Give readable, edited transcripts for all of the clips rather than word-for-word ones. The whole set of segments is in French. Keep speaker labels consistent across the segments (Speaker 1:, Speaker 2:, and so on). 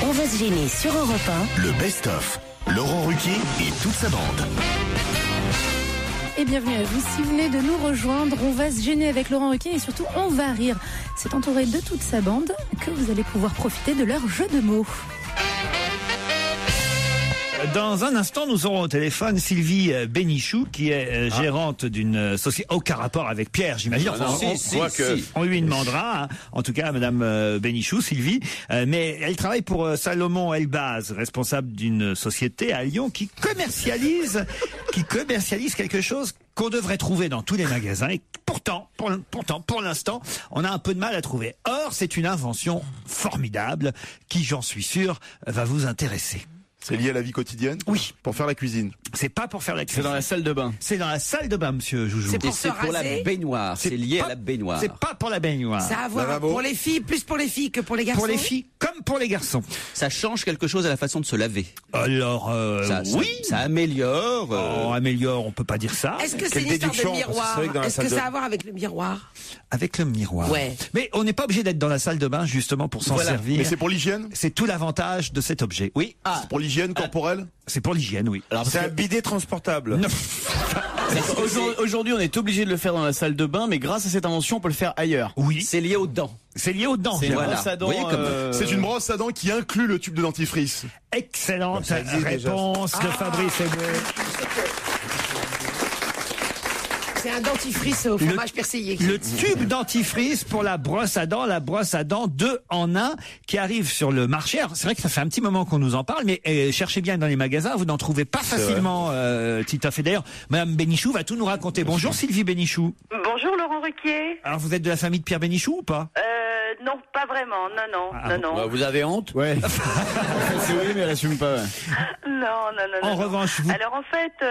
Speaker 1: On va se gêner sur Europe 1.
Speaker 2: Le best-of. Laurent Ruquier et toute sa bande.
Speaker 3: Et bienvenue à vous. Si vous venez de nous rejoindre, on va se gêner avec Laurent Ruquier et surtout on va rire. C'est entouré de toute sa bande que vous allez pouvoir profiter de leur jeu de mots.
Speaker 4: Dans un instant, nous aurons au téléphone Sylvie Bénichou, qui est gérante d'une société. Aucun rapport avec Pierre, j'imagine. On lui demandera, hein, en tout cas, Madame Bénichou, Sylvie. Mais elle travaille pour Salomon Elbaz, responsable d'une société à Lyon qui commercialise quelque chose qu'on devrait trouver dans tous les magasins. Et pourtant, pour l'instant, on a un peu de mal à trouver. Or, c'est une invention formidable qui, j'en suis sûr, va vous intéresser.
Speaker 5: C'est lié à la vie quotidienne?
Speaker 4: Oui.
Speaker 5: Pour faire la cuisine?
Speaker 4: C'est pas pour faire la cuisine.
Speaker 6: C'est dans la salle de bain.
Speaker 4: C'est dans la salle de bain, monsieur Joujou.
Speaker 7: C'est
Speaker 6: pour la baignoire. C'est lié à la baignoire.
Speaker 4: C'est pas pour la baignoire.
Speaker 7: Ça a à voir pour les filles, plus pour les filles que pour les garçons.
Speaker 4: Pour les filles comme pour les garçons.
Speaker 6: Ça change quelque chose à la façon de se laver.
Speaker 4: Alors, oui.
Speaker 6: Ça améliore.
Speaker 4: Améliore, on peut pas dire ça.
Speaker 7: Est-ce que c'est une histoire de miroir? Est-ce que ça a à voir avec le miroir?
Speaker 4: Avec le miroir.
Speaker 7: Ouais.
Speaker 4: Mais on n'est pas obligé d'être dans la salle de bain, justement, pour s'en servir.
Speaker 5: Mais c'est pour l'hygiène?
Speaker 4: C'est tout l'avantage de cet objet. Oui.
Speaker 5: C'est pour l'hygiène corporelle?
Speaker 4: C'est pour l'hygiène, oui.
Speaker 8: Alors, c'est un bidet transportable.
Speaker 4: Non.
Speaker 6: Aujourd'hui, on est obligé de le faire dans la salle de bain, mais grâce à cette invention, on peut le faire ailleurs.
Speaker 4: Oui.
Speaker 6: C'est lié aux dents.
Speaker 4: C'est lié aux dents.
Speaker 6: C'est une brosse à dents.
Speaker 5: C'est une brosse à dents qui inclut le tube de dentifrice.
Speaker 4: Excellente réponse de Fabrice Eboué.
Speaker 7: C'est un dentifrice au fromage persillé.
Speaker 4: Le tube dentifrice pour la brosse à dents 2 en 1 qui arrive sur le marché. Alors, c'est vrai que ça fait un petit moment qu'on nous en parle, mais cherchez bien dans les magasins, vous n'en trouvez pas facilement, Tita. D'ailleurs, Madame Bénichou va tout nous raconter. Bonjour Sylvie Bénichou.
Speaker 9: Bonjour Laurent Ruquier.
Speaker 4: Alors vous êtes de la famille de Pierre Bénichou ou pas?
Speaker 9: Non, pas vraiment. Non.
Speaker 6: Bah, vous avez honte? Ouais. C'est oui, mais elle assume pas.
Speaker 9: Non.
Speaker 4: En revanche, vous...
Speaker 9: Alors en fait,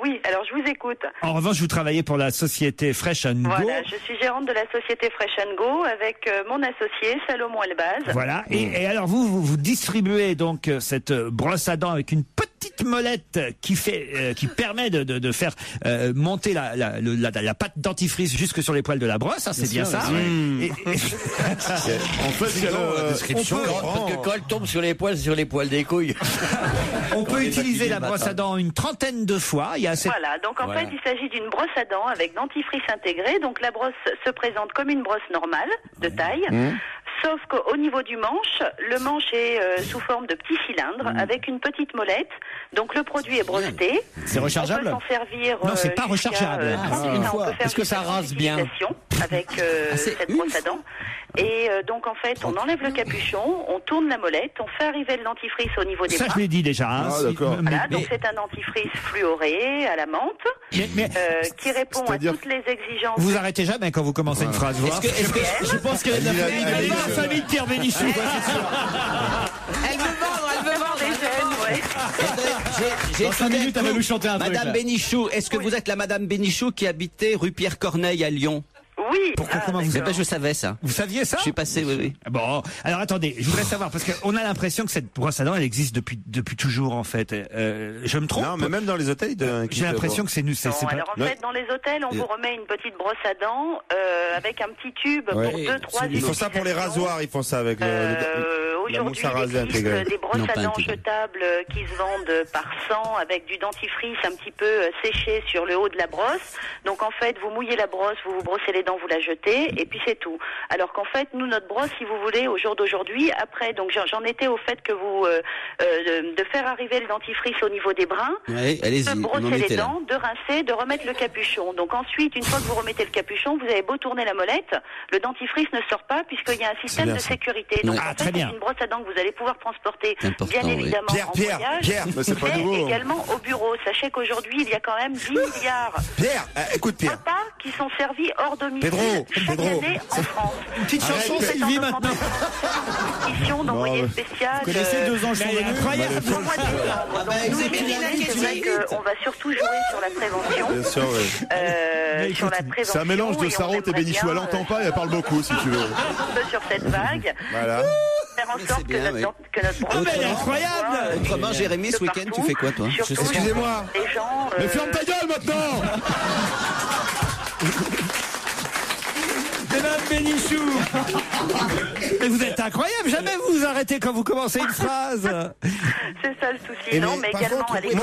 Speaker 9: oui. Alors je vous écoute.
Speaker 4: En revanche, vous travaillez pour la société Fresh & Go.
Speaker 9: Voilà, je suis gérante de la société Fresh & Go avec mon associé Salomon Elbaz.
Speaker 4: Voilà. Et alors vous distribuez donc cette brosse à dents avec une petite molette qui permet de faire monter la pâte dentifrice jusque sur les poils de la brosse. Hein, c'est bien ça.
Speaker 5: En fait, il y a la description.
Speaker 8: Parce que quand elle tombe sur les poils des couilles.
Speaker 4: On peut utiliser la brosse à dents une trentaine de fois.
Speaker 9: Voilà, donc en fait, il s'agit d'une brosse à dents avec dentifrice intégré. Donc la brosse se présente comme une brosse normale de taille. Sauf qu'au niveau du manche, le manche est sous forme de petit cylindre avec une petite molette. Donc le produit est breveté.
Speaker 6: C'est rechargeable?
Speaker 9: On peut s'en servir.
Speaker 4: Non, c'est pas rechargeable.
Speaker 6: Est-ce que ça rase bien?
Speaker 9: Avec cette brosse à dents. Et donc en fait, on enlève le capuchon, on tourne la molette, on fait arriver le dentifrice au niveau des bras.
Speaker 4: Ça, je l'ai dit déjà. Hein,
Speaker 5: d'accord.
Speaker 9: Voilà, donc c'est un dentifrice fluoré à la menthe qui répond à toutes les exigences.
Speaker 4: Vous arrêtez jamais quand vous commencez une phrase.
Speaker 6: Je pense qu'elle est de la
Speaker 4: famille de Pierre Bénichou.
Speaker 7: Elle veut vendre
Speaker 9: les jeunes, ouais.
Speaker 6: Dans 5 minutes, elle va nous chanter un truc. Madame Bénichou, est-ce que vous êtes la Madame Bénichou qui habitait rue Pierre-Corneille à Lyon?
Speaker 9: Oui.
Speaker 4: Comment vous
Speaker 6: Je savais ça.
Speaker 4: Vous saviez ça?
Speaker 6: Je suis passé, oui.
Speaker 4: Bon, alors attendez, je voudrais savoir, parce qu'on a l'impression que cette brosse à dents, elle existe depuis toujours, en fait. Je me trompe?
Speaker 8: Non, mais même dans les hôtels,
Speaker 4: j'ai l'impression que c'est nous.
Speaker 9: Alors en fait, dans les hôtels, on vous remet une petite brosse à dents avec un petit tube pour 2-3
Speaker 8: Ils font ça pour les rasoirs, ils font ça avec
Speaker 9: aujourd'hui, il existe des brosses à dents jetables qui se vendent par 100 avec du dentifrice un petit peu séché sur le haut de la brosse. Donc en fait, vous mouillez la brosse, vous brossez les dents, vous la jetez, et puis c'est tout. Alors qu'en fait, nous, notre brosse, si vous voulez, au jour d'aujourd'hui, après, donc j'en étais au fait que vous de faire arriver le dentifrice au niveau des brins, de brosser les dents, de rincer, de remettre le capuchon. Donc ensuite, une fois que vous remettez le capuchon, vous avez beau tourner la molette, le dentifrice ne sort pas puisqu'il y a un système de sécurité. Donc en fait, c'est une brosse à dents que vous allez pouvoir transporter, bien évidemment, en voyage, mais également au bureau. Sachez qu'aujourd'hui, il y a quand même 10 milliards de repas qui sont servis hors domicile chaque année en France.
Speaker 4: Une petite chanson, Sylvie, maintenant.
Speaker 9: Édition d'envoyé spécial.
Speaker 6: Vous connaissez 2 ans,
Speaker 4: incroyable.
Speaker 9: C'est vrai qu'on va surtout jouer sur la prévention.
Speaker 5: Bien sûr, oui.
Speaker 9: Sur la prévention.
Speaker 5: C'est un mélange de Sarraute et Bénichou. Elle n'entend pas et elle parle beaucoup, si tu veux.
Speaker 9: Un peu sur cette vague.
Speaker 5: Voilà.
Speaker 9: Faire en sorte que notre
Speaker 4: Oh, mais elle est incroyable!
Speaker 6: Autrement, Jérémy, ce week-end, tu fais quoi, toi?
Speaker 5: Excusez-moi.
Speaker 9: Les gens.
Speaker 5: Mais ferme ta gueule maintenant!
Speaker 4: Mesdames, Bénichou. Mais vous êtes incroyable, jamais vous vous arrêtez quand vous commencez une phrase.
Speaker 9: C'est ça le souci, non, mais également à l'école.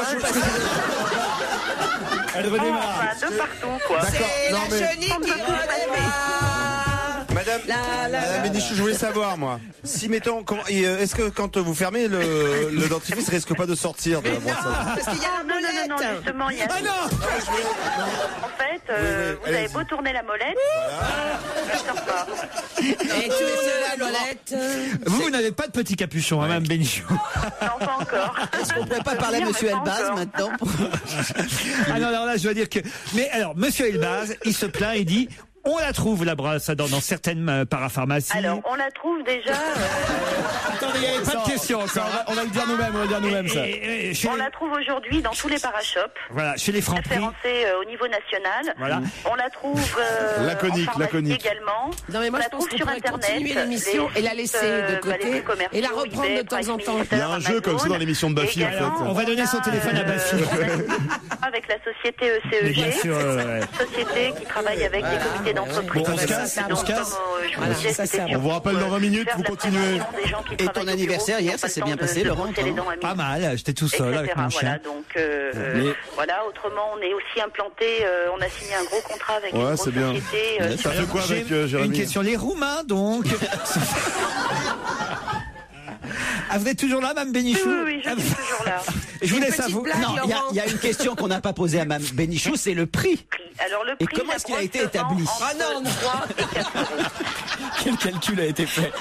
Speaker 4: Elle redémarre.
Speaker 9: Enfin, de partout, quoi.
Speaker 7: C'est la chenille qui
Speaker 8: Madame Bénichou, je voulais savoir, moi, si mettons, est-ce que quand vous fermez le dentifrice risque pas de sortir de la brosse à dents?
Speaker 7: Parce qu'il y a la molette.
Speaker 9: Non, justement, il y a...
Speaker 4: Ah non.
Speaker 9: En fait, vous avez beau tourner la molette, ça ne sort pas.
Speaker 7: Et tourne la molette.
Speaker 4: Vous n'avez pas de petit capuchon, hein, Mme Bénichou.
Speaker 9: Non, pas encore.
Speaker 6: Est-ce qu'on pourrait pas parler à Monsieur Elbaz maintenant?
Speaker 4: Ah non, alors là, je dois dire que... Mais alors, Monsieur Elbaz, il se plaint, il dit... On la trouve, la brosse à dents, dans certaines parapharmacies.
Speaker 9: Alors, on la trouve déjà...
Speaker 4: Attendez, il n'y avait pas de question encore.
Speaker 5: On va le dire nous-mêmes, ça.
Speaker 9: On la trouve aujourd'hui dans tous les parashops.
Speaker 4: Voilà, chez les Franprix.
Speaker 9: Référencée au niveau national.
Speaker 4: Voilà.
Speaker 9: On la trouve
Speaker 5: Laconique.
Speaker 9: également.
Speaker 7: Non mais moi je pense qu'on pourrait continuer l'émission et la laisser de côté et la reprendre de temps en temps.
Speaker 5: Il y a un jeu comme ça dans l'émission de Buffy, en fait.
Speaker 4: On va donner son téléphone à Buffy.
Speaker 9: Avec la société ECEG,
Speaker 4: Bien sûr,
Speaker 9: société qui travaille avec des comités d'entreprise.
Speaker 5: Bon, on se casse.
Speaker 7: Voilà, ça sert.
Speaker 5: On vous rappelle dans 20 minutes, vous continuez.
Speaker 6: Et ton anniversaire hier, ça s'est bien passé, Laurent?
Speaker 4: Pas mal, j'étais tout seul avec mon chien.
Speaker 9: Voilà, autrement, on est aussi implanté, on a signé un gros contrat avec une grosse
Speaker 5: c'est bien.
Speaker 9: société.
Speaker 5: Ça fait quoi avec Jérémy?
Speaker 4: Une question, les Roumains donc. Ah, vous êtes toujours là, Mme Bénichou?
Speaker 9: Oui, je suis toujours là.
Speaker 4: Je voulais savoir.
Speaker 6: Non, il y a une question qu'on n'a pas posée à Mme Bénichou, c'est le prix.
Speaker 9: Alors, le
Speaker 6: Et
Speaker 9: prix,
Speaker 6: comment est-ce qu'il a été établi?
Speaker 9: Ah non, 3 et 4 euros.
Speaker 4: Quel calcul a été fait?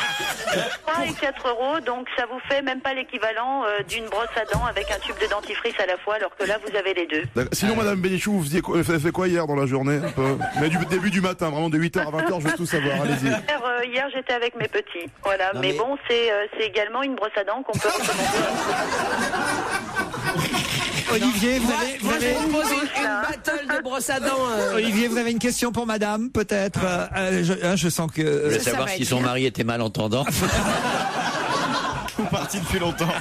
Speaker 9: 3 et 4 euros, donc ça vous fait même pas l'équivalent d'une brosse à dents avec un tube de dentifrice à la fois, alors que là, vous avez les deux.
Speaker 5: Sinon, Madame Bénichou, vous avez fait quoi hier dans la journée un peu? Mais du début du matin, vraiment de 8h à 20h, je veux tout savoir, allez-y.
Speaker 9: Hier, j'étais avec mes petits. Voilà, mais bon, c'est également une brosse à dents qu'on peut recommander.
Speaker 4: Olivier, vous avez
Speaker 7: une battle de brosse à dents.
Speaker 4: Olivier, vous avez une question pour madame, peut-être? Je sens que...
Speaker 8: Je voulais savoir si son mari était malentendant.
Speaker 5: Parti depuis longtemps.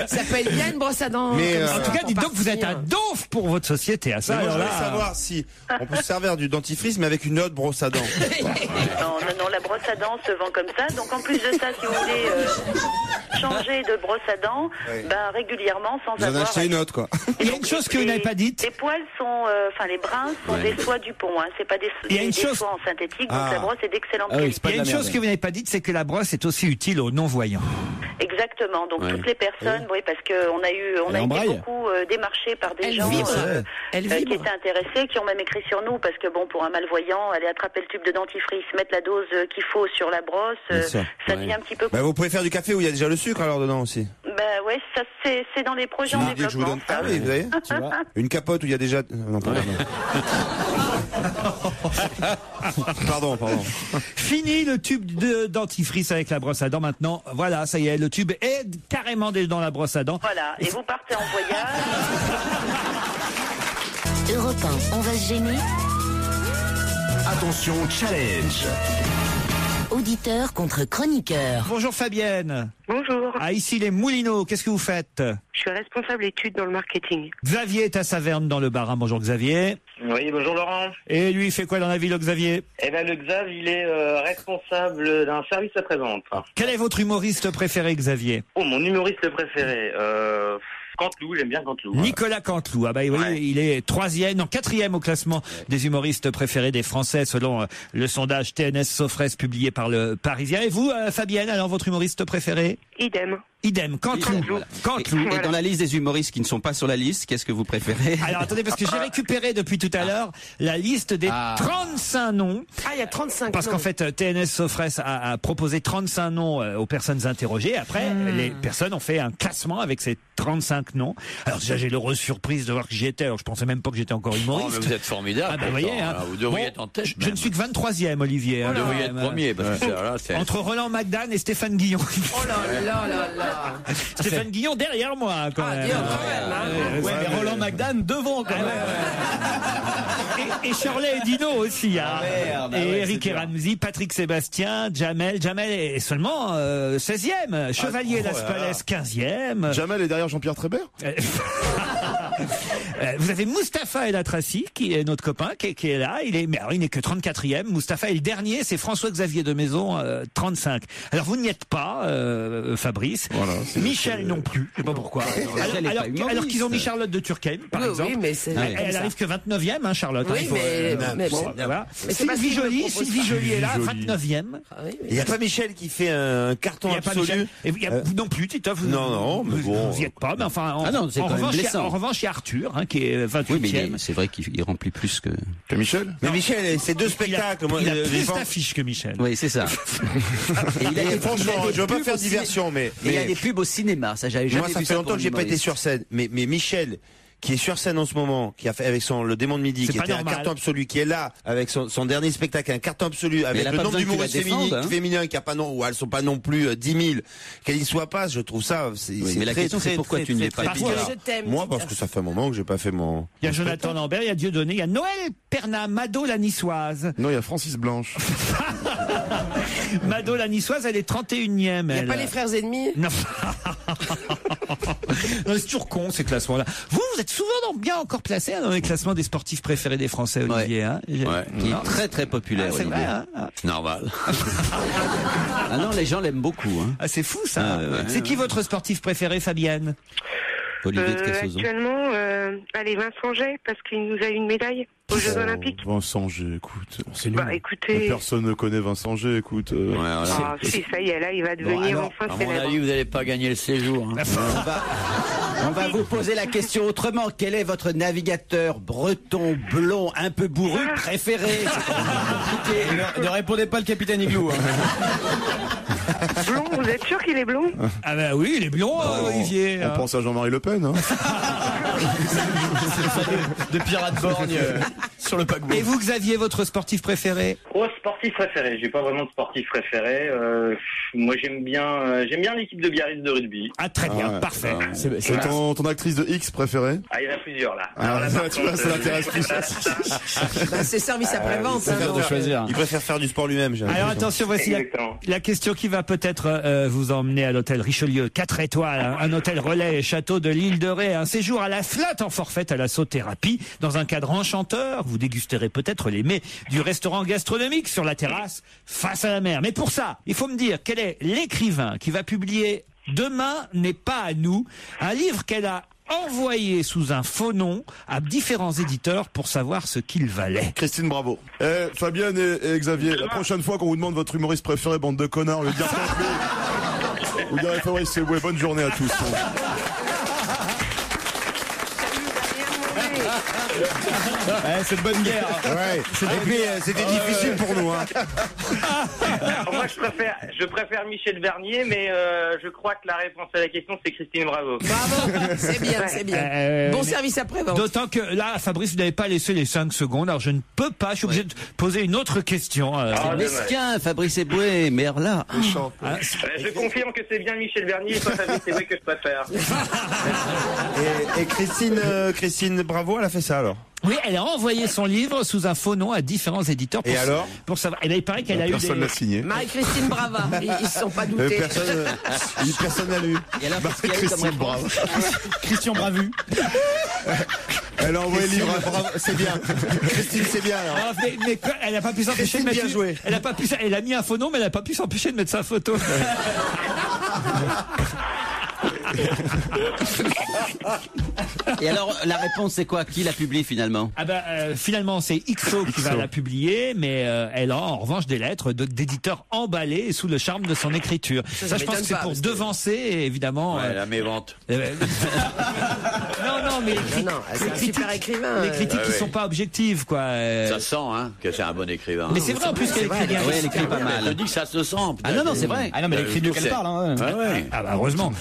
Speaker 7: Ça peut être bien une brosse à dents.
Speaker 5: Mais
Speaker 4: en tout cas, dites donc, vous êtes un donf pour votre société. À ça,
Speaker 8: moi, je
Speaker 4: alors
Speaker 8: voulais
Speaker 4: là...
Speaker 8: savoir si on peut se servir du dentifrice, mais avec une autre brosse à dents.
Speaker 9: Non, la brosse à dents se vend comme ça. Donc en plus de ça, si vous voulez changer de brosse à dents, régulièrement, sans
Speaker 5: vous
Speaker 9: avoir...
Speaker 5: en achetez une autre, quoi.
Speaker 4: Il y a une chose que vous n'avez pas dite.
Speaker 9: Les poils sont, les brins sont des soies Dupont. Hein. C'est pas des soies en synthétique. Donc la brosse est d'excellente qualité.
Speaker 4: Il y a une chose que vous n'avez pas dite, c'est que la brosse est aussi utile aux non-voyants.
Speaker 9: Exactement. Donc toutes les personnes, oui, parce qu'on a été beaucoup démarchés par des gens qui étaient intéressés, qui ont même écrit sur nous, parce que bon, pour un malvoyant, aller attraper le tube de dentifrice, mettre la dose qu'il faut sur la brosse, ça devient un petit peu.
Speaker 8: Vous pouvez faire du café où il y a déjà le sucre alors dedans aussi.
Speaker 9: Ouais, ça c'est dans les projets en développement.
Speaker 8: Ah oui, vous voyez, une capote où il y a déjà. Non, pardon.
Speaker 4: Fini le tube de dentifrice avec la brosse à dents maintenant. Voilà, ça y est, le tube est carrément dans la brosse à dents.
Speaker 9: Voilà, et vous partez en voyage.
Speaker 1: Europe 1, on va se gêner.
Speaker 2: Attention, challenge.
Speaker 1: Auditeur contre chroniqueur.
Speaker 4: Bonjour Fabienne.
Speaker 10: Bonjour.
Speaker 4: Ah, ici les Moulineaux, qu'est-ce que vous faites?
Speaker 10: Je suis responsable études dans le marketing.
Speaker 4: Xavier est à Saverne dans le Bas-Rhin. Bonjour Xavier.
Speaker 11: Oui, bonjour Laurent.
Speaker 4: Et lui, il fait quoi dans la vie, le Xavier?
Speaker 11: Eh ben le Xav, il est responsable d'un service après-vente.
Speaker 4: Quel est votre humoriste préféré, Xavier?
Speaker 11: Oh, mon humoriste préféré Canteloup, j'aime bien Canteloup.
Speaker 4: Nicolas Canteloup. Ah bah oui, il est 4e au classement des humoristes préférés des Français selon le sondage TNS Sofres publié par le Parisien. Et vous, Fabienne, alors votre humoriste préféré? Idem, Canteloup.
Speaker 6: Voilà.
Speaker 4: Canteloup.
Speaker 6: Et dans la liste des humoristes qui ne sont pas sur la liste, qu'est-ce que vous préférez?
Speaker 4: Alors attendez, parce que j'ai récupéré depuis tout à l'heure la liste des 35 noms.
Speaker 7: Ah, il y a 35
Speaker 4: Parce
Speaker 7: noms.
Speaker 4: qu'en fait, TNS Sofres a proposé 35 noms aux personnes interrogées. Après, les personnes ont fait un classement avec ces 35 noms. Alors déjà, j'ai l'heureuse surprise de voir que j'y étais. Alors je pensais même pas que j'étais encore humoriste.
Speaker 8: Oh, mais vous êtes formidable.
Speaker 4: Ah bah, vous voyez, hein.
Speaker 8: Vous devriez être en tête.
Speaker 4: Je ne suis que 23e, Olivier.
Speaker 8: Vous devriez être premier. Parce que là,
Speaker 4: entre Roland Magdan et Stéphane Guillon.
Speaker 7: Oh là là là là.
Speaker 4: Stéphane Guillon derrière moi, quand même.
Speaker 6: Ouais, mais Roland McDan devant, quand même.
Speaker 4: Et Shirley et Dino aussi, hein. Et Eric et Ramsey, Patrick Sébastien, Jamel est seulement 16e, Chevalier Las Palais 15e.
Speaker 5: Jamel est derrière Jean-Pierre Trébert.
Speaker 4: Vous avez Mustapha El Atrassi, qui est notre copain, qui est là. Il n'est que 34e. Mustapha est le dernier, c'est François-Xavier de Maison, 35. Alors vous n'y êtes pas, Fabrice. Voilà, Michel non plus. Je sais pas pourquoi. Alors qu'ils ont mis Charlotte de Turckheim, par exemple.
Speaker 7: Oui, mais
Speaker 4: elle arrive que 29e, hein, Charlotte.
Speaker 7: Oui,
Speaker 4: voilà. Sylvie Joly est là, 29e.
Speaker 8: Il n'y a pas Michel qui fait un carton absolu.
Speaker 4: Vous non plus, Titoff.
Speaker 8: Non, mais bon.
Speaker 4: Vous n'y êtes pas, mais enfin, en revanche, il y a Arthur, hein, qui est 28e.
Speaker 6: Oui, mais c'est vrai qu'il remplit plus que
Speaker 5: Michel.
Speaker 8: Mais Michel, c'est 2 spectacles.
Speaker 4: Il a plus d'affiches que Michel.
Speaker 6: Oui, c'est ça.
Speaker 8: Franchement, je veux pas faire diversion, mais
Speaker 6: il y a des pubs au cinéma, ça j'avais jamais vu.
Speaker 8: Moi, ça fait longtemps que j'ai pas été sur scène. Mais Michel, qui est sur scène en ce moment, qui a fait avec le démon de midi, qui était un carton absolu, qui est là avec son dernier spectacle, un carton absolu, avec le nombre d'humoristes féminins qui a pas ou elles sont pas non plus 10 000, qu'elles y soient pas, je trouve ça.
Speaker 6: Mais la question c'est pourquoi tu n'y es pas.
Speaker 8: Moi, parce que ça fait un moment que j'ai pas fait mon.
Speaker 4: Il y a Jonathan Lambert, il y a Dieudonné, il y a Noël Perna, Mado la niçoise.
Speaker 5: Non, il y a Francis Blanche.
Speaker 4: Mado la niçoise, elle est 31e. Il
Speaker 7: n'y a pas les frères ennemis.
Speaker 4: Non. C'est toujours con ces classements-là. Vous êtes souvent bien encore placé dans les classements des sportifs préférés des Français, Olivier. Hein
Speaker 6: il est très très populaire.
Speaker 4: C'est vrai, hein.
Speaker 6: Normal. Ah non, les gens l'aiment beaucoup. Hein.
Speaker 4: Ah, c'est fou ça. C'est qui votre sportif préféré, Fabienne?
Speaker 6: Olivier de Cassozon.
Speaker 10: Actuellement, allez, Vincent Jay, parce qu'il nous a eu une médaille aux Jeux Olympiques.
Speaker 5: Vincent Jay, écoute.
Speaker 10: Écoutez.
Speaker 5: Personne ne connaît Vincent Jay, écoute.
Speaker 10: Si, ça y est, là, il va devenir enfin célèbre.
Speaker 6: À mon avis, vous n'allez pas gagner le séjour. Hein. On va vous poser la question autrement. Quel est votre navigateur breton, blond, un peu bourru préféré?
Speaker 8: Ne répondez pas le capitaine Igloo. Hein.
Speaker 10: Blond, vous êtes sûr qu'il est blond?
Speaker 4: Ah ben oui, il est blond, Olivier.
Speaker 5: On pense à Jean-Marie Le Pen. Hein.
Speaker 8: de pirate borgne sur le paquebot.
Speaker 4: Et vous, Xavier, votre sportif préféré?
Speaker 11: Sportif préféré, j'ai pas vraiment de sportif préféré. Moi, j'aime bien l'équipe de Biarritz de rugby.
Speaker 4: Ah, très bien, parfait.
Speaker 5: C'est ton actrice de X préférée?
Speaker 11: Ah, il y en a plusieurs là.
Speaker 5: Tu vois, ça l'intéresse plus.
Speaker 7: C'est service après-vente.
Speaker 8: Il préfère faire du sport lui-même.
Speaker 4: Alors attention, voici la question qui va peut-être vous emmener à l'hôtel Richelieu 4 étoiles, un hôtel relais et château de l'île de Ré, un séjour à la flotte en forfait à la sauthérapie dans un cadre enchanteur. Vous dégusterez peut-être les mets du restaurant gastronomique sur la terrasse face à la mer. Mais pour ça, il faut me dire quel est l'écrivain qui va publier Demain n'est pas à nous, un livre qu'elle a envoyé sous un faux nom à différents éditeurs pour savoir ce qu'il valait.
Speaker 5: Christine Bravo. Fabienne et Xavier, la prochaine fois qu'on vous demande votre humoriste préféré, bande de connards, vous dire vous direz Fabrice Eboué, bonne journée à tous.
Speaker 8: C'est de bonne guerre.
Speaker 5: Ouais.
Speaker 8: Et puis c'était difficile pour nous. Hein.
Speaker 11: Alors moi je préfère Michel Bernier, mais je crois que la réponse à la question c'est Christine Bravo.
Speaker 7: Bravo, c'est bien, c'est bien. Bon service après-vente.
Speaker 4: D'autant que là, Fabrice, vous n'avez pas laissé les 5 secondes, alors je ne peux pas, je suis obligé de poser une autre question.
Speaker 6: C'est mesquin, Fabrice Eboué, mais là.
Speaker 11: Je confirme que c'est bien Michel Bernier et pas Fabrice Eboué que je préfère.
Speaker 8: Et Christine Bravo, elle a fait ça alors?
Speaker 4: Oui, elle a envoyé son livre sous un faux nom à différents éditeurs pour savoir. Et là, il paraît qu'elle a eu
Speaker 5: personne l'a signé.
Speaker 7: Marie-Christine Brava, ils ne se sont pas doutés.
Speaker 8: Personne n'a lu.
Speaker 6: Et alors,
Speaker 8: Christine Bravo.
Speaker 6: Christian Bravu.
Speaker 5: Elle a envoyé le livre.
Speaker 8: C'est bien. Christine, c'est bien. Alors.
Speaker 4: Mais elle n'a pas pu s'empêcher de mettre.
Speaker 8: Bien joué.
Speaker 4: Elle a mis un faux nom, mais elle n'a pas pu s'empêcher de mettre sa photo.
Speaker 6: Et alors, la réponse, c'est quoi? Qui la publie finalement?
Speaker 4: Finalement, c'est XO qui va la publier, mais elle a en revanche des lettres d'éditeurs emballés sous le charme de son écriture. Ça je pense que c'est pour devancer, évidemment.
Speaker 6: La mévente.
Speaker 4: Non, mais
Speaker 7: c'est un super écrivain.
Speaker 4: Les critiques qui sont pas objectives, quoi.
Speaker 6: Ça sent, hein, que c'est un bon écrivain.
Speaker 4: Mais c'est vrai en plus qu'elle écrit bien.
Speaker 6: Oui, elle écrit pas mal. Je dis que ça se sent.
Speaker 8: Ah non, c'est vrai. Ah non, mais elle écrit mieux qu'elle parle. Hein.
Speaker 4: Ah bah heureusement.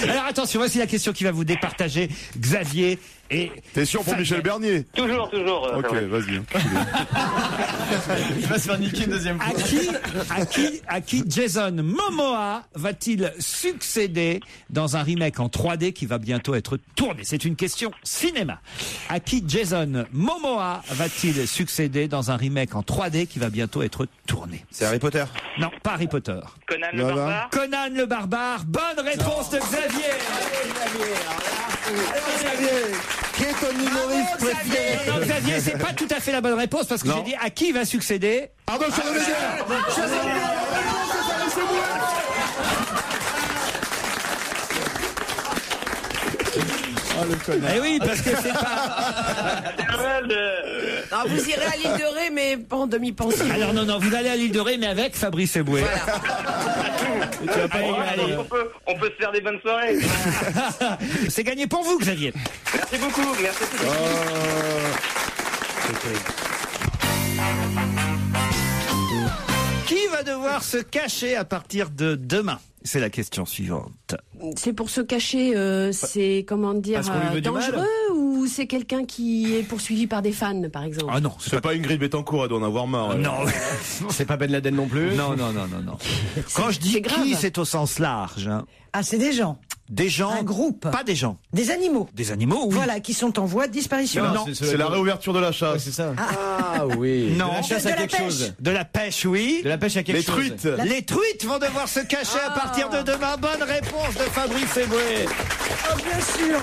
Speaker 4: Alors attention, voici la question qui va vous départager, Xavier Et
Speaker 5: t'es sûr pour Michel Bernier?
Speaker 11: Toujours.
Speaker 5: Ok, vas-y.
Speaker 12: Il va se faire niquer une deuxième fois.
Speaker 4: À qui Jason Momoa va-t-il succéder dans un remake en 3D qui va bientôt être tourné? C'est une question cinéma. À qui Jason Momoa va-t-il succéder dans un remake en 3D qui va bientôt être tourné?
Speaker 8: C'est Harry Potter?
Speaker 4: Non, pas Harry Potter.
Speaker 11: Conan le Barbare?
Speaker 4: Conan le Barbare. Bonne réponse de Xavier.
Speaker 8: Xavier, qui est ton humoriste préféré?
Speaker 4: Non, Xavier, c'est pas tout à fait la bonne réponse parce que j'ai dit à qui va succéder.
Speaker 5: Pardon,
Speaker 4: Eh oui, parce que c'est pas...
Speaker 7: Non, vous irez à l'île de Ré, mais pas en demi-pension.
Speaker 4: Alors non, vous allez à l'île de Ré, mais avec Fabrice Eboué.
Speaker 11: Voilà. On peut se faire des bonnes soirées.
Speaker 4: C'est gagné pour vous, Xavier.
Speaker 11: Merci beaucoup. Merci.
Speaker 4: Qui va devoir se cacher à partir de demain? C'est la question suivante.
Speaker 13: C'est pour se cacher, c'est comment dire, dangereux ou c'est quelqu'un qui est poursuivi par des fans, par exemple?
Speaker 5: Ah non, c'est pas Ingrid Betancourt, elle doit en avoir marre.
Speaker 4: Non,
Speaker 12: c'est pas Ben Laden non plus.
Speaker 4: Non. Quand je dis qui, c'est au sens large. Hein.
Speaker 14: Ah, c'est des gens.
Speaker 4: Des gens.
Speaker 14: Un groupe.
Speaker 4: Pas des gens.
Speaker 14: Des animaux.
Speaker 4: Des animaux, oui.
Speaker 14: Voilà, qui sont en voie de disparition.
Speaker 5: Non, c'est la réouverture de la chasse.
Speaker 12: Ouais, c'est ça. Ah oui.
Speaker 4: Non.
Speaker 12: De la chasse à quelque chose.
Speaker 4: De la pêche, oui.
Speaker 12: De la pêche à quelque chose.
Speaker 5: Les truites.
Speaker 4: Les truites vont devoir se cacher à partir de demain. Bonne réponse de Fabrice Eboué.
Speaker 14: Oh, bien sûr.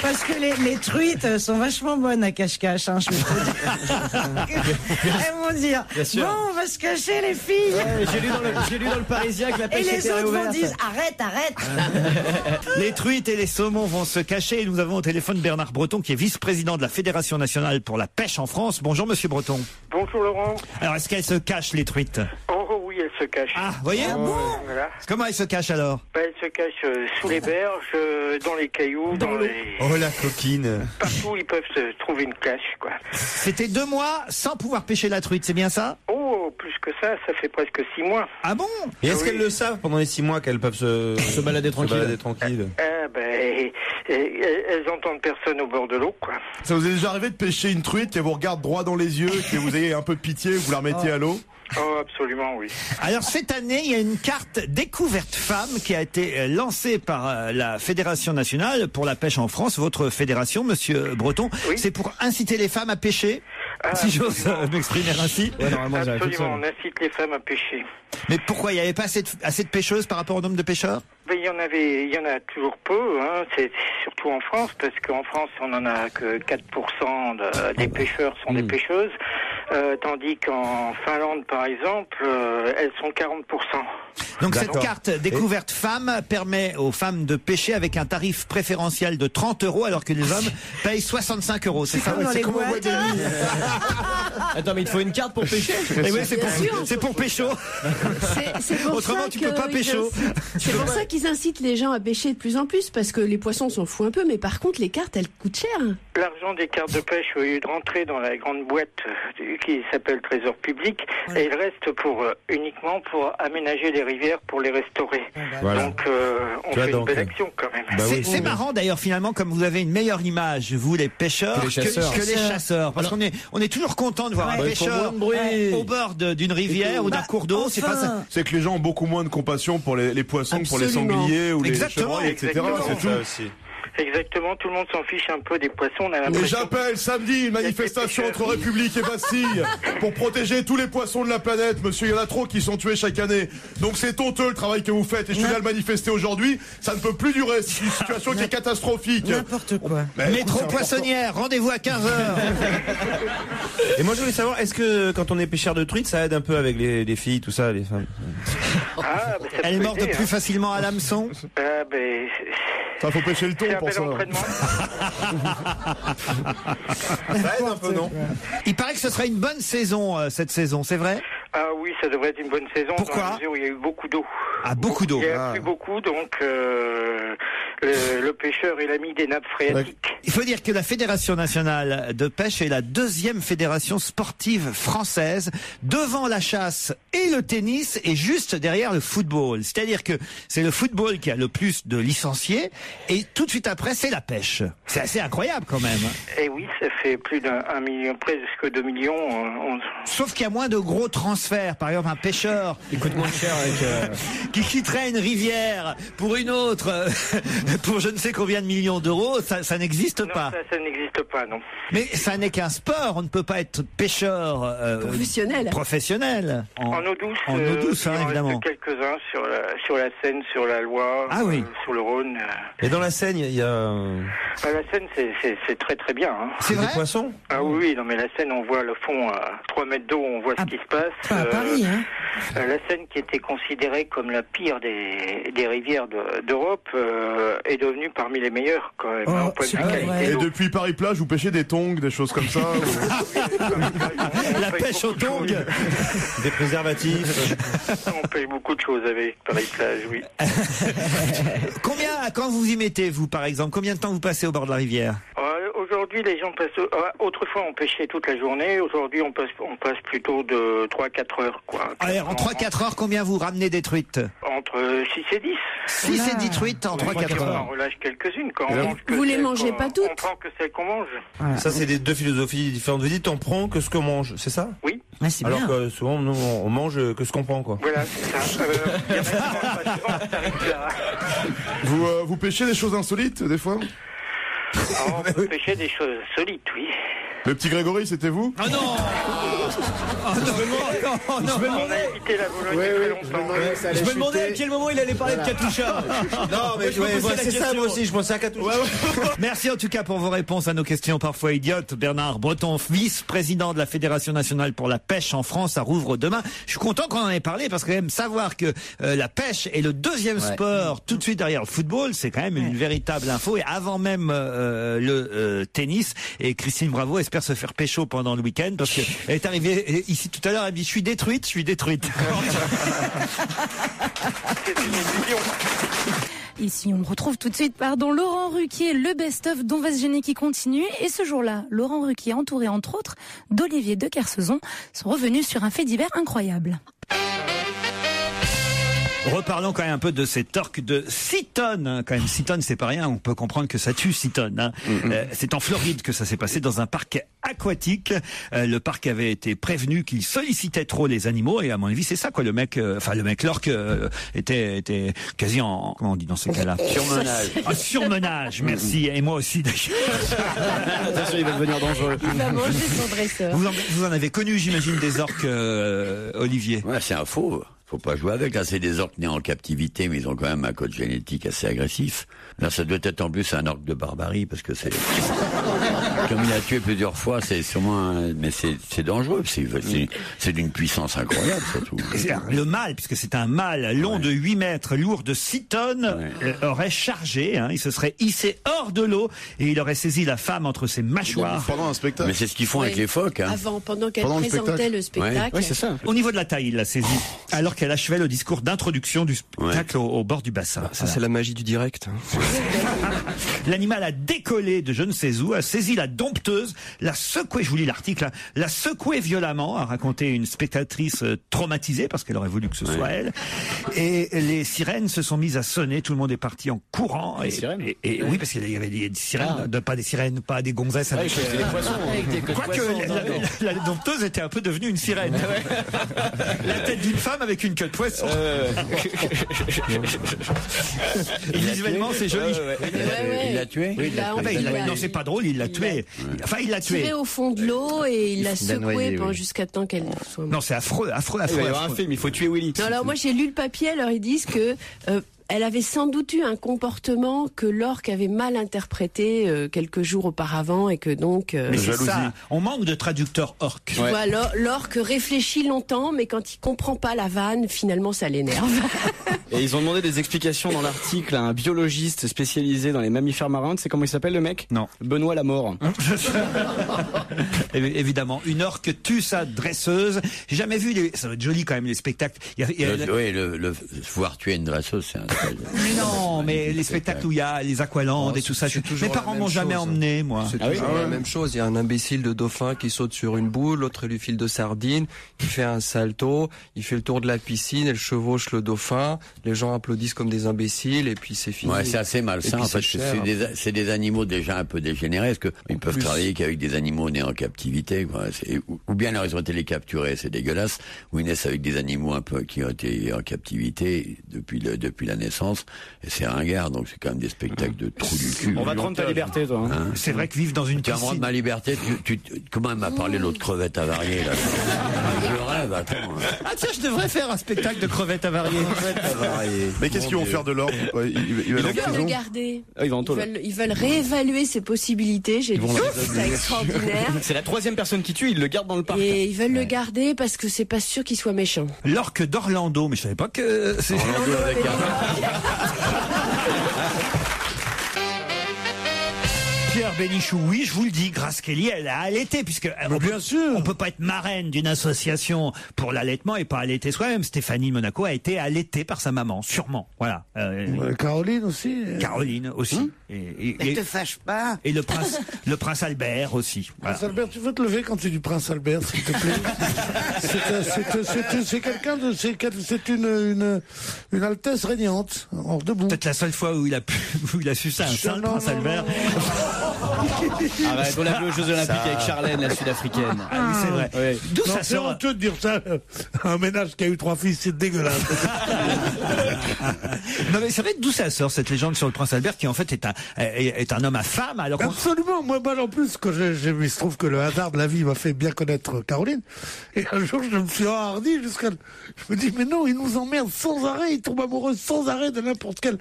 Speaker 14: Parce que les truites sont vachement bonnes à cache-cache, hein, je peux te dire. Elles vont dire, bon, on va se cacher les filles.
Speaker 12: Ouais, j'ai lu dans le Parisien que la pêche
Speaker 14: et les
Speaker 12: était
Speaker 14: autres
Speaker 12: réouverte.
Speaker 14: vont dire, arrête.
Speaker 4: Les truites et les saumons vont se cacher. Et nous avons au téléphone Bernard Breton, qui est vice-président de la Fédération nationale pour la pêche en France. Bonjour, monsieur Breton.
Speaker 15: Bonjour, Laurent.
Speaker 4: Alors, est-ce qu'elles se cachent, les truites?
Speaker 15: Oh oui, elles se cachent.
Speaker 4: Ah, voyez?
Speaker 15: Voilà.
Speaker 4: Comment elles se cachent alors?
Speaker 15: Elles se cachent sous les berges, dans les cailloux, dans les...
Speaker 8: Oh la coquine.
Speaker 15: Partout, ils peuvent se trouver une cache, quoi.
Speaker 4: C'était 2 mois sans pouvoir pêcher la truite, c'est bien ça?
Speaker 15: Oh, plus que ça fait presque 6 mois.
Speaker 4: Ah bon?
Speaker 8: Et est-ce qu'elles le savent pendant les 6 mois qu'elles peuvent se balader tranquille?
Speaker 15: Elles entendent personne au bord de l'eau, quoi.
Speaker 5: Ça vous est déjà arrivé de pêcher une truite qui vous regarde droit dans les yeux, que vous ayez un peu de pitié, vous la remettiez à l'eau?
Speaker 15: Oh, absolument, oui.
Speaker 4: Alors, cette année, il y a une carte découverte femmes qui a été lancée par la Fédération nationale pour la pêche en France, votre fédération, monsieur Breton. Oui. C'est pour inciter les femmes à pêcher, si j'ose m'exprimer ainsi.
Speaker 15: Ouais, absolument, on incite les femmes à pêcher.
Speaker 4: Mais pourquoi? Il n'y avait pas assez de pêcheuses par rapport au nombre de pêcheurs?
Speaker 15: Ben, il y en a toujours peu, hein. C'est surtout en France, parce qu'en France, on n'en a que 4% des pêcheurs sont des pêcheuses. Tandis qu'en Finlande, par exemple, elles sont 40%.
Speaker 4: Donc cette carte découverte femmes permet aux femmes de pêcher avec un tarif préférentiel de 30 €, alors que les hommes payent 65 €. C'est ça?
Speaker 14: C'est comme au bois des lits.
Speaker 12: Attends, mais il te faut une carte pour pêcher?
Speaker 4: Et oui, c'est pour pécho. Autrement, tu peux pas pécho.
Speaker 13: C'est pour ça qu'ils incitent les gens à pêcher de plus en plus, parce que les poissons s'en foutent un peu, mais par contre, les cartes, elles coûtent cher.
Speaker 15: L'argent des cartes de pêche, au lieu de rentrer dans la grande boîte qui s'appelle Trésor public, et il reste uniquement pour aménager les rivières, pour les restaurer. Voilà. Donc, on fait une belle action quand même.
Speaker 4: C'est marrant d'ailleurs, finalement, comme vous avez une meilleure image, vous les pêcheurs, que les chasseurs. Parce qu'on est toujours content de voir un pêcheur au bord d'une rivière ou d'un cours d'eau. C'est pas ça.
Speaker 5: C'est que les gens ont beaucoup moins de compassion pour les poissons que pour les sangliers ou les chevreuils, etc. C'est tout.
Speaker 15: Exactement, tout le monde s'en fiche un peu des poissons. On a
Speaker 5: Mais j'appelle samedi une manifestation entre République et Bastille pour protéger tous les poissons de la planète. Monsieur, il y en a trop qui sont tués chaque année. Donc c'est honteux le travail que vous faites. Et je tenais à le manifester aujourd'hui. Ça ne peut plus durer. C'est une situation qui est catastrophique.
Speaker 14: N'importe quoi.
Speaker 4: Métro Poissonnière, rendez-vous à 15h.
Speaker 8: Et moi je voulais savoir, est-ce que quand on est pêcheur de truite, ça aide un peu avec les filles, tout ça, les femmes?
Speaker 4: Elles mordent plus facilement à l'hameçon?
Speaker 5: Ça faut pêcher le thon pour ça.
Speaker 8: Ça aide un peu, non?
Speaker 4: Il paraît que ce serait une bonne saison, cette saison, c'est vrai?
Speaker 15: Ah oui, ça devrait être une bonne saison.
Speaker 4: Pourquoi?
Speaker 15: Dans la mesure où il y a eu beaucoup d'eau.
Speaker 4: Ah, beaucoup d'eau.
Speaker 15: Il y a plus beaucoup, donc le pêcheur est l'ami des nappes phréatiques.
Speaker 4: Il faut dire que la Fédération nationale de pêche est la deuxième fédération sportive française, devant la chasse et le tennis, et juste derrière le football. C'est-à-dire que c'est le football qui a le plus de licenciés, et tout de suite après, c'est la pêche. C'est assez incroyable quand même.
Speaker 15: Et oui, ça fait plus d'1 million, presque 2 millions.
Speaker 4: Sauf qu'il y a moins de gros transferts. Par exemple, un pêcheur
Speaker 12: il coûte moins cher avec
Speaker 4: qui quitterait une rivière pour une autre, pour je ne sais combien de millions d'euros, ça n'existe pas.
Speaker 15: Ça n'existe pas, non.
Speaker 4: Mais ça n'est qu'un sport, on ne peut pas être pêcheur professionnel.
Speaker 15: En eau douce.
Speaker 4: En eau douce,
Speaker 15: il en
Speaker 4: évidemment.
Speaker 15: reste quelques-uns sur la Seine, sur la Loire, sur le Rhône.
Speaker 8: Et dans la Seine, il y a...
Speaker 15: La Seine, c'est très très bien. Hein.
Speaker 4: C'est vrai.
Speaker 8: Des poissons.
Speaker 15: Ah oui, non mais la Seine, on voit le fond à 3 mètres d'eau, on voit ce qui se passe.
Speaker 14: À Paris, hein.
Speaker 15: La Seine, qui était considérée comme la pire des rivières d'Europe, est devenue parmi les meilleures quand même. Au point de vue qualité
Speaker 5: et
Speaker 15: d'eau.
Speaker 5: depuis Paris-Plage, vous pêchez des tongs, des choses comme ça
Speaker 4: La pêche aux tongs.
Speaker 8: Des préservatifs.
Speaker 15: On paye beaucoup de choses avec Paris-Plage, oui.
Speaker 4: Quand vous y mettez, vous, par exemple, combien de temps vous passez au bord de la rivière?
Speaker 15: Aujourd'hui, les gens passent... autrefois, on pêchait toute la journée. Aujourd'hui, on passe plutôt de 3-4 heures, quoi.
Speaker 4: Alors, en 3-4 heures, combien vous ramenez des truites?
Speaker 15: Entre 6 et 10.
Speaker 4: 6 et 10 truites en 3-4 heures.
Speaker 15: On relâche quelques-unes quand on mange.
Speaker 13: Vous les mangez pas toutes?
Speaker 15: On prend que celles qu'on mange.
Speaker 8: Voilà. Ça, c'est des deux philosophies différentes. Vous dites, on prend que ce qu'on mange, c'est ça?
Speaker 15: Oui.
Speaker 14: Ouais, c'est
Speaker 8: alors
Speaker 14: bien.
Speaker 8: que souvent, nous, on mange que ce qu'on prend, quoi.
Speaker 15: Voilà, c'est ça.
Speaker 5: Vous pêchez des choses insolites, des fois?
Speaker 15: On peut pêcher des choses solides, oui.
Speaker 5: Le petit Grégory, c'était vous?
Speaker 4: Oh non! Oh non, non,
Speaker 15: On a évité la Bologne très longtemps.
Speaker 12: Je me demandais à quel moment il allait parler de Katusha.
Speaker 8: Non, mais c'est ça, moi aussi, je pensais à Katusha.
Speaker 4: Merci en tout cas pour vos réponses à nos questions parfois idiotes. Bernard Breton, vice-président de la Fédération nationale pour la pêche en France, à Rouvres demain. Je suis content qu'on en ait parlé parce que quand même savoir que la pêche est le deuxième sport tout de suite derrière le football, c'est quand même une véritable info. Et avant même le tennis, et Christine Bravo espère se faire pécho pendant le week-end parce que elle est arrivée ici tout à l'heure, elle dit je suis détruite.
Speaker 3: Ici, on retrouve tout de suite, Laurent Ruquier, le best-of d'On va se gêner qui continue. Et ce jour-là, Laurent Ruquier, entouré entre autres d'Olivier de Kersauzon, sont revenus sur un fait divers incroyable.
Speaker 4: Reparlons quand même un peu de cette orque de 6 tonnes. Quand même, 6 tonnes, c'est pas rien. On peut comprendre que ça tue 6 tonnes. C'est en Floride que ça s'est passé, dans un parc aquatique. Le parc avait été prévenu qu'il sollicitait trop les animaux. Et à mon avis, c'est ça, quoi. L'orque était quasi en... Comment on dit dans ces cas-là?
Speaker 8: Surmenage.
Speaker 4: Surmenage, merci. Et moi aussi, d'ailleurs.
Speaker 12: Attention, il va devenir dangereux.
Speaker 13: Il va manger son dresseur.
Speaker 4: Vous en avez connu, j'imagine, des orques, Olivier?
Speaker 16: Ouais, c'est un faux. Faut pas jouer avec. Là, c'est des orques nés en captivité, mais ils ont quand même un code génétique assez agressif. Là, ça doit être en plus un orque de barbarie, parce que c'est... Comme il a tué plusieurs fois, c'est sûrement... Mais c'est dangereux, c'est d'une puissance incroyable, surtout.
Speaker 4: Le mâle, puisque c'est un mâle long de 8 mètres, lourd de 6 tonnes, aurait chargé, il se serait hissé hors de l'eau, et il aurait saisi la femme entre ses mâchoires.
Speaker 5: Pendant un spectacle.
Speaker 16: Mais c'est ce qu'ils font avec les phoques.
Speaker 13: Pendant qu'elle présentait le spectacle.
Speaker 12: Ouais, c'est ça.
Speaker 4: Au niveau de la taille, il l'a saisi. Alors qu'elle achevait le discours d'introduction du spectacle au bord du bassin.
Speaker 12: Ça, c'est la magie du direct.
Speaker 4: L'animal a décollé de je ne sais où, a saisi la dompteuse, l'a secoué, je vous lis l'article, l'a secoué violemment, a raconté une spectatrice traumatisée parce qu'elle aurait voulu que ce soit elle. Et les sirènes se sont mises à sonner, tout le monde est parti en courant. Et oui, parce qu'il y avait des sirènes, pas des sirènes, pas des gonzesses. Avec
Speaker 12: des poissons.
Speaker 4: Quoique la dompteuse était un peu devenue une sirène. La tête d'une femme avec une queue de poisson. Et visuellement, c'est joli.
Speaker 16: Il l'a tué?
Speaker 4: Non, c'est pas drôle, il l'a tué. Enfin, il l'a tué.
Speaker 13: Tiré au fond de l'eau et il l'a secoué jusqu'à temps qu'elle soit morte.
Speaker 4: Non, c'est affreux.
Speaker 12: Il va y avoir un film, il faut tuer Willy.
Speaker 13: Non, alors moi j'ai lu le papier, alors ils disent que elle avait sans doute eu un comportement que l'orque avait mal interprété quelques jours auparavant et que donc...
Speaker 4: Mais c'est ça, on manque de traducteurs orques.
Speaker 13: Tu vois, l'orque réfléchit longtemps, mais quand il comprend pas la vanne, finalement ça l'énerve.
Speaker 12: Et ils ont demandé des explications dans l'article à un biologiste spécialisé dans les mammifères marins. Tu sais comment il s'appelle le mec?
Speaker 4: Non.
Speaker 12: Benoît Lamort.
Speaker 4: Évidemment, une orque tue sa dresseuse. J'ai jamais vu ça doit être joli quand même les spectacles.
Speaker 16: Oui, le voir tuer une dresseuse, c'est un...
Speaker 4: Mais non, mais les spectacles où il y a les aqualandes et tout ça, mes parents m'ont jamais emmené, moi.
Speaker 17: C'est toujours la même chose. Il y a un imbécile de dauphin qui saute sur une boule, l'autre lui file de sardines, il fait un salto, il fait le tour de la piscine, elle chevauche le dauphin, les gens applaudissent comme des imbéciles et puis c'est fini.
Speaker 16: Ouais, c'est assez malsain en fait. C'est des animaux déjà un peu dégénérés, parce que ils peuvent travailler qu'avec des animaux nés en captivité, quoi. Ou bien alors ils ont été les capturés, c'est dégueulasse, ou ils naissent avec des animaux un peu qui ont été en captivité depuis la naissance, et c'est ringard, donc c'est quand même des spectacles de trous du cul.
Speaker 12: On va te rendre ta liberté, toi.
Speaker 4: Hein. C'est vrai que vivre dans une piscine.
Speaker 16: Ma liberté, comment elle m'a parlé l'autre crevette avariée, là? Je rêve, attends.
Speaker 4: Ah tiens, je devrais faire un spectacle de crevettes avariées.
Speaker 5: Mais qu'est-ce qu'ils vont faire de l'or? Ils
Speaker 13: veulent le garder. Ils veulent réévaluer ses possibilités. J'ai dit, c'est extraordinaire.
Speaker 12: C'est la 3e personne qui tue, ils le gardent dans le parc.
Speaker 13: Et ils veulent le garder parce que c'est pas sûr qu'il soit méchant.
Speaker 4: L'orque d'Orlando, mais je savais pas que c'est Orlando avec Pierre Bénichou, oui, je vous le dis, Grace Kelly, elle a allaité, puisque on peut pas être marraine d'une association pour l'allaitement et pas allaiter soi-même. Stéphanie Monaco a été allaitée par sa maman, sûrement. Voilà.
Speaker 18: Caroline aussi.
Speaker 4: Caroline aussi.
Speaker 14: Ne te fâche pas.
Speaker 4: Et le prince Albert aussi. Voilà.
Speaker 18: Prince Albert, tu veux te lever quand tu dis Prince Albert, s'il te plaît. C'est quelqu'un de, c'est une altesse régnante, hors debout.
Speaker 4: Peut-être la seule fois où il a su ça, le Prince Albert.
Speaker 12: Arrête, on l'a vu aux Jeux Olympiques avec Charlène, la Sud-Africaine.
Speaker 4: Ah oui, c'est vrai.
Speaker 12: Ouais.
Speaker 4: D'où ça
Speaker 18: c'est
Speaker 4: sort?
Speaker 18: honteux de dire ça. Un ménage qui a eu 3 fils, c'est dégueulasse.
Speaker 4: Non mais c'est vrai, d'où ça sort cette légende sur le Prince Albert qui en fait est un homme à femme, alors
Speaker 18: absolument. Moi en plus, quand il se trouve que le hasard de la vie m'a fait bien connaître Caroline. Et un jour, je me suis enhardi je me dis, mais non, il nous emmerde sans arrêt, il tombe amoureux sans arrêt de n'importe quelle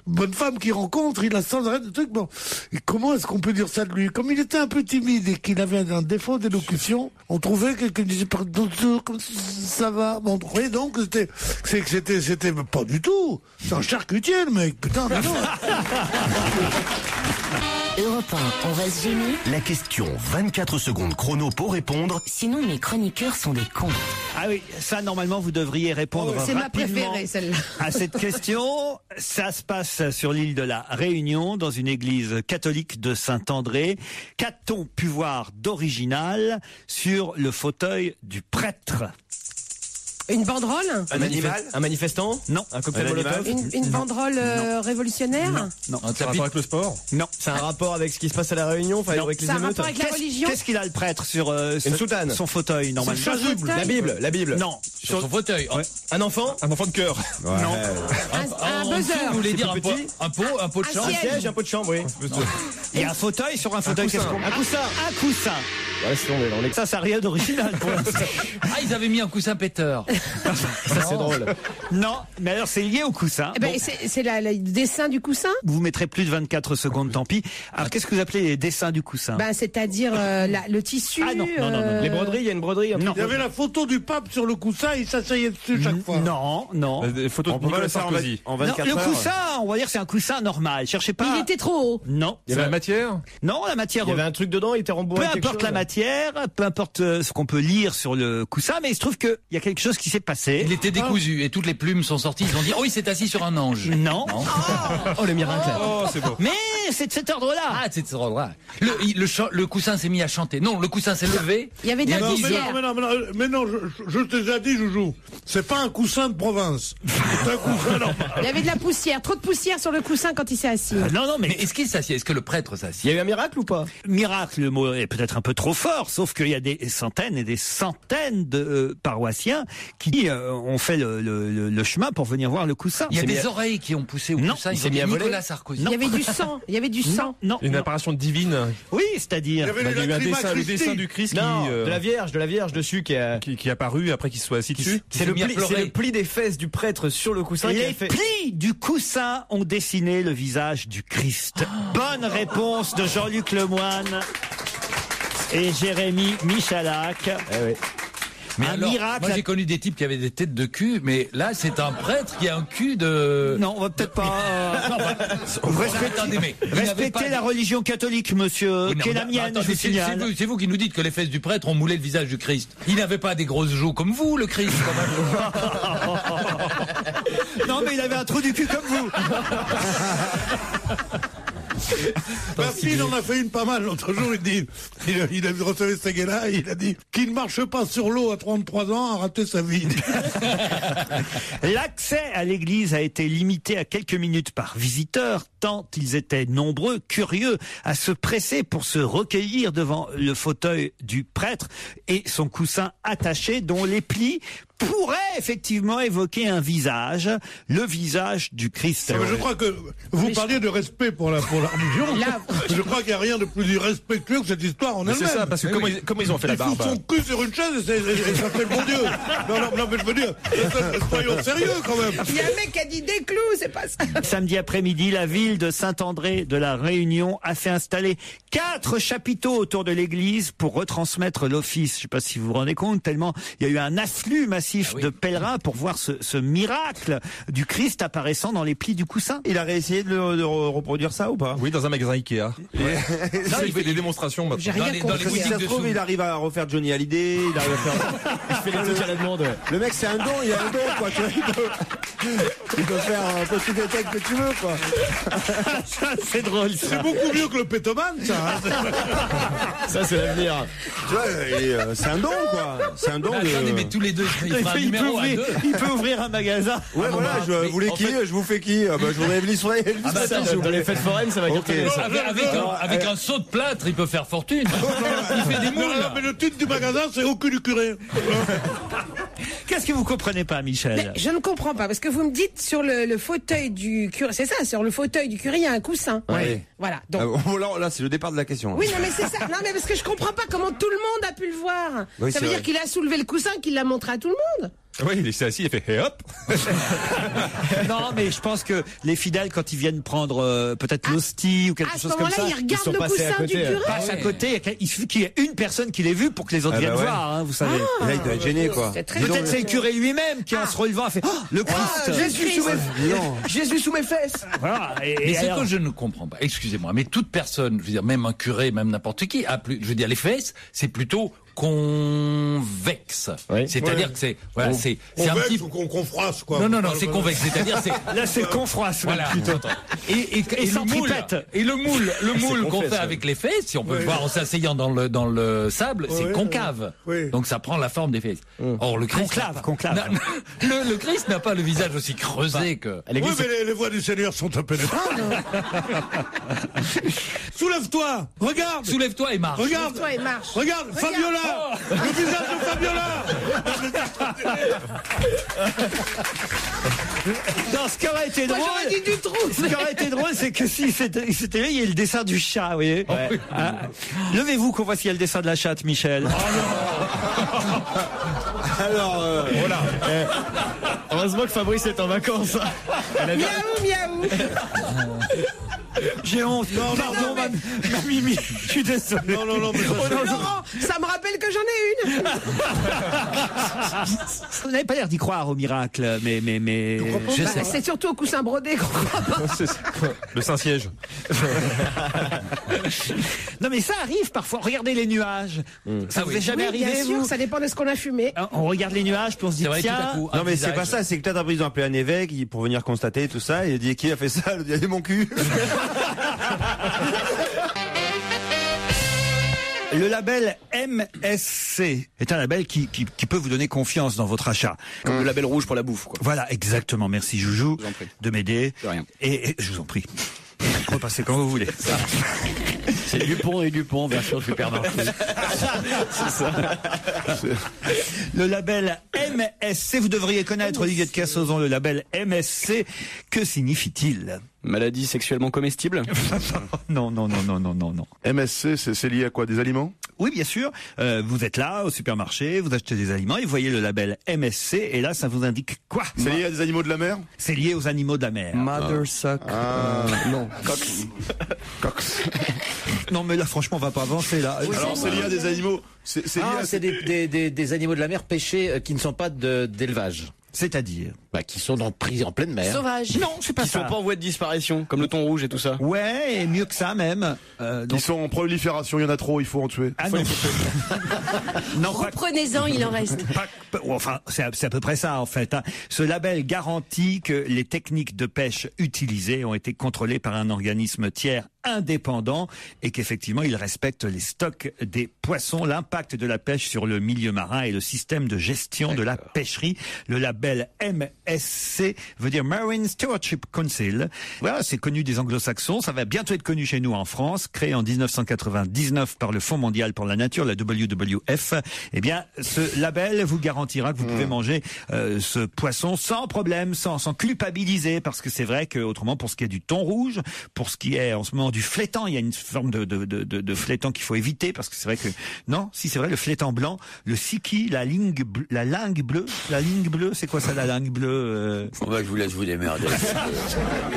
Speaker 18: bonne femme qu'il rencontre, il a sans arrêt de trucs. Bon, et comment est-ce qu'on peut dire ça de lui? Comme il était un peu timide et qu'il avait un défaut d'élocution, on trouvait quelqu'un disait pardon, comme ça va. Bon, vous voyez donc, c'était pas du tout. C'est un charcutier, le mec. Putain, mais non.
Speaker 1: Europe 1, on va se gêner.
Speaker 2: La question 24 secondes chrono pour répondre.
Speaker 1: Sinon, les chroniqueurs sont des cons.
Speaker 4: Ah oui, ça, normalement, vous devriez répondre
Speaker 7: c'est
Speaker 4: rapidement
Speaker 7: ma préférée, celle-là.
Speaker 4: à cette question. Ça se passe sur l'île de la Réunion, dans une église catholique de Saint-André. Qu'a-t-on pu voir d'original sur le fauteuil du prêtre?
Speaker 7: Une banderole?
Speaker 12: Un manifestant?
Speaker 4: Non.
Speaker 12: Un cocktail Molotov?
Speaker 7: Une banderole révolutionnaire?
Speaker 4: Non.
Speaker 5: C'est un rapport avec le sport?
Speaker 4: Non.
Speaker 12: C'est un rapport avec ce qui se passe à la Réunion, avec les émeutes?
Speaker 7: C'est un rapport avec la religion?
Speaker 4: Qu'est-ce qu'il a le prêtre sur
Speaker 12: une soutane,
Speaker 4: son fauteuil normalement?
Speaker 12: La Bible.
Speaker 4: Non.
Speaker 12: Sur son fauteuil. Ouais. Un enfant?
Speaker 5: Un enfant de cœur?
Speaker 4: Ouais. Non.
Speaker 7: Un buzzer?
Speaker 12: Vous voulez dire un pot de chambre? Un siège, un pot de chambre, oui.
Speaker 4: Il y a un fauteuil sur un fauteuil.
Speaker 12: Un coussin.
Speaker 4: Un coussin.
Speaker 12: Ouais,
Speaker 4: ça n'a rien d'original pour l'instant.
Speaker 19: Ah, ils avaient mis un coussin péteur.
Speaker 12: Ça, c'est drôle.
Speaker 4: Non, mais alors c'est lié au coussin.
Speaker 7: Eh ben, c'est le dessin du coussin?
Speaker 4: Vous mettrez plus de 24 secondes, tant pis. Alors, qu'est-ce que vous appelez les dessins du coussin?
Speaker 7: Ben, c'est-à-dire le tissu.
Speaker 4: Ah non.
Speaker 12: Les broderies, il y a une broderie.
Speaker 18: Il y avait la photo du pape sur le coussin, il s'asseyait dessus chaque fois.
Speaker 4: Non.
Speaker 5: Des photos de Nicolas Sarkozy.
Speaker 8: En 24
Speaker 4: heures. Le coussin, on va dire c'est un coussin normal. Cherchez pas.
Speaker 7: Il était trop haut.
Speaker 4: Non.
Speaker 5: Il y avait la matière?
Speaker 4: Non, la matière.
Speaker 12: Il y avait un truc dedans, il était rembourré.
Speaker 4: Peu importe la matière, peu importe ce qu'on peut lire sur le coussin, mais il se trouve qu'il y a quelque chose qui s'est passé.
Speaker 19: Il était décousu et toutes les plumes sont sorties. Ils ont dit, oh, il s'est assis sur un ange.
Speaker 4: Non.
Speaker 12: Oh, le miracle.
Speaker 5: Oh, c'est beau.
Speaker 4: Mais c'est de cet ordre-là.
Speaker 19: Ah, c'est de cet ordre-là. Le coussin s'est mis à chanter. Non, le coussin s'est levé.
Speaker 7: Il y avait de la poussière.
Speaker 18: Mais non, je t'ai déjà dit, Joujou, c'est pas un coussin de province. C'est un coussin normal.
Speaker 7: Il y avait de la poussière, trop de poussière sur le coussin quand il s'est assis.
Speaker 4: Non, mais
Speaker 19: est-ce qu'il s'assied? Est-ce que le prêtre s'assied?
Speaker 12: Il y a eu un miracle ou pas?
Speaker 4: Miracle, le mot est peut-être un peu trop fort, sauf qu'il y a des centaines et des centaines de paroissiens qui ont fait le chemin pour venir voir le coussin.
Speaker 19: Il y a des oreilles qui ont poussé au coussin.
Speaker 12: Il s'est mis à voler.
Speaker 19: Nicolas Sarkozy.
Speaker 7: Il y avait du sang. Il y avait du sang.
Speaker 4: Non.
Speaker 5: Une apparition divine.
Speaker 4: Oui, c'est-à-dire.
Speaker 5: Il y a eu le dessin du Christ
Speaker 12: de la Vierge dessus qui est
Speaker 5: apparu après qu'il soit assis dessus.
Speaker 12: C'est le pli des fesses du prêtre sur le coussin.
Speaker 4: Les plis du coussin ont dessiné le visage du Christ. Bonne réponse de Jean-Luc Lemoyne et Jérémy Michalak.
Speaker 19: Mais
Speaker 4: un
Speaker 19: alors,
Speaker 4: miracle.
Speaker 19: Moi j'ai connu des types qui avaient des têtes de cul, mais là c'est un prêtre qui a un cul de...
Speaker 4: Non, on va peut-être pas...
Speaker 19: Attendez, mais
Speaker 4: respectez la religion catholique, monsieur,
Speaker 19: Oui, non,
Speaker 4: qui est la
Speaker 19: mais
Speaker 4: mienne,
Speaker 19: attendez,
Speaker 4: je vous signale.
Speaker 19: c'est vous qui nous dites que les fesses du prêtre ont moulé le visage du Christ. Il n'avait pas des grosses joues comme vous, le Christ, quand même.
Speaker 4: Non, mais il avait un trou du cul comme vous.
Speaker 18: Ma fille en a fait une pas mal l'autre jour. Il a recevé ce gars-là, il a dit qui ne marche pas sur l'eau à 33 ans a raté sa vie.
Speaker 4: L'accès à l'église a été limité à quelques minutes par visiteurs, tant ils étaient nombreux, curieux, à se presser pour se recueillir devant le fauteuil du prêtre et son coussin attaché dont les plis pourrait effectivement évoquer un visage, le visage du Christ.
Speaker 18: Je crois que vous parliez de respect pour la religion. Je crois qu'il n'y a rien de plus irrespectueux que cette histoire en elle-même.
Speaker 20: C'est ça, parce que comment ils ont fait la barbe?
Speaker 18: Ils foutent son cul sur une chaise et ça fait le bon Dieu. Non, mais je veux dire, soyons sérieux quand même.
Speaker 7: Il y a un mec qui a dit des clous, c'est pas ça.
Speaker 4: Samedi après-midi, la ville de Saint-André de la Réunion a fait installer 4 chapiteaux autour de l'église pour retransmettre l'office. Je ne sais pas si vous vous rendez compte, tellement il y a eu un afflux massif de pèlerins pour voir ce miracle du Christ apparaissant dans les plis du coussin.
Speaker 8: Il a réessayé de reproduire ça ou pas?
Speaker 20: Oui, dans un magasin Ikea. Il fait des démonstrations maintenant.
Speaker 7: J'ai rien compris.
Speaker 8: Si ça se trouve, il arrive à refaire Johnny Hallyday, il arrive à faire...
Speaker 20: Il fait des trucs à la demande.
Speaker 8: Le mec, c'est un don, il a un don, quoi. Tu vois, il peut faire un peu tous les textes que tu veux, quoi.
Speaker 4: Ça, c'est drôle, ça.
Speaker 18: C'est beaucoup mieux que le pétoman, ça.
Speaker 20: Ça, c'est l'avenir.
Speaker 8: Tu vois, c'est un don, quoi. C'est un don
Speaker 19: Attendez, mais tous les deux,
Speaker 4: il peut ouvrir un magasin.
Speaker 8: Ouais, voilà, je voulais qui? Je vous fais qui? Je voudrais Elvis
Speaker 20: Dans les fêtes foraines, ça va cartonner.
Speaker 19: Avec un saut de plâtre, il peut faire fortune. Il fait des moules.
Speaker 18: Non, mais le titre du magasin, c'est au cul du curé.
Speaker 4: Qu'est-ce que vous comprenez pas, Michel?
Speaker 7: Mais je ne comprends pas, parce que vous me dites sur le fauteuil du curé, c'est ça, sur le fauteuil du curé, il y a un coussin.
Speaker 8: Oui.
Speaker 7: Voilà. Donc...
Speaker 8: Là, c'est le départ de la question.
Speaker 7: Oui, non, mais c'est ça. Non, mais parce que je comprends pas comment tout le monde a pu le voir.
Speaker 8: Oui,
Speaker 7: ça veut dire qu'il a soulevé le coussin, qu'il l'a montré à tout le monde.
Speaker 20: Oui, il s'est assis, il fait et hop.
Speaker 4: Non, mais je pense que les fidèles, quand ils viennent prendre peut-être l'hostie ou quelque chose comme ça,
Speaker 7: ils regardent le coussin du curé.
Speaker 4: Passent à côté. Il suffit qu'il y ait une personne qui l'ait vu pour que les autres viennent voir, hein, vous savez.
Speaker 8: Et là, il doit être gêné, quoi.
Speaker 4: Peut-être c'est le curé lui-même qui, en se relevant, a fait le Christ.
Speaker 6: Jésus sous mes fesses.
Speaker 4: Voilà.
Speaker 19: Mais c'est que je ne comprends pas. Excusez-moi, mais toute personne, je veux dire, même un curé, même n'importe qui, je veux dire, les fesses, c'est plutôt convexe. Oui. C'est-à-dire que c'est voilà, c'est un petit
Speaker 18: qu'on froisse, quoi.
Speaker 19: Non, c'est convexe, c'est-à-dire
Speaker 4: là c'est qu'on froisse,
Speaker 19: voilà. Et
Speaker 4: sans tripette.
Speaker 19: Et le moule qu'on fait avec les fesses, si on peut le voir en s'asseyant dans le sable, c'est concave. Oui. Donc ça prend la forme des fesses. Or le Christ
Speaker 4: conclave.
Speaker 19: Le Christ n'a pas le visage aussi creusé que.
Speaker 18: Oui, mais les voix du Seigneur sont impénétrables. Soulève-toi, regarde.
Speaker 19: Soulève-toi et marche.
Speaker 18: Regarde, Fabiola. Le visage de Fabiola.
Speaker 4: Non, ce qui aurait été drôle. Ce qui aurait été drôle, c'est que si c'était là, il y a le dessin du chat, vous voyez. Ouais. Hein, levez-vous qu'on voit s'il y a le dessin de la chatte, Michel.
Speaker 8: Alors,
Speaker 20: voilà. Heureusement que Fabrice est en vacances.
Speaker 7: Miaou.
Speaker 4: J'ai honte. Pardon, ma Mimi. Je suis désolé.
Speaker 18: Non.
Speaker 7: Laurent, ça me rappelle que j'en ai une.
Speaker 4: Vous n'avez pas l'air d'y croire au miracle, mais.
Speaker 7: C'est surtout au coussin brodé qu'on croit pas.
Speaker 20: Le Saint-Siège.
Speaker 4: Non, mais ça arrive parfois. Regardez les nuages. Ça vous est jamais arrivé,
Speaker 7: bien sûr,
Speaker 4: vous?
Speaker 7: Ça dépend de ce qu'on a fumé.
Speaker 4: On regarde les nuages, puis on se dit, tiens.
Speaker 8: Non, mais c'est pas ça, c'est que peut-être un président appelé un évêque pour venir constater tout ça. Il a dit, qui a fait ça? Il a dit, mon cul.
Speaker 4: Le label MSC est un label qui peut vous donner confiance dans votre achat.
Speaker 12: Comme le label rouge pour la bouffe, quoi.
Speaker 4: Voilà, exactement. Merci Joujou de m'aider.
Speaker 12: De rien.
Speaker 4: Et je vous en prie. Repassez quand vous voulez.
Speaker 12: C'est Dupont et Dupont, version supermarché.
Speaker 4: C'est ça. Le label MSC, vous devriez connaître, Olivier de Kersauzon, le label MSC. Que signifie-t-il?
Speaker 12: Maladie sexuellement comestible?
Speaker 4: Non.
Speaker 5: MSC, c'est lié à quoi? Des aliments?
Speaker 4: Oui, bien sûr. Vous êtes là au supermarché, vous achetez des aliments et vous voyez le label MSC et là, ça vous indique quoi?
Speaker 5: C'est lié à des animaux de la mer?
Speaker 4: C'est lié aux animaux de la mer.
Speaker 17: Mother suck.
Speaker 5: Non.
Speaker 4: Cox. Non, mais là, franchement, on va pas avancer là.
Speaker 5: Oui, alors, c'est lié à des animaux.
Speaker 6: C'est des animaux de la mer pêchés qui ne sont pas d'élevage.
Speaker 4: C'est-à-dire
Speaker 6: qui sont pris en pleine mer.
Speaker 13: Sauvage.
Speaker 4: Non, c'est pas
Speaker 12: Qui
Speaker 4: ça.
Speaker 12: sont pas en voie de disparition, comme le thon rouge et tout ça.
Speaker 4: Ouais, et mieux que ça même.
Speaker 5: Ils sont en prolifération, il y en a trop, il faut en tuer.
Speaker 4: Ah non. Non,
Speaker 13: reprenez-en, il en reste.
Speaker 4: Enfin, c'est à peu près ça en fait. Hein. Ce label garantit que les techniques de pêche utilisées ont été contrôlées par un organisme tiers indépendant et qu'effectivement il respecte les stocks des poissons, l'impact de la pêche sur le milieu marin et le système de gestion de la pêcherie. Le label MSC veut dire Marine Stewardship Council. Voilà, c'est connu des anglo-saxons, ça va bientôt être connu chez nous en France, créé en 1999 par le Fonds mondial pour la nature, la WWF. Eh bien, ce label vous garantira que vous pouvez manger ce poisson sans problème, sans culpabiliser, parce que c'est vrai que autrement, pour ce qui est du thon rouge, pour ce qui est en ce moment du flétan, il y a une forme de flétan qu'il faut éviter, parce que c'est vrai que c'est vrai, le flétan blanc, le siki, la langue bleue, c'est quoi ça, la langue bleue
Speaker 16: Je vous laisse vous démerder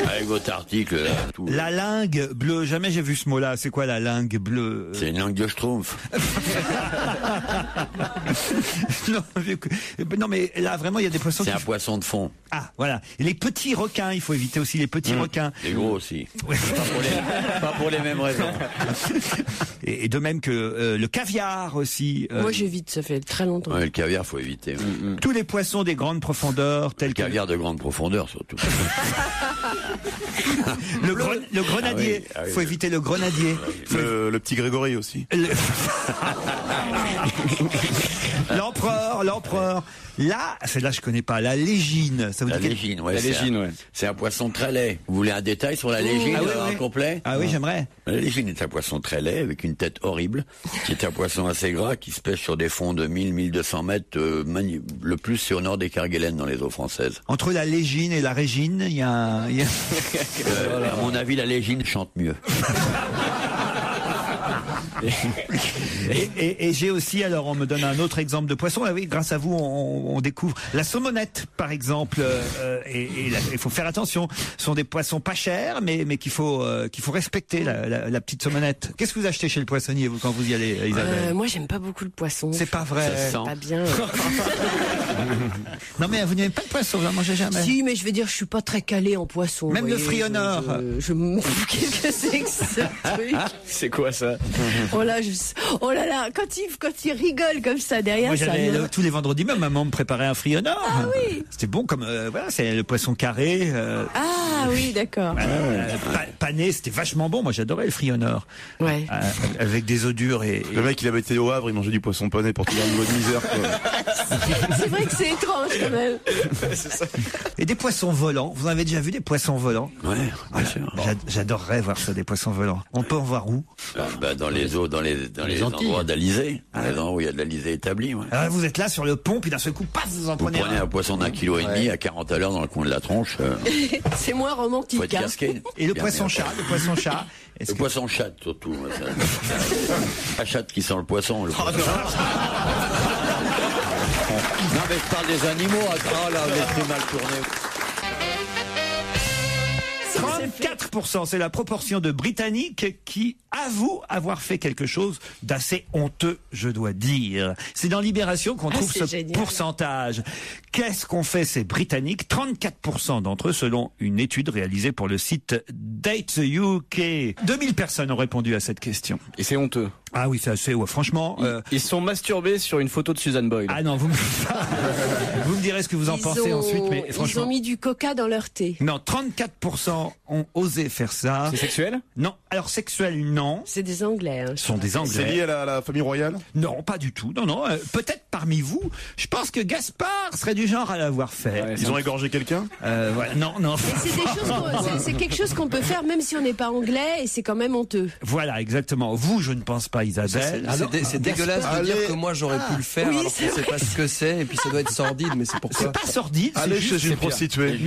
Speaker 16: avec votre article là, tout.
Speaker 4: La langue bleue, jamais j'ai vu ce mot-là. C'est quoi la langue bleue?
Speaker 16: C'est une langue de schtroumpf.
Speaker 4: Non, mais là vraiment il y a des poissons.
Speaker 16: C'est un poisson de fond.
Speaker 4: Ah voilà. Et les petits requins, il faut éviter aussi les petits requins.
Speaker 16: Les gros aussi. Pas pour les mêmes raisons.
Speaker 4: Et de même que le caviar aussi.
Speaker 13: Moi j'évite, ça fait très longtemps.
Speaker 16: Ouais, le caviar faut éviter.
Speaker 4: Tous les poissons des grandes profondeurs tels
Speaker 16: le caviar de grande profondeur surtout.
Speaker 4: Le grenadier. Faut éviter le grenadier.
Speaker 5: Le petit Grégory aussi.
Speaker 4: L'empereur. Là, celle-là je connais pas. La légine. Ça vous
Speaker 16: la
Speaker 4: dit
Speaker 16: légine, ouais.
Speaker 12: La légine, ouais.
Speaker 16: C'est un poisson très laid. Vous voulez un détail sur la légine complet?
Speaker 4: Ah oui, j'aimerais.
Speaker 16: La légine est un poisson très laid avec une tête horrible, qui est un poisson assez gras qui se pêche sur des fonds de 1000-1200 mètres. Le plus c'est au nord des Kerguelen dans les eaux françaises.
Speaker 4: Entre la légine et la régine, il y a...
Speaker 16: À mon avis, la légine chante mieux.
Speaker 4: Et j'ai aussi, alors on me donne un autre exemple de poisson. Ah oui, grâce à vous, on découvre la saumonette, par exemple. Il faut faire attention. Ce sont des poissons pas chers, mais qu'il faut respecter la petite saumonette. Qu'est-ce que vous achetez chez le poissonnier vous quand vous y allez, Isabelle?
Speaker 13: Moi, j'aime pas beaucoup le poisson.
Speaker 4: C'est pas vrai.
Speaker 13: Ça pas bien.
Speaker 4: Non mais vous n'aimez pas le poisson, vous n'en mangez jamais.
Speaker 13: Si, mais je veux dire, je suis pas très calé en poisson.
Speaker 4: Même le frionor.
Speaker 13: Qu'est-ce que c'est que ce truc?
Speaker 12: C'est quoi ça?
Speaker 13: Oh là là, quand il rigole comme ça derrière.
Speaker 4: Moi, j'allais tous les vendredis, même maman me préparait un frionor.
Speaker 13: Ah oui.
Speaker 4: C'était bon comme voilà, c'est le poisson carré.
Speaker 13: Ah oui, d'accord.
Speaker 4: Pané, c'était vachement bon. Moi, j'adorais le frionor.
Speaker 13: Ouais.
Speaker 4: Avec des œufs durs et.
Speaker 5: Le mec, il avait été au Havre, il mangeait du poisson pané pour tout le niveau de misère.
Speaker 13: C'est vrai que c'est étrange quand même.
Speaker 12: C'est ça.
Speaker 4: Et des poissons volants. Vous en avez déjà vu des poissons volants?
Speaker 16: Ouais, bien sûr.
Speaker 4: J'adorerais voir ça, des poissons volants. On peut en voir où?
Speaker 16: Dans les eaux, dans les endroits d'alizé, dans les endroits où il y a de l'alizé établi. Ouais.
Speaker 4: Alors vous êtes là sur le pont, puis d'un seul coup, paf, vous en prenez un.
Speaker 16: Vous prenez un poisson d'1,5 kg à 40 à l'heure dans le coin de la tronche.
Speaker 13: C'est moins romantique.
Speaker 16: Faut être casqué.
Speaker 4: Et le poisson-chat, le poisson-chat.
Speaker 16: Le poisson-chat surtout. La chatte qui sent le poisson. Non mais je parle des animaux. Oh là, vous êtes très mal tourné.
Speaker 4: 34%, c'est la proportion de Britanniques qui avouent avoir fait quelque chose d'assez honteux, je dois dire. C'est dans Libération qu'on trouve ce pourcentage. Qu'est-ce qu'ont fait ces Britanniques? 34% d'entre eux, selon une étude réalisée pour le site Date UK. 2000 personnes ont répondu à cette question.
Speaker 12: Et c'est honteux.
Speaker 4: Ah oui, c'est assez, ouais, franchement.
Speaker 12: Ils sont masturbés sur une photo de Susan Boyle.
Speaker 4: Ah non, vous me direz ce que vous en pensez ensuite, mais franchement.
Speaker 13: Ils ont mis du coca dans leur thé.
Speaker 4: Non, 34% ont osé faire ça.
Speaker 12: C'est sexuel?
Speaker 4: Non. Alors sexuel, non.
Speaker 13: C'est des Anglais. Hein,
Speaker 4: Ce sont des Anglais.
Speaker 5: C'est lié à la famille royale?
Speaker 4: Non, pas du tout. Non. Peut-être parmi vous. Je pense que Gaspard serait du genre à l'avoir fait.
Speaker 5: Ouais, ils ont égorgé quelqu'un?
Speaker 4: Ouais, non.
Speaker 13: C'est quelque chose qu'on peut faire même si on n'est pas anglais et c'est quand même honteux.
Speaker 4: Voilà, exactement. Vous, je ne pense pas, Isabelle.
Speaker 17: C'est dégueulasse de dire que moi j'aurais pu le faire alors qu'on sait pas ce que c'est et puis ça doit être sordide, mais c'est pourquoi?
Speaker 4: C'est pas sordide.
Speaker 5: Allez chez une prostituée.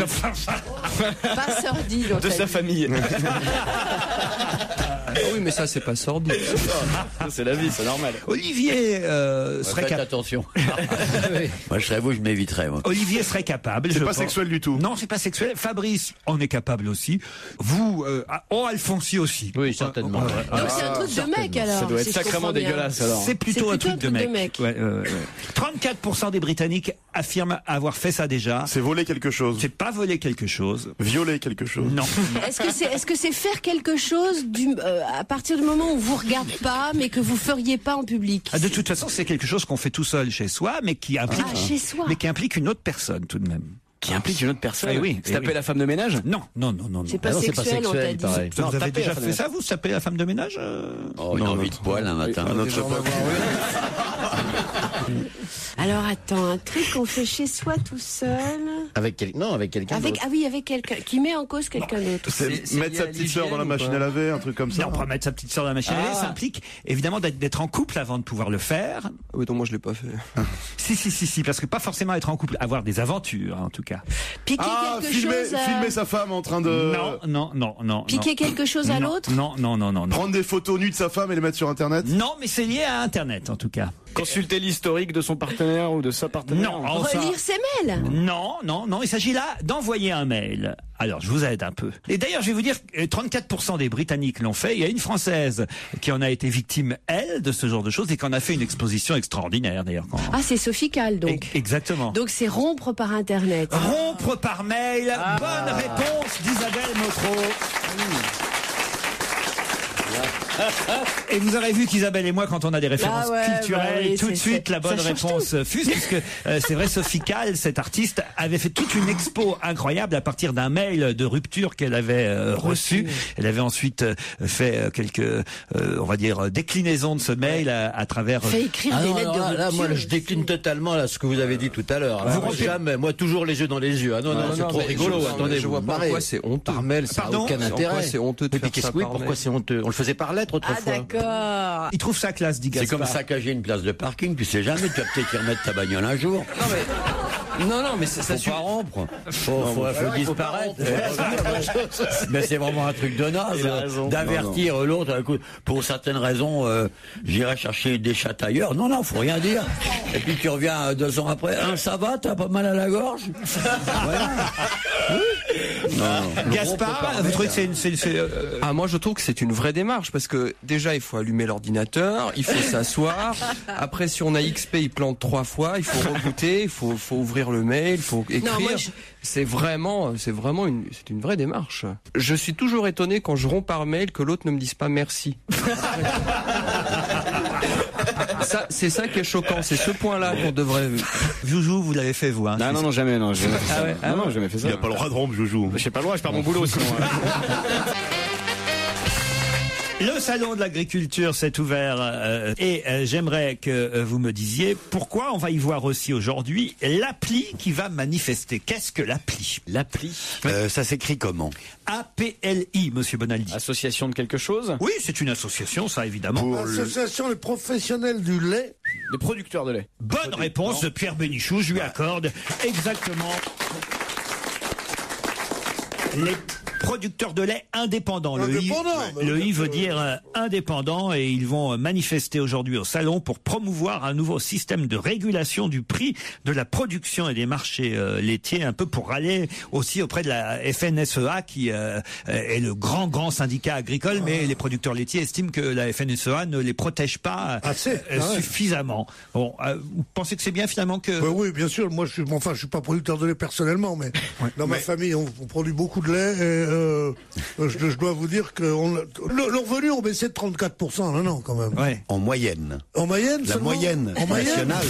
Speaker 13: Pas sordide.
Speaker 12: De sa famille.
Speaker 17: Oui, mais ça, c'est pas sordide.
Speaker 12: C'est la vie, c'est normal.
Speaker 4: Olivier serait
Speaker 16: Faites
Speaker 4: capable.
Speaker 16: attention. Moi, je serais vous, je m'éviterais. Moi.
Speaker 4: Olivier serait capable.
Speaker 5: C'est
Speaker 4: je
Speaker 5: pas
Speaker 4: pense.
Speaker 5: sexuel du tout.
Speaker 4: Non, c'est pas sexuel. Fabrice en est capable aussi. Vous, Alfonsi aussi.
Speaker 12: Oui, certainement.
Speaker 13: Donc c'est un truc de mec alors.
Speaker 12: Ça doit être
Speaker 13: si je
Speaker 12: sacrément
Speaker 13: comprends bien.
Speaker 12: dégueulasse alors.
Speaker 4: C'est plutôt un truc de mec. Ouais, 34% des Britanniques affirment avoir fait ça déjà.
Speaker 5: C'est voler quelque chose.
Speaker 4: C'est pas voler quelque chose.
Speaker 5: Violer quelque chose.
Speaker 4: Non.
Speaker 13: Est-ce que c'est faire quelque chose à partir du moment où on vous regarde pas, mais que vous feriez pas en public?
Speaker 4: De toute façon, c'est quelque chose qu'on fait tout seul chez soi, mais qui implique,
Speaker 13: chez soi.
Speaker 4: mais qui implique une autre personne tout de même.
Speaker 12: Qui implique une autre personne.
Speaker 4: Eh oui,
Speaker 12: C'est taper la femme de ménage?
Speaker 4: Non.
Speaker 13: C'est pas sexuel, on t'a dit.
Speaker 12: pareil.
Speaker 4: Vous
Speaker 12: Non,
Speaker 4: avez
Speaker 12: taper
Speaker 4: déjà
Speaker 12: la femme
Speaker 4: fait
Speaker 12: de
Speaker 4: ça, vous tapez la femme de ménage
Speaker 16: Oh, une envie de poil un matin.
Speaker 5: À notre époque.
Speaker 13: Alors attends, un truc qu'on fait chez soi tout seul.
Speaker 12: Avec quelqu'un d'autre.
Speaker 13: Avec quelqu'un qui met en cause quelqu'un d'autre.
Speaker 5: C'est mettre
Speaker 17: lié
Speaker 5: sa
Speaker 17: à
Speaker 5: petite sœur dans la
Speaker 17: l'hygiène ou
Speaker 5: machine
Speaker 17: pas
Speaker 5: à laver, un truc comme ça.
Speaker 4: Non, pas mettre sa petite sœur dans la machine à laver, ça implique évidemment d'être en couple avant de pouvoir le faire.
Speaker 17: Oui, donc moi, je l'ai pas fait.
Speaker 4: Si, parce que pas forcément être en couple, avoir des aventures en tout cas.
Speaker 13: Piquer quelque chose à...
Speaker 5: filmer sa femme en train de...
Speaker 4: Non.
Speaker 13: Piquer quelque chose à l'autre?
Speaker 4: Non.
Speaker 5: Prendre des photos nues de sa femme et les mettre sur Internet.
Speaker 4: Non, mais c'est lié à Internet en tout cas.
Speaker 12: Consulter l'historique de son partenaire ou de sa partenaire.
Speaker 4: Non,
Speaker 13: Relire ses mails?
Speaker 4: Non, il s'agit là d'envoyer un mail. Alors, je vous aide un peu. Et d'ailleurs, je vais vous dire, 34% des Britanniques l'ont fait. Il y a une Française qui en a été victime, elle, de ce genre de choses et qui en a fait une exposition extraordinaire, d'ailleurs.
Speaker 13: Ah, c'est Sophie Calle, donc.
Speaker 4: Exactement.
Speaker 13: Donc, c'est rompre par Internet.
Speaker 4: Rompre par mail. Bonne réponse d'Isabelle Motro. Et vous aurez vu qu'Isabelle et moi, quand on a des références culturelles, tout de suite la bonne réponse fuse, puisque c'est vrai, Sophie Calle, cette artiste, avait fait toute une expo incroyable à partir d'un mail de rupture qu'elle avait reçu. Elle avait ensuite fait quelques, on va dire, déclinaisons de ce mail à travers.
Speaker 13: Fait écrire des lettres de rupture.
Speaker 21: Là, moi, je décline totalement là ce que vous avez dit tout à l'heure. Jamais, moi, toujours les yeux dans les yeux. Ah non, c'est trop rigolo. Attendez,
Speaker 17: je vois pas pourquoi c'est honteux.
Speaker 21: Par mail, ça n'a aucun intérêt.
Speaker 17: C'est honteux de faire ça par mail.
Speaker 21: Pourquoi c'est honteux? On le faisait par lettre autrefois.
Speaker 13: Ah, d'accord.
Speaker 4: Il trouve ça classe, dit Gaspard.
Speaker 16: C'est comme saccager une place de parking, tu sais jamais, tu vas peut-être y remettre ta bagnole un jour.
Speaker 17: Non, mais ça
Speaker 16: faut pas rompre. Faut disparaître. Mais c'est vraiment un truc de naze, d'avertir l'autre. Pour certaines raisons, j'irai chercher des chattes ailleurs. Non, faut rien dire. Et puis tu reviens 2 ans après. Ça va, t'as pas mal à la gorge?
Speaker 4: Gaspard, vous trouvez que c'est
Speaker 17: moi je trouve que c'est une vraie démarche parce que déjà il faut allumer l'ordinateur, il faut s'asseoir. Après si on a XP il plante 3 fois, il faut rebooter, il faut ouvrir le mail, il faut écrire. Non, c'est une vraie démarche. Je suis toujours étonné quand je romps par mail que l'autre ne me dise pas merci. C'est ça qui est choquant, c'est ce point-là qu'on devrait.
Speaker 4: Joujou, vous l'avez fait vous, hein?
Speaker 12: Non, jamais, non. J'ai jamais fait ça. Non, jamais fait ça.
Speaker 5: Il n'a pas le droit de rompre, Joujou.
Speaker 12: J'ai pas le droit, je perds mon boulot sinon.
Speaker 4: Le salon de l'agriculture s'est ouvert et j'aimerais que vous me disiez pourquoi on va y voir aussi aujourd'hui l'appli qui va manifester. Qu'est-ce que l'appli?
Speaker 16: L'appli ça s'écrit comment?
Speaker 4: APLI, monsieur Bonaldi.
Speaker 12: Association de quelque chose?
Speaker 4: Oui, c'est une association, ça évidemment.
Speaker 18: Association des professionnels du lait.
Speaker 12: Les producteurs de lait.
Speaker 4: Bonne réponse de Pierre Bénichou, je lui accorde exactement. Les producteurs de lait indépendants. Le I veut dire indépendant et ils vont manifester aujourd'hui au salon pour promouvoir un nouveau système de régulation du prix de la production et des marchés laitiers, un peu pour râler aussi auprès de la FNSEA qui est le grand syndicat agricole, mais les producteurs laitiers estiment que la FNSEA ne les protège pas suffisamment. Bon, vous pensez que c'est bien finalement que...
Speaker 18: Oui, bien sûr. Moi, je suis pas producteur de lait personnellement, mais dans ma famille, on produit beaucoup de lait et je dois vous dire que le revenu ont baissé de 34%, non, quand même.
Speaker 4: Ouais.
Speaker 8: En moyenne.
Speaker 18: En moyenne,
Speaker 8: la moyenne nationale.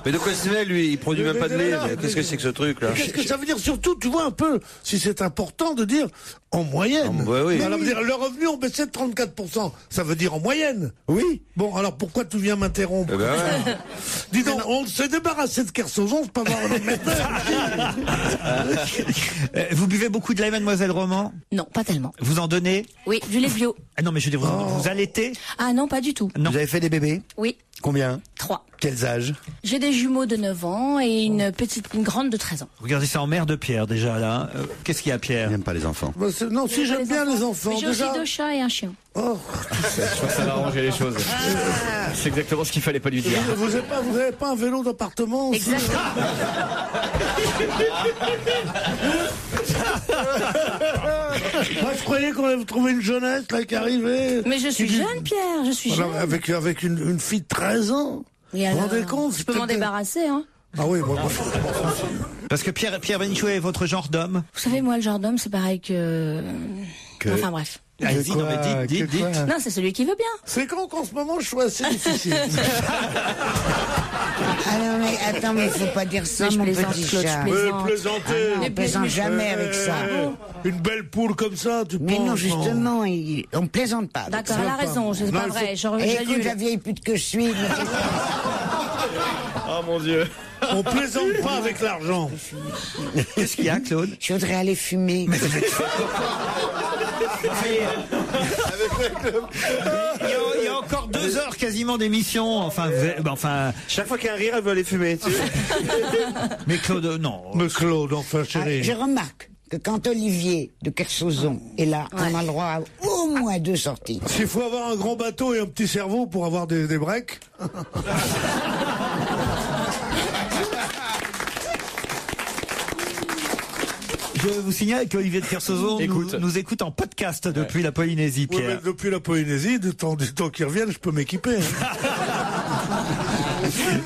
Speaker 21: Mais de quoi se fait, lui? Il produit même pas de lait. Qu'est-ce que c'est que ce truc-là?
Speaker 18: Qu'est-ce que ça veut dire surtout, tu vois un peu, si c'est important de dire en moyenne.
Speaker 21: Oui.
Speaker 18: Alors, dire, le revenu ont baissé de 34%. Ça veut dire en moyenne.
Speaker 8: Oui.
Speaker 18: Bon, alors pourquoi tu viens m'interrompre? Dis donc, on s'est débarrassé de Kersozon, c'est pas voir le metteur.
Speaker 4: Vous buvez beaucoup de lait, mademoiselle Rose? roman?
Speaker 9: Non, pas tellement.
Speaker 4: Vous en donnez?
Speaker 9: Oui, du lait bio.
Speaker 4: Ah non, mais je veux dire, vous allaitez?
Speaker 9: Ah non, pas du tout.
Speaker 4: Non.
Speaker 8: Vous avez fait des bébés?
Speaker 9: Oui.
Speaker 8: Combien?
Speaker 9: 3.
Speaker 8: Quels âges?
Speaker 9: J'ai des jumeaux de 9 ans et une grande de 13 ans.
Speaker 4: Regardez ça en mère de Pierre déjà là. Qu'est-ce qu'il y a, Pierre?
Speaker 8: Il n'aime pas les enfants.
Speaker 18: Bah, non, si j'aime bien les enfants.
Speaker 9: Mais j'ai
Speaker 18: déjà...
Speaker 9: aussi 2 chats et un chien.
Speaker 18: Oh.
Speaker 12: Je crois que ça va arranger les choses. C'est exactement ce qu'il fallait pas lui dire.
Speaker 18: Vous n'avez pas un vélo d'appartement aussi?
Speaker 9: Exactement.
Speaker 18: Moi, je croyais qu'on allait trouver une jeunesse là qui arrivait.
Speaker 9: Mais je suis jeune, Pierre, je suis jeune.
Speaker 18: Avec une fille de 13 ans. Vous vous rendez compte?
Speaker 9: Je peux m'en débarrasser, hein.
Speaker 18: Ah oui, moi.
Speaker 4: Parce que Pierre Bénichou est votre genre d'homme?
Speaker 9: Vous savez, moi, le genre d'homme, c'est pareil que... Enfin, bref.
Speaker 4: Allez-y, non, mais dites.
Speaker 9: Non, c'est celui qui veut bien.
Speaker 18: C'est quand qu'en ce moment je suis assez difficile.
Speaker 14: Ah non, mais attends, mais il faut pas dire ça, mon petit chat.
Speaker 18: Plaisanter.
Speaker 14: On plaisante jamais avec ça.
Speaker 18: Une belle poule comme ça, tu penses?
Speaker 14: Mais non, justement, on plaisante pas.
Speaker 9: D'accord, elle a raison, c'est pas vrai.
Speaker 14: Écoute, la vieille pute que je suis.
Speaker 12: Oh mon Dieu.
Speaker 18: On plaisante pas avec l'argent.
Speaker 4: Qu'est-ce qu'il y a, Claude?
Speaker 14: Je voudrais aller fumer.
Speaker 4: Il y a encore 2 heures quasiment d'émission. Enfin,
Speaker 8: chaque fois qu'il y a un rire, elle veut aller fumer. Tu sais.
Speaker 4: Mais Claude, non.
Speaker 18: Mais Claude, enfin, chérie.
Speaker 14: Je remarque que quand Olivier de Kersauzon est là, on a le droit à au moins 2 sorties.
Speaker 18: S'il faut avoir un grand bateau et un petit cerveau pour avoir des breaks.
Speaker 4: Je vous signale qu'Olivier de Kersauzon nous écoute en podcast depuis la Polynésie, Pierre.
Speaker 18: Oui, mais depuis la Polynésie, du temps qu'ils reviennent, je peux m'équiper.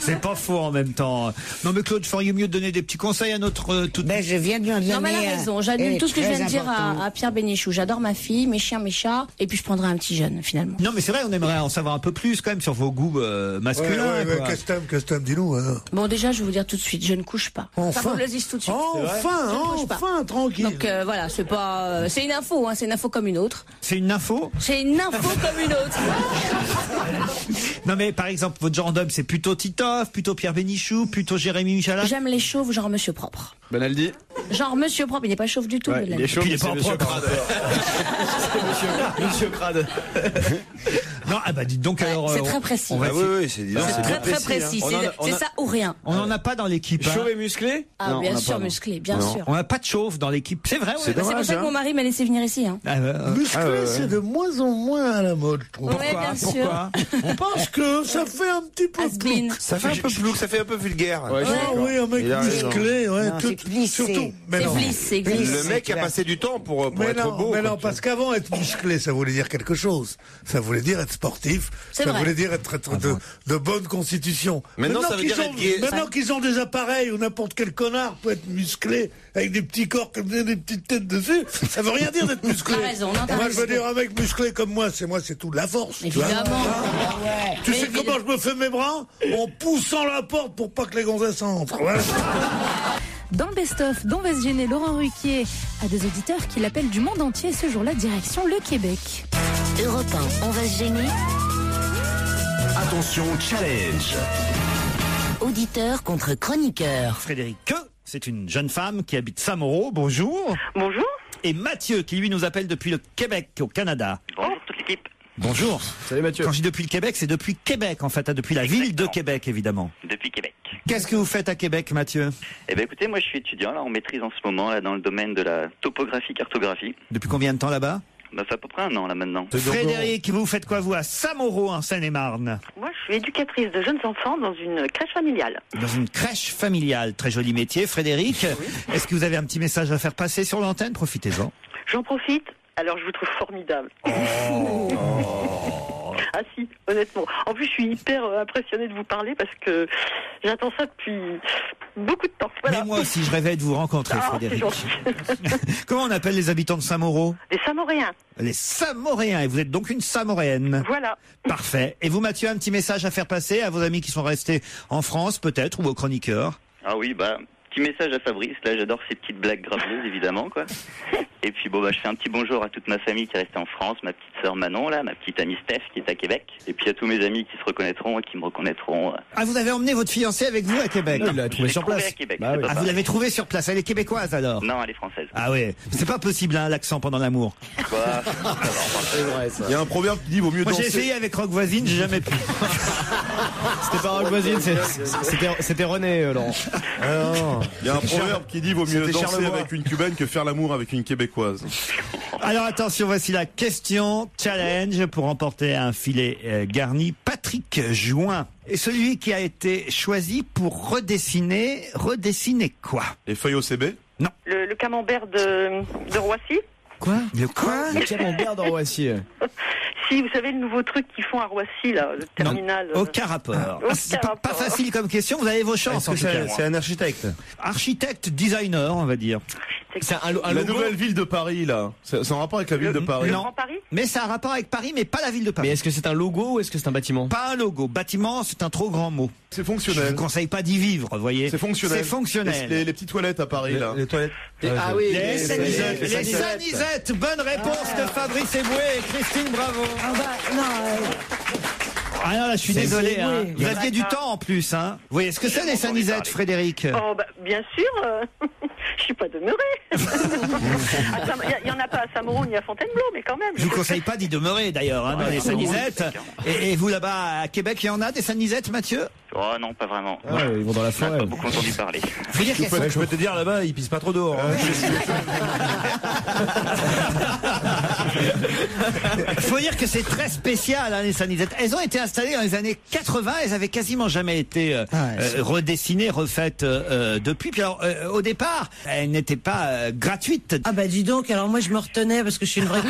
Speaker 4: C'est pas faux en même temps. Non mais Claude, feriez mieux de donner des petits conseils à notre toute...
Speaker 14: Ben je viens de lui en donner.
Speaker 9: Non mais elle a raison, j'annule tout ce que je viens de dire à Pierre Bénichou. J'adore ma fille, mes chiens, mes chats, et puis je prendrai un petit jeune finalement.
Speaker 4: Non mais c'est vrai, on aimerait en savoir un peu plus quand même sur vos goûts masculins.
Speaker 18: Ouais, qu'est-ce que t'aimes, dis-nous.
Speaker 9: Bon déjà, je vais vous dire tout de suite, je ne couche pas.
Speaker 18: Enfin.
Speaker 9: Ça vous le dis tout de suite.
Speaker 18: Enfin, tranquille.
Speaker 9: Donc voilà, c'est pas, c'est une info, hein, c'est une info comme une autre.
Speaker 4: C'est une info?
Speaker 9: C'est une info comme une autre.
Speaker 4: Non mais par exemple, votre genre d'homme, c'est plutôt Titoff, plutôt Pierre Bénichou, plutôt Jérémy Michalak?
Speaker 9: J'aime les chauves, genre Monsieur Propre.
Speaker 12: Benaldi.
Speaker 9: Genre Monsieur Propre, il n'est pas chauve du tout.
Speaker 12: Ouais, il est chauve,
Speaker 4: il est pas propre.
Speaker 12: Monsieur Crade.
Speaker 4: Non, ah bah dites donc alors.
Speaker 9: C'est très précis.
Speaker 8: Oui, c'est
Speaker 9: très précis. C'est ça ou rien.
Speaker 4: On n'en a pas dans l'équipe.
Speaker 12: Chauve et musclé?
Speaker 9: Ah bien sûr, musclé, bien sûr.
Speaker 4: On n'a pas de chauve dans l'équipe. C'est vrai.
Speaker 9: C'est pour ça que mon mari m'a laissé venir ici.
Speaker 18: Musclé, c'est de moins en moins à la mode, je trouve.
Speaker 9: Pourquoi?
Speaker 18: Parce que ça fait un petit peu plouc.
Speaker 8: Ça fait un peu plouc, ça fait un peu vulgaire.
Speaker 18: Oui, un mec musclé, ouais. Surtout.
Speaker 9: C'est glissé.
Speaker 8: Le mec a passé du temps pour être beau.
Speaker 18: Mais non, parce qu'avant, être musclé, ça voulait dire quelque chose. Ça voulait dire être sportif. Ça voulait dire être de bonne constitution.
Speaker 8: Maintenant ça veut dire être gay.
Speaker 18: Maintenant qu'ils ont des appareils où n'importe quel connard peut être musclé avec des petits corps comme des petites têtes dessus, ça veut rien dire d'être musclé. Moi, je veux dire, un mec musclé comme moi, c'est tout de la force.
Speaker 9: Évidemment.
Speaker 18: Tu sais comment je me fais mes bras? En poussant la porte pour pas que les gonzesses entrent. Voilà.
Speaker 3: Dans le best-of d'On va se gêner, Laurent Ruquier a des auditeurs qui l'appellent du monde entier. Ce jour-là, direction le Québec.
Speaker 1: Europe 1, on va se gêner.
Speaker 2: Attention, challenge.
Speaker 1: Auditeur contre chroniqueur.
Speaker 4: Frédéric, c'est une jeune femme qui habite Saint-Mauro. Bonjour.
Speaker 10: Bonjour.
Speaker 4: Et Mathieu, qui lui nous appelle depuis le Québec, au Canada.
Speaker 11: Bonjour toute l'équipe.
Speaker 4: Bonjour.
Speaker 12: Salut Mathieu.
Speaker 4: Quand je dis depuis le Québec, c'est depuis Québec en fait, depuis la ville de Québec évidemment.
Speaker 11: Depuis Québec.
Speaker 4: Qu'est-ce que vous faites à Québec, Mathieu?
Speaker 11: Eh ben écoutez, moi je suis étudiant là en maîtrise en ce moment là dans le domaine de la topographie-cartographie.
Speaker 4: Depuis combien de temps là-bas?
Speaker 11: Ça fait à peu près 1 an là maintenant.
Speaker 4: Frédéric, vous faites quoi vous à Saint-Mauro en Seine-et-Marne?
Speaker 10: Moi, je suis éducatrice de jeunes enfants dans une crèche familiale.
Speaker 4: Dans une crèche familiale, très joli métier. Frédéric, est-ce que vous avez un petit message à faire passer sur l'antenne? Profitez-en.
Speaker 10: J'en profite. Alors, je vous trouve formidable. Ah si, honnêtement. En plus, je suis hyper impressionnée de vous parler parce que j'attends ça depuis beaucoup de temps. Voilà.
Speaker 4: Mais moi aussi, je rêvais de vous rencontrer, Frédéric. Comment on appelle les habitants de Saint-Mauro?
Speaker 10: Les Samoréens.
Speaker 4: Les Samoréens. Et vous êtes donc une Samoréenne.
Speaker 10: Voilà.
Speaker 4: Parfait. Et vous, Mathieu, un petit message à faire passer à vos amis qui sont restés en France, peut-être, ou aux chroniqueurs?
Speaker 11: Ah oui,
Speaker 15: petit message à Fabrice. Là, j'adore ces petites blagues graveleuses, évidemment, quoi. Et puis, bon, bah, je fais un petit bonjour à toute ma famille qui est restée en France, ma petite sœur Manon, là, ma petite amie Steph qui est à Québec. Et puis, à tous mes amis qui se reconnaîtront et qui me reconnaîtront.
Speaker 4: Ah, vous avez emmené votre fiancée avec vous à Québec?
Speaker 15: Vous l'avez trouvée sur place. À Québec,
Speaker 4: Ah, vous l'avez trouvée sur place. Elle est québécoise, alors?
Speaker 15: Non, elle est française.
Speaker 4: Ah ouais. C'est pas possible, hein, l'accent pendant l'amour.
Speaker 15: Quoi?
Speaker 5: C'est vrai, ça. Il y a un proverbe qui dit vaut mieux danser.
Speaker 4: Moi, j'ai essayé avec Rock Voisine, j'ai jamais pu.
Speaker 12: C'était pas Rock Voisine, c'était René, Laurent.
Speaker 5: Il y a un proverbe qui dit vaut mieux danser avec une cubaine que faire l'amour avec une québécoise.
Speaker 4: Alors attention, voici la question challenge pour remporter un filet garni. Patrick Jouin est celui qui a été choisi pour redessiner quoi?
Speaker 5: Les feuilles OCB?
Speaker 4: Non.
Speaker 10: Le camembert de Roissy.
Speaker 4: Quoi? Le quoi?
Speaker 12: Le camembert de Roissy.
Speaker 10: Si, vous savez le nouveau truc qu'ils font à Roissy, là, le terminal.
Speaker 4: Aucun rapport. C'est pas facile comme question, vous avez vos chances.
Speaker 8: C'est un architecte?
Speaker 4: Architecte, designer, on va dire.
Speaker 12: C'est
Speaker 5: la nouvelle ville de Paris, là. C'est en rapport avec la ville de Paris.
Speaker 4: Non, mais ça a un rapport avec Paris, mais pas la ville de Paris.
Speaker 12: Mais est-ce que c'est un logo ou est-ce que c'est un bâtiment?
Speaker 4: Pas un logo. Bâtiment, c'est un trop grand mot.
Speaker 5: C'est fonctionnel.
Speaker 4: Je vous conseille pas d'y vivre, vous voyez.
Speaker 5: C'est fonctionnel.
Speaker 4: C'est fonctionnel.
Speaker 5: Les petites toilettes à Paris, là.
Speaker 8: Les toilettes.
Speaker 12: Ah oui.
Speaker 4: Les Sanisettes. Bonne réponse de Fabrice Eboué et Christine Bravo. Ah non, là, je suis désolé. Hein. Vous aviez du temps en plus. Hein. Vous voyez ce que c'est les Sanisettes, Frédéric?
Speaker 10: Oh, bah, bien sûr. Je suis pas demeuré. Il y en a pas à Saint-Mauro ni à Fontainebleau, mais quand même.
Speaker 4: Je vous conseille pas d'y demeurer d'ailleurs, hein, dans les Sanisettes. Et vous là-bas à Québec, il y en a des Sanisettes, Mathieu?
Speaker 15: Oh non, pas vraiment.
Speaker 12: Ah, ils vont dans la forêt.
Speaker 15: On n'a pas beaucoup entendu parler.
Speaker 8: Je peux te dire là-bas, ils pissent pas trop dehors.
Speaker 4: Faut dire que c'est très spécial, hein, les Sanisettes. Elles ont été installées dans les années 80. Elles avaient quasiment jamais été redessinées, refaites depuis. Puis alors, au départ, elles n'étaient pas gratuites.
Speaker 14: Ah bah dis donc, alors moi je me retenais parce que je suis une vraie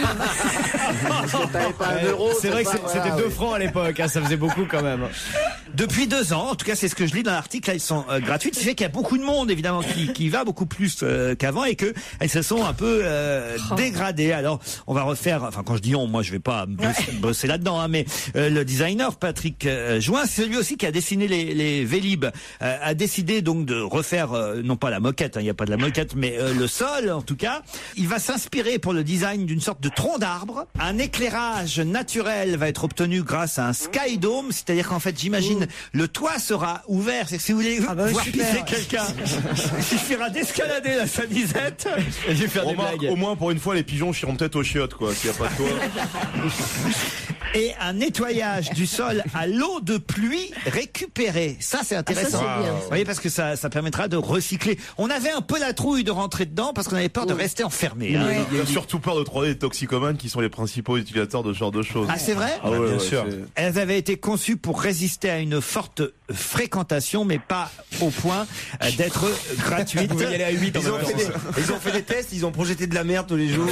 Speaker 12: C'est vrai que c'était 2 francs à l'époque, hein, ça faisait beaucoup quand même.
Speaker 4: Depuis 2 ans, en tout cas c'est ce que je lis dans l'article, elles sont gratuites. Ce qui fait qu'il y a beaucoup de monde évidemment qui va beaucoup plus qu'avant et que elles se sont un peu dégradées. Alors on va refaire, enfin quand je dis on, moi je vais pas bosser là-dedans, hein, mais le designer Patrick Jouin, c'est celui aussi qui a dessiné les Vélib, a décidé donc de refaire non pas la moquette, il n'y a pas de la moquette, mais le sol en tout cas. Il va s'inspirer pour le design d'une sorte de tronc d'arbre. Un éclairage naturel va être obtenu grâce à un sky dome, c'est-à-dire qu'en fait j'imagine le toit sera ouvert. C'est que si vous voulez voir pisser quelqu'un, il suffira d'escalader la Sanisette
Speaker 12: et je vais faire des blagues.
Speaker 5: Au moins pour une fois les pigeons chieront peut-être aux chiottes quoi, s'il n'y a pas de toit.
Speaker 4: Et un nettoyage du sol à l'eau de pluie récupérée. Ça, c'est intéressant.
Speaker 13: Ça, c'est bien.
Speaker 4: Vous voyez, parce que ça permettra de recycler. On avait un peu la trouille de rentrer dedans parce qu'on avait peur de rester enfermé. Hein.
Speaker 5: Il y a surtout peur de trouver des toxicomanes qui sont les principaux utilisateurs de ce genre de choses.
Speaker 4: Ah, c'est vrai?
Speaker 5: Ah ouais,
Speaker 8: bien sûr.
Speaker 4: Elles avaient été conçues pour résister à une forte fréquentation, mais pas au point d'être gratuites.
Speaker 12: Vous pouvez y aller à 8
Speaker 8: Ils ont fait des tests, ils ont projeté de la merde tous les jours.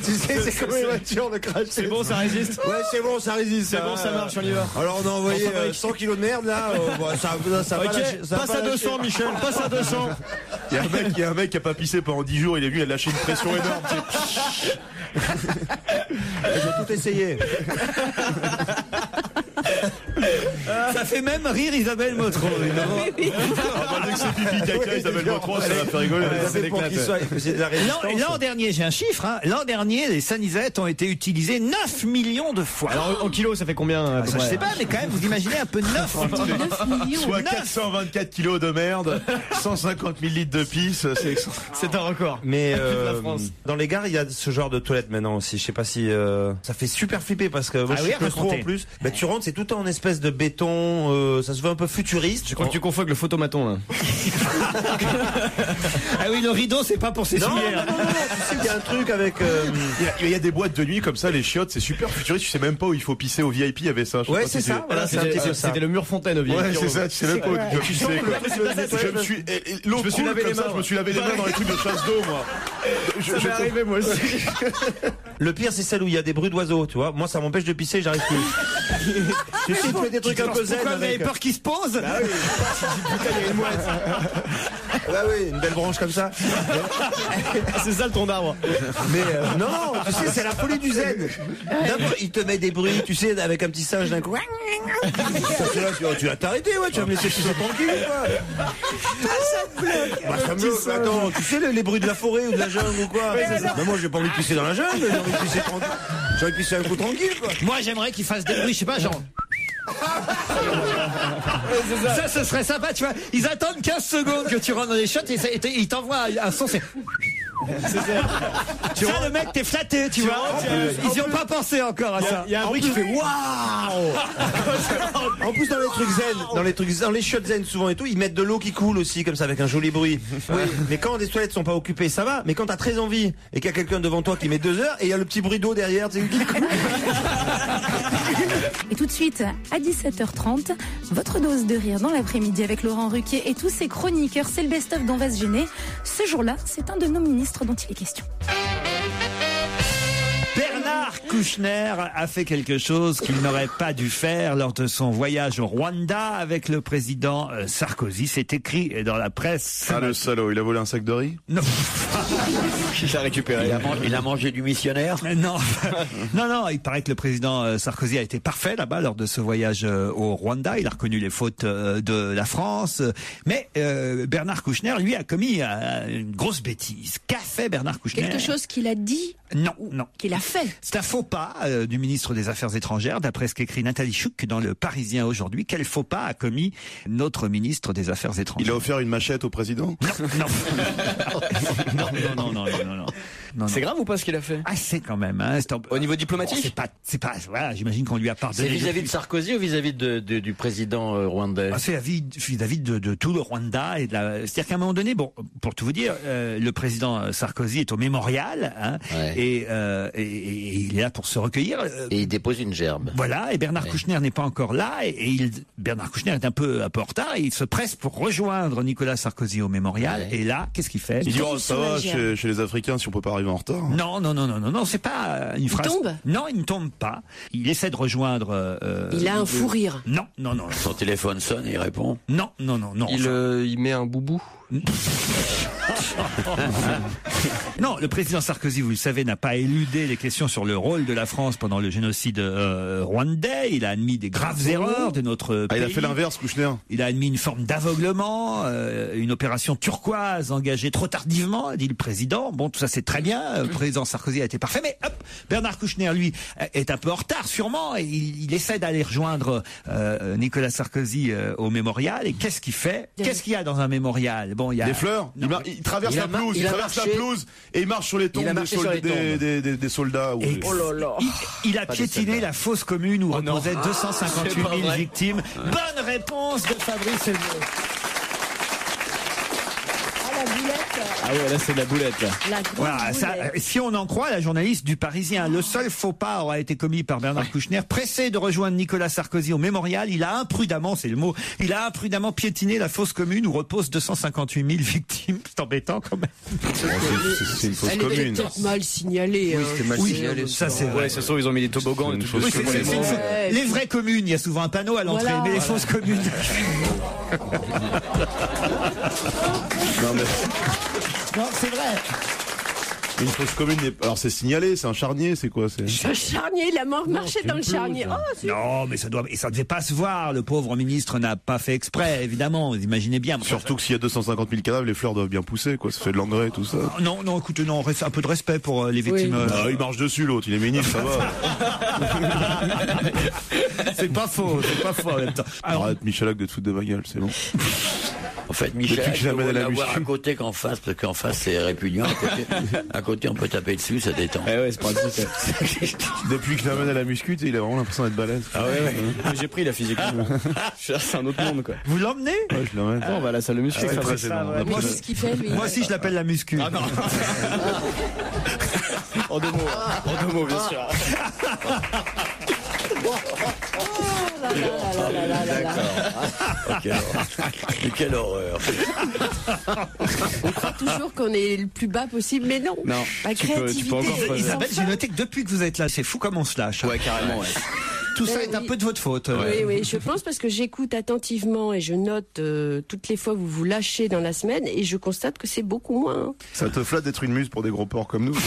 Speaker 8: Tu sais, c'est comme les voitures de crash.
Speaker 12: C'est bon, ça résiste?
Speaker 8: Ouais, c'est bon, ça résiste.
Speaker 12: C'est bon, ça marche, on y va.
Speaker 8: Alors on a envoyé 100 kilos de merde là. Ça
Speaker 12: passe à 200, Michel, passe à 200.
Speaker 5: Il y a un mec qui a pas pissé pendant 10 jours, il est venu, il a lâché une pression énorme.
Speaker 8: J'ai tout essayé.
Speaker 4: Ça fait même rire Isabelle Motro.
Speaker 5: Dès que c'est pipi caca, Isabelle Motro, ça va faire rigoler.
Speaker 4: L'an dernier, j'ai un chiffre, hein. L'an dernier, les Sanisettes ont été utilisées 9 millions de fois.
Speaker 12: Alors en kilos, ça fait combien?
Speaker 4: Je sais pas, mais quand même, vous imaginez un peu 9 millions.
Speaker 5: Soit 424 kilos de merde, 150 000 litres de pisse,
Speaker 12: c'est un record.
Speaker 8: Mais dans les gares, il y a ce genre de toilettes maintenant aussi. Je sais pas si ça fait super flipper parce que moi je suis claustro en plus. Bah, tu rentres, c'est tout en espèce de béton, ça se veut un peu futuriste.
Speaker 12: Je crois que tu confonds avec le photomaton là.
Speaker 4: Ah oui, le rideau, c'est pas pour s'essuyer.
Speaker 8: Non, tu sais qu'il y a un truc avec.
Speaker 5: Il y a des boîtes de nuit comme ça, les chiottes, c'est super futuriste. Tu sais même pas où il faut pisser au VIP. Il y avait ça.
Speaker 8: Ouais, c'est ça. Voilà,
Speaker 12: c'était le mur fontaine au VIP.
Speaker 5: Ouais, c'est ça. Tu sais même pas où tu pisser. Je me suis lavé les mains. Je me suis lavé les mains dans les trucs de chasse d'eau, moi.
Speaker 12: Ça m'est arrivé moi aussi.
Speaker 8: Le pire, c'est celle où il y a des bruits d'oiseaux. Tu vois, moi, ça m'empêche de pisser. J'arrive plus. Tu sais, tu fais des trucs un peu zen.
Speaker 4: Pourquoi vous avez peur qu'il se pose?
Speaker 8: Bah oui. Putain, il y a une mouette. Bah oui, une belle branche comme ça.
Speaker 12: C'est ça le tronc d'arbre.
Speaker 8: Mais non, tu sais, c'est la folie du zen. Il te met des bruits, tu sais, avec un petit singe d'un coup. Tu vas t'arrêter, ouais, tu vas me laisser pousser tranquille, quoi.
Speaker 14: Ça te bloque.
Speaker 8: Bah, ça me bloque. Attends, tu sais les bruits de la forêt ou de la jungle ou quoi? Mais moi, j'ai pas envie de pisser dans la jungle, j'ai envie de pisser tranquille. J'ai envie de pisser un coup tranquille, quoi.
Speaker 4: Moi, j'aimerais qu'il fasse des bruits, je sais pas, genre. Ça, ce serait sympa, tu vois. Ils attendent 15 secondes que tu rentres dans les shots et ils t'envoient un son, c'est. Tu vois, le mec, t'es flatté, tu vois. Ils y ont pas pensé encore à ça.
Speaker 8: Il y a un bruit qui fait waouh. En plus, dans les shots zen souvent et tout, ils mettent de l'eau qui coule aussi, comme ça, avec un joli bruit. Oui. Mais quand les toilettes sont pas occupées, ça va. Mais quand t'as très envie et qu'il y a quelqu'un devant toi qui met 2 heures et il y a le petit bruit d'eau derrière, tu sais, qui coule.
Speaker 3: Et tout de suite, à 17h30, votre dose de rire dans l'après-midi avec Laurent Ruquier et tous ses chroniqueurs, c'est le best-of d'On va se gêner. Ce jour-là, c'est un de nos ministres dont il est question.
Speaker 4: Bernard Kouchner a fait quelque chose qu'il n'aurait pas dû faire lors de son voyage au Rwanda avec le président Sarkozy. C'est écrit dans la presse.
Speaker 5: Ah, le salaud, il a volé un sac de riz?
Speaker 4: Non.
Speaker 12: Il l'a récupéré.
Speaker 16: Il a mangé du missionnaire?
Speaker 4: Non. Non, il paraît que le président Sarkozy a été parfait là-bas lors de ce voyage au Rwanda. Il a reconnu les fautes de la France. Mais Bernard Kouchner, lui, a commis une grosse bêtise. Qu'a fait Bernard Kouchner?
Speaker 13: Quelque chose qu'il a dit?
Speaker 4: Non.
Speaker 13: Qu'il a fait?
Speaker 4: C'est un faux pas du ministre des Affaires étrangères, d'après ce qu'écrit Nathalie Chouk dans Le Parisien aujourd'hui. Quel faux pas a commis notre ministre des Affaires étrangères?
Speaker 5: Il a offert une machette au président?
Speaker 4: Non.
Speaker 12: C'est grave ou pas ce qu'il a fait?
Speaker 4: Ah, c'est quand même. Hein,
Speaker 12: au niveau diplomatique?
Speaker 4: C'est pas. Voilà, j'imagine qu'on lui a pardonné.
Speaker 21: C'est vis-à-vis de Sarkozy ou vis-à-vis du président rwandais?
Speaker 4: C'est vis-à-vis de tout le Rwanda et c'est-à-dire qu'à un moment donné, bon, pour tout vous dire, le président Sarkozy est au mémorial, hein, et il est là pour se recueillir.
Speaker 21: Et il dépose une gerbe.
Speaker 4: Voilà, et Bernard Kouchner n'est pas encore là, Bernard Kouchner est un peu en retard, et il se presse pour rejoindre Nicolas Sarkozy au mémorial. Et là, qu'est-ce qu'il fait?
Speaker 5: Il dit ça va chez les Africains si on peut pas arriver en retard.
Speaker 4: Non, c'est pas une phrase.
Speaker 13: Il tombe?
Speaker 4: Non, il ne tombe pas. Il essaie de rejoindre.
Speaker 13: Il a un fou rire.
Speaker 4: Non.
Speaker 16: Son téléphone sonne et il répond.
Speaker 4: Non.
Speaker 17: Il met un boubou.
Speaker 4: Non, le président Sarkozy, vous le savez, n'a pas éludé les questions sur le rôle de la France pendant le génocide rwandais. Il a admis des graves erreurs de notre pays.
Speaker 5: Il a fait l'inverse, Kouchner.
Speaker 4: Il a admis une forme d'aveuglement, une opération turquoise engagée trop tardivement, a dit le président. Bon, tout ça c'est très bien. Le président Sarkozy a été parfait, mais hop, Bernard Kouchner, lui, est un peu en retard sûrement. Et il essaie d'aller rejoindre Nicolas Sarkozy au mémorial. Et qu'est-ce qu'il fait? Qu'est-ce qu'il y a dans un mémorial? Bon, il y a
Speaker 5: des fleurs. Il traverse la pelouse. Il traverse la pelouse et il marche sur les tombes des soldats.
Speaker 4: Oh là là. Il a piétiné la fosse commune où reposaient 258 000 victimes. Bonne réponse de Fabrice Eboué.
Speaker 12: Ah ouais, là c'est de la boulette là.
Speaker 4: Voilà, ça, si on en croit la journaliste du Parisien, le seul faux pas aura été commis par Bernard Kouchner, pressé de rejoindre Nicolas Sarkozy au mémorial. Il a imprudemment, c'est le mot, piétiné la fosse commune où reposent 258 000 victimes. C'est embêtant quand même.
Speaker 5: C'est une fosse commune.
Speaker 13: Elle était peut-être mal signalée.
Speaker 17: Oui, c'était mal signalé.
Speaker 4: Ça c'est vrai.
Speaker 12: Ouais, ce soir ils ont mis des toboggans et tout.
Speaker 4: Les vraies communes, il y a souvent un panneau à l'entrée, mais les fausses communes. Non, c'est vrai.
Speaker 5: Une fosse commune, alors c'est signalé, c'est un charnier, c'est quoi?
Speaker 13: Un charnier, il a marché dans le charnier.
Speaker 4: Non, mais ça devait pas se voir. Le pauvre ministre n'a pas fait exprès, évidemment. Vous imaginez bien.
Speaker 5: Surtout que s'il y a 250 000 cadavres, les fleurs doivent bien pousser, quoi. Ça fait de l'engrais, tout ça.
Speaker 4: Non, écoutez, non, un peu de respect pour les victimes.
Speaker 5: Oui. Il marche dessus, l'autre. Il est ministre, ça va.
Speaker 4: C'est pas faux en même temps.
Speaker 5: Arrête, Michalak, de te foutre de ma gueule, c'est bon.
Speaker 16: En fait, Michel, il faut l'avoir à côté qu'en face, parce qu'en face, c'est répugnant. À côté, on peut taper dessus, ça détend.
Speaker 12: Ouais, c'est pratique.
Speaker 5: Depuis que je l'amène à la muscu, il a vraiment l'impression d'être balèze.
Speaker 12: Ah ouais. J'ai pris la physique. C'est un autre monde, quoi.
Speaker 4: Vous l'emmenez?
Speaker 5: Ouais, je l'emmène.
Speaker 12: On va à la salle de muscu.
Speaker 13: Mais qu'est-ce qu'il fait, lui?
Speaker 4: Moi aussi, je l'appelle la muscu.
Speaker 12: Ah non. En deux mots, bien sûr.
Speaker 16: Quelle horreur.
Speaker 13: On croit toujours qu'on est le plus bas possible, mais non.
Speaker 12: Non.
Speaker 13: La créativité.
Speaker 4: Isabelle, j'ai noté que depuis que vous êtes là, c'est fou comme on se lâche.
Speaker 12: Ouais, carrément, ouais.
Speaker 4: tout ça est un peu de votre faute.
Speaker 13: Oui, je pense parce que j'écoute attentivement et je note toutes les fois que vous vous lâchez dans la semaine et je constate que c'est beaucoup moins.
Speaker 5: Ça te flatte d'être une muse pour des gros porcs comme nous.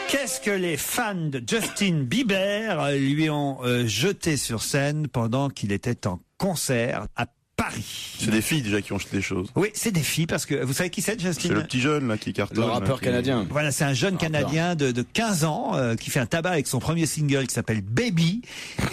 Speaker 4: Qu'est-ce que les fans de Justin Bieber lui ont jeté sur scène pendant qu'il était en concert à Paris?
Speaker 5: C'est des filles déjà qui ont jeté des choses.
Speaker 4: Oui, c'est des filles parce que vous savez qui c'est, Justin?
Speaker 5: C'est le petit jeune là qui cartonne.
Speaker 12: Le rappeur canadien.
Speaker 4: Voilà, c'est un jeune Canadien de 15 ans qui fait un tabac avec son premier single qui s'appelle Baby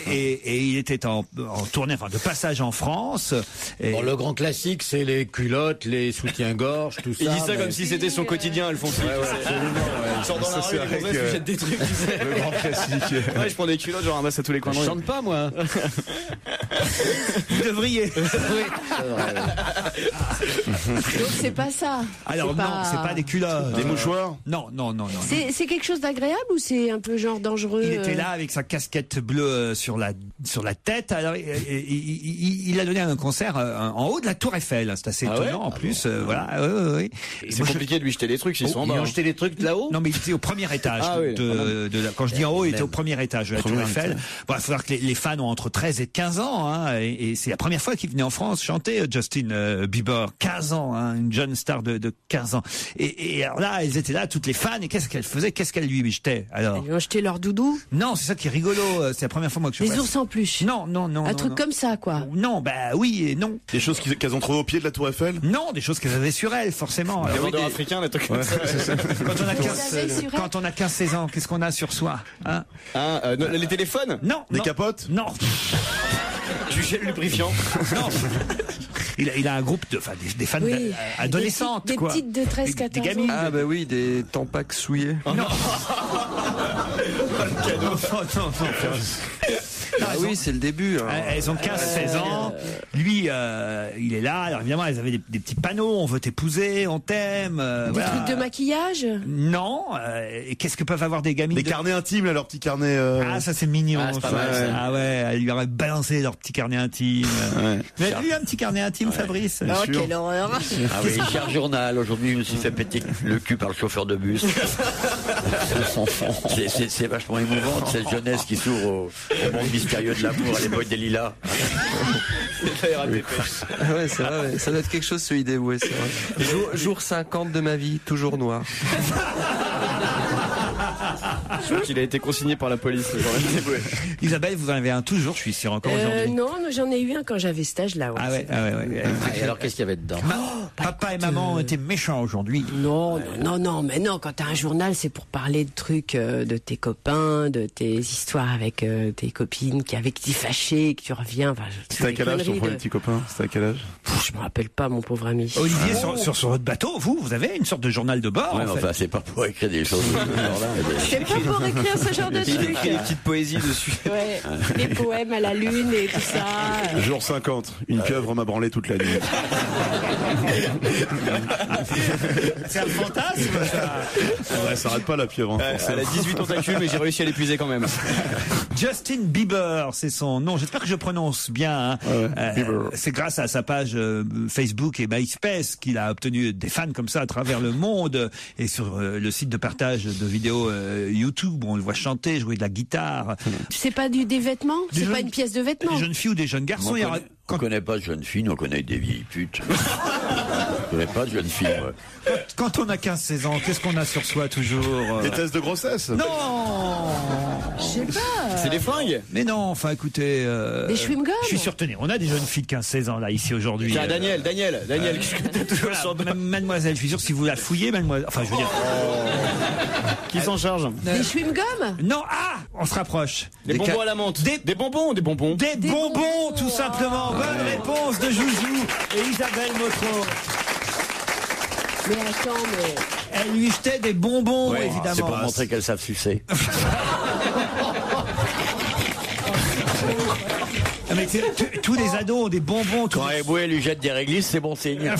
Speaker 4: et il était en tournée, enfin de passage en France. Et...
Speaker 21: Bon, le grand classique, c'est les culottes, les soutiens-gorge, tout ça.
Speaker 12: Il dit ça comme si c'était son quotidien, Alphonse. Il sort dans la rue, les gonzesses, jette des trucs.
Speaker 5: Le grand classique.
Speaker 12: Ouais, je prends des culottes, je ramasse à tous les coins de rue.
Speaker 21: Je chante pas, moi.
Speaker 4: Vous devriez.
Speaker 13: Donc c'est pas ça.
Speaker 4: Alors non, c'est pas des culottes.
Speaker 5: Des mouchoirs?
Speaker 4: Non.
Speaker 13: C'est quelque chose d'agréable ou c'est un peu genre dangereux?
Speaker 4: Il était là avec sa casquette bleue sur la tête. Alors il a donné un concert en haut de la Tour Eiffel. C'est assez étonnant en plus. Voilà. Oui.
Speaker 12: C'est compliqué de lui jeter des trucs s'ils sont en bas.
Speaker 21: Ils ont jeté des trucs là-haut?
Speaker 4: Non, mais il était au premier étage. Quand je dis en haut, il était au premier étage de la Tour Eiffel. Bon, il faut savoir que les fans ont entre 13 et 15 ans, hein, et c'est la première fois qu'il venait en France chanter. Justin Bieber, 15 ans, hein, une jeune star de 15 ans. Et alors là, elles étaient là, toutes les fans, et qu'est-ce qu'elles faisaient? Qu'est-ce qu'elles lui jetaient alors?
Speaker 13: Ils lui ont jeté leur doudou?
Speaker 4: Non, c'est ça qui est rigolo. C'est la première fois moi que je vois.
Speaker 13: Des ours en peluche?
Speaker 4: Non.
Speaker 13: Un truc comme ça, quoi?
Speaker 4: Non, bah oui et non.
Speaker 5: Des choses qu'elles ont trouvées au pied de la Tour Eiffel?
Speaker 4: Non, des choses qu'elles avaient sur elles, forcément.
Speaker 12: Des vendeurs africains, des trucs comme ça.
Speaker 4: Quand on a 15-16 ans, qu'est-ce qu'on a sur soi, hein?
Speaker 12: Les téléphones?
Speaker 4: Non.
Speaker 5: Des capotes?
Speaker 4: Non.
Speaker 12: Du gel lubrifiant?
Speaker 4: Non. Il a un groupe des fans adolescentes,
Speaker 13: des
Speaker 4: quoi.
Speaker 13: Des petites de 13-14 ans.
Speaker 4: Des gamines.
Speaker 17: Ah bah oui, des tampacs souillés.
Speaker 4: Non.
Speaker 12: Le cadeau.
Speaker 4: Non.
Speaker 17: Ah oui, c'est le début. Hein.
Speaker 4: Elles ont 15-16 ans. Lui, il est là. Alors évidemment, elles avaient des petits panneaux. On veut t'épouser, on t'aime.
Speaker 13: Des trucs de maquillage?
Speaker 4: Non. Et qu'est-ce que peuvent avoir des gamines?
Speaker 5: Des carnets intimes, là, leur petit carnet.
Speaker 4: Ah, ça c'est mignon.
Speaker 21: Ah, c'est pas mal, ça.
Speaker 4: Ah ouais, elle lui aurait balancé leur petit carnet intime. Vous avez lu un petit carnet intime, Fabrice?
Speaker 13: Oh, quelle horreur.
Speaker 16: Ah oui, cher journal. Aujourd'hui, je me suis fait péter le cul par le chauffeur de bus. C'est vachement émouvant, cette jeunesse qui s'ouvre au monde mystérieux de l'amour à l'époque des lilas.
Speaker 17: Ah ouais, c'est vrai, ouais. Ça doit être quelque chose, ce idée, ouais, c'est vrai. Jour 50 de ma vie, toujours noir.
Speaker 12: Je crois qu'il a été consigné par la police.
Speaker 4: Isabelle, vous en avez un toujours, je suis sûr, encore aujourd'hui.
Speaker 13: Non, j'en ai eu un quand j'avais cet âge-là. Ouais.
Speaker 4: Ah ouais.
Speaker 21: Et alors, qu'est-ce qu'il y avait dedans?
Speaker 4: Papa et maman ont été méchants aujourd'hui.
Speaker 13: Non, mais non, quand t'as un journal, c'est pour parler de trucs de tes copains, de tes histoires avec tes copines, avec qui t'es fâché, que tu reviens. Enfin,
Speaker 5: c'était à quel âge ton premier petit copain? C'était à quel âge?
Speaker 13: Je me rappelle pas, mon pauvre ami.
Speaker 4: Olivier, sur votre bateau, vous avez une sorte de journal de bord?
Speaker 16: Ouais, enfin, c'est pas pour écrire des choses de ce genre-là.
Speaker 13: C'est pas pour écrire ce genre de trucs.
Speaker 12: Il écrit des petites poésies dessus.
Speaker 13: Ouais, des poèmes à la lune et tout ça.
Speaker 5: Jour 50, une pieuvre m'a branlé toute la nuit.
Speaker 4: C'est un fantasme, ça.
Speaker 5: Ouais, ça arrête pas la pieuvre. Hein,
Speaker 12: elle a 18 tentacules, mais j'ai réussi à l'épuiser quand même.
Speaker 4: Justin Bieber, c'est son nom. J'espère que je prononce bien. Hein.
Speaker 5: Bieber.
Speaker 4: C'est grâce à sa page Facebook et MySpace qu'il a obtenu des fans comme ça à travers le monde et sur le site de partage de vidéos YouTube où on le voit chanter, jouer de la guitare.
Speaker 13: C'est pas des vêtements? C'est pas une pièce de vêtements?
Speaker 4: Des jeunes filles ou des jeunes garçons?
Speaker 16: On connaît pas de jeunes filles, on connaît des vieilles putes. On connaît pas de jeunes filles, ouais.
Speaker 4: Quand on a 15-16 ans, qu'est-ce qu'on a sur soi toujours?
Speaker 5: Des tests de grossesse?
Speaker 4: Non!
Speaker 13: Je sais pas.
Speaker 12: C'est des fringues?
Speaker 4: Mais non, enfin écoutez...
Speaker 13: des chewing-gums?
Speaker 4: Je suis sûr, tenez, on a des jeunes filles de 15-16 ans là, ici aujourd'hui.
Speaker 12: Tiens, Daniel, qu'est-ce que t'as toujours sur
Speaker 4: mademoiselle, je suis sûr si vous la fouillez, mademoiselle... Enfin, je veux dire...
Speaker 12: Qui s'en charge?
Speaker 13: Des chewing-gums?
Speaker 4: Non, on se rapproche.
Speaker 12: Des bonbons à la menthe. Des bonbons.
Speaker 4: Des bonbons, tout simplement. Bonne réponse de Joujou et Isabelle Motro.
Speaker 13: Mais attends,
Speaker 4: Elle lui jetait des bonbons, évidemment.
Speaker 16: C'est pour montrer qu'elles savent sucer.
Speaker 4: Mais tous les ados ont des bonbons.
Speaker 16: Quand Eboué lui jette des réglisses, c'est bon signe.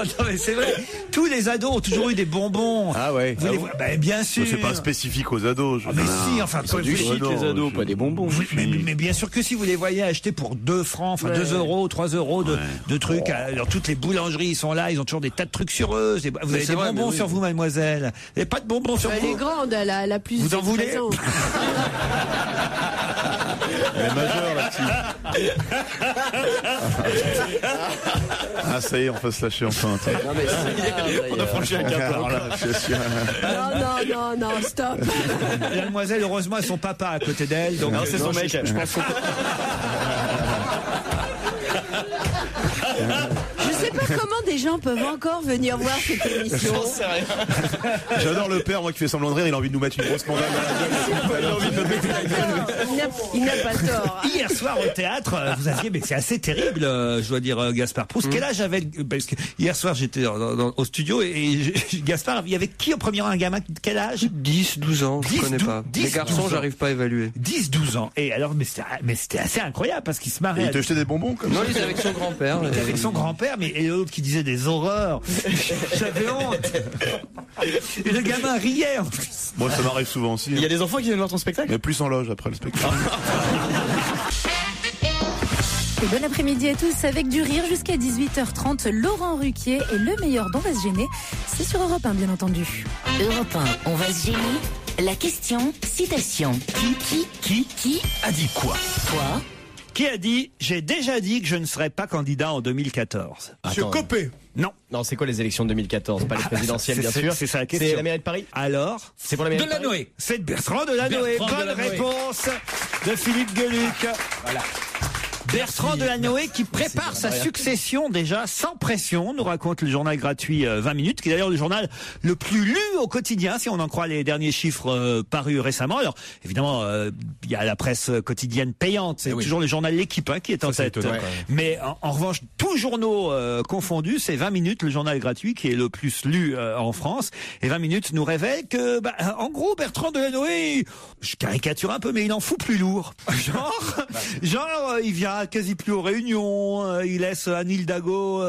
Speaker 4: Non, mais c'est vrai. Tous les ados ont toujours eu des bonbons.
Speaker 21: Ah ouais.
Speaker 4: Ben, bien sûr.
Speaker 5: C'est pas spécifique aux ados.
Speaker 4: Mais si, enfin,
Speaker 21: c'est du shit, les ados, pas des bonbons.
Speaker 4: Mais bien sûr que si vous les voyez acheter pour 2 francs, enfin 2 euros, 3 euros de trucs. Alors, toutes les boulangeries, ils sont là, ils ont toujours des tas de trucs sur eux. Vous avez des bonbons sur vous, mademoiselle? Vous n'avez pas de bonbons sur vous?
Speaker 13: Elle est grande, elle a plus.
Speaker 4: Vous en voulez?
Speaker 5: Elle est majeure, la petite. Ah, ça y est, on peut se lâcher enfin.
Speaker 21: Non, mais on a franchi un cap là, c'est sûr.
Speaker 13: Non, stop.
Speaker 4: La demoiselle, heureusement, elle a son papa à côté d'elle. Donc
Speaker 21: non, c'est son mec.
Speaker 4: Je pense
Speaker 13: Je sais pas comment des gens peuvent encore venir voir cette émission.
Speaker 21: J'en sais rien.
Speaker 5: J'adore le père, moi, qui fait semblant de rire, il a envie de nous mettre une grosse mandale dans la gueule. Il a envie de nous mettre la gueule.
Speaker 13: Il n'a pas tort.
Speaker 4: Hier soir au théâtre, vous aviez, mais c'est assez terrible, je dois dire, Gaspard Proust. Quel âge avait, parce que hier soir j'étais au studio et Gaspard, il y avait qui au premier rang, un gamin, quel âge?
Speaker 17: 10, 12 ans, je connais pas. Les garçons, j'arrive pas à évaluer.
Speaker 4: 10, 12 ans. Et alors, mais c'était assez incroyable parce qu'il se marrait.
Speaker 5: Et il te jetait des bonbons comme ça?
Speaker 17: Non, il était avec son grand-père.
Speaker 4: Il était avec son grand-père, mais et l'autre qui disait des horreurs. J'avais honte. Et le gamin riait en plus.
Speaker 5: Moi, ça m'arrive souvent aussi.
Speaker 21: Il y a des enfants qui viennent voir ton spectacle?
Speaker 5: Mais plus en loge après le spectacle.
Speaker 3: Et bon après-midi à tous avec du rire jusqu'à 18h30. Laurent Ruquier et le meilleur d'On va se gêner. C'est sur Europe 1, bien entendu.
Speaker 1: Europe 1, on va se gêner. La question, citation.
Speaker 2: Qui a dit quoi?
Speaker 1: Quoi?
Speaker 4: Qui a dit « J'ai déjà dit que je ne serais pas candidat en 2014 ».
Speaker 18: Monsieur Copé.
Speaker 4: Non.
Speaker 12: Non, c'est quoi les élections de 2014? Pas les présidentielles, bien sûr.
Speaker 4: C'est ça la question.
Speaker 12: C'est la mairie de Paris?
Speaker 4: Alors?
Speaker 12: C'est pour la mairie de Paris?
Speaker 4: Delanoë. C'est Bertrand Delanoë. Bonne réponse de Philippe Gueluc. Voilà. Bertrand Delanoë qui prépare sa succession déjà sans pression, nous raconte le journal gratuit 20 minutes, qui est d'ailleurs le journal le plus lu au quotidien, si on en croit les derniers chiffres parus récemment. Alors évidemment, il y a la presse quotidienne payante, c'est toujours le journal L'Équipe qui est en tête. Mais en revanche, tous journaux confondus, c'est 20 minutes, le journal gratuit qui est le plus lu en France. Et 20 minutes nous révèle que, en gros, Bertrand Delanoë, je caricature un peu, mais il en fout plus lourd. Genre, il vient quasi plus aux réunions, il laisse Anne Hidalgo,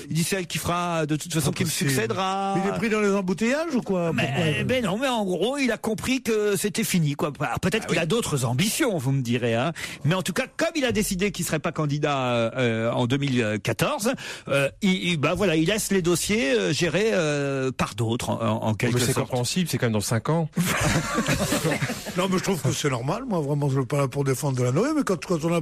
Speaker 4: il dit c'est elle qui fera de toute façon qui me succédera.
Speaker 18: Il est pris dans les embouteillages ou quoi?
Speaker 4: Ben non, mais en gros il a compris que c'était fini quoi. Peut-être qu'il a d'autres ambitions, vous me direz, hein. Mais en tout cas, comme il a décidé qu'il serait pas candidat en 2014, il laisse les dossiers gérés par d'autres en quelque sorte.
Speaker 20: C'est compréhensible, c'est quand même dans 5 ans.
Speaker 18: Non, mais je trouve que c'est normal. Moi, vraiment, je ne veux pas là pour défendre Delanoë, mais quand on a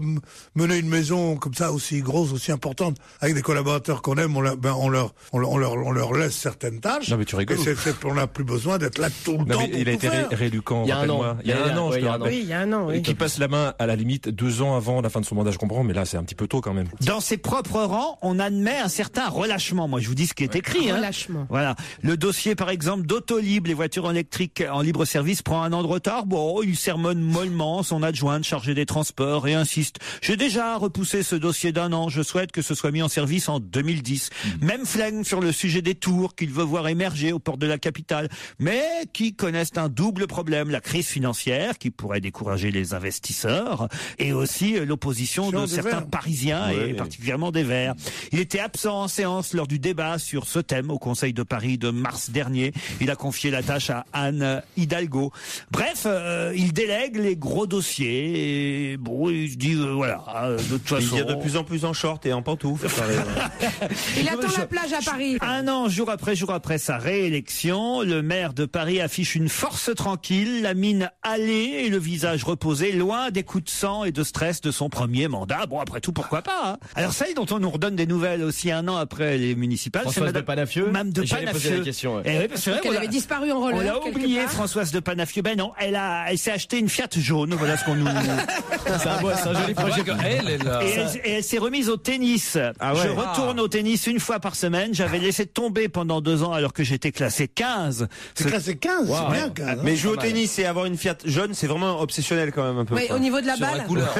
Speaker 18: mené une maison comme ça, aussi grosse, aussi importante, avec des collaborateurs qu'on aime, on leur laisse certaines tâches.
Speaker 20: Non, mais tu rigoles.
Speaker 18: Et on n'a plus besoin d'être là tout le temps.
Speaker 20: Il a été réélu quand?
Speaker 12: Il y a un an.
Speaker 20: Il y a un an, je te rappelle.
Speaker 12: Oui, il y a un an.
Speaker 20: Et qui passe la main à la limite 2 ans avant la fin de son mandat, je comprends, mais là, c'est un petit peu tôt quand même.
Speaker 4: Dans ses propres rangs, on admet un certain relâchement. Moi, je vous dis ce qui est écrit.
Speaker 13: Relâchement.
Speaker 4: Voilà. Le dossier, par exemple, d'Autolib, les voitures électriques en libre service, prend 1 an de retard. Bon, il sermonne mollement son adjointe chargée des transports et insiste. J'ai déjà repoussé ce dossier d'1 an. Je souhaite que ce soit mis en service en 2010. Même flingue sur le sujet des tours qu'il veut voir émerger au port de la capitale, mais qui connaissent un double problème. La crise financière qui pourrait décourager les investisseurs et aussi l'opposition de certains Parisiens et particulièrement des Verts. Il était absent en séance lors du débat sur ce thème au Conseil de Paris de mars dernier. Il a confié la tâche à Anne Hidalgo. Bref, il délègue les gros dossiers et bon, il se dit voilà, de toute façon...
Speaker 8: Il vient de plus en plus en short et en pantoufles.
Speaker 13: Il attend la plage à Paris.
Speaker 4: 1 an, jour après sa réélection, le maire de Paris affiche une force tranquille, la mine hâlée et le visage reposé, loin des coups de sang et de stress de son premier mandat. Bon, après tout, pourquoi pas, hein. Alors celle dont on nous redonne des nouvelles aussi 1 an après les municipales,
Speaker 12: Françoise de Panafieux.
Speaker 4: Madame de Panafieux.
Speaker 13: Elle avait disparu en relais.
Speaker 4: On l'a oublié, Françoise de Panafieux. Ben non, elle s'est acheté une Fiat jaune. Voilà ce qu'on nous...
Speaker 12: C'est un joli projet.
Speaker 4: Et elle s'est remise au tennis. Je retourne au tennis 1 fois par semaine. J'avais laissé tomber pendant 2 ans alors que j'étais classé 15.
Speaker 18: C'est classé 15, wow. C'est bien 15.
Speaker 8: Mais jouer au tennis et avoir une Fiat jaune, c'est vraiment obsessionnel quand même un peu.
Speaker 13: Oui, au niveau de la balle.
Speaker 18: La couleur,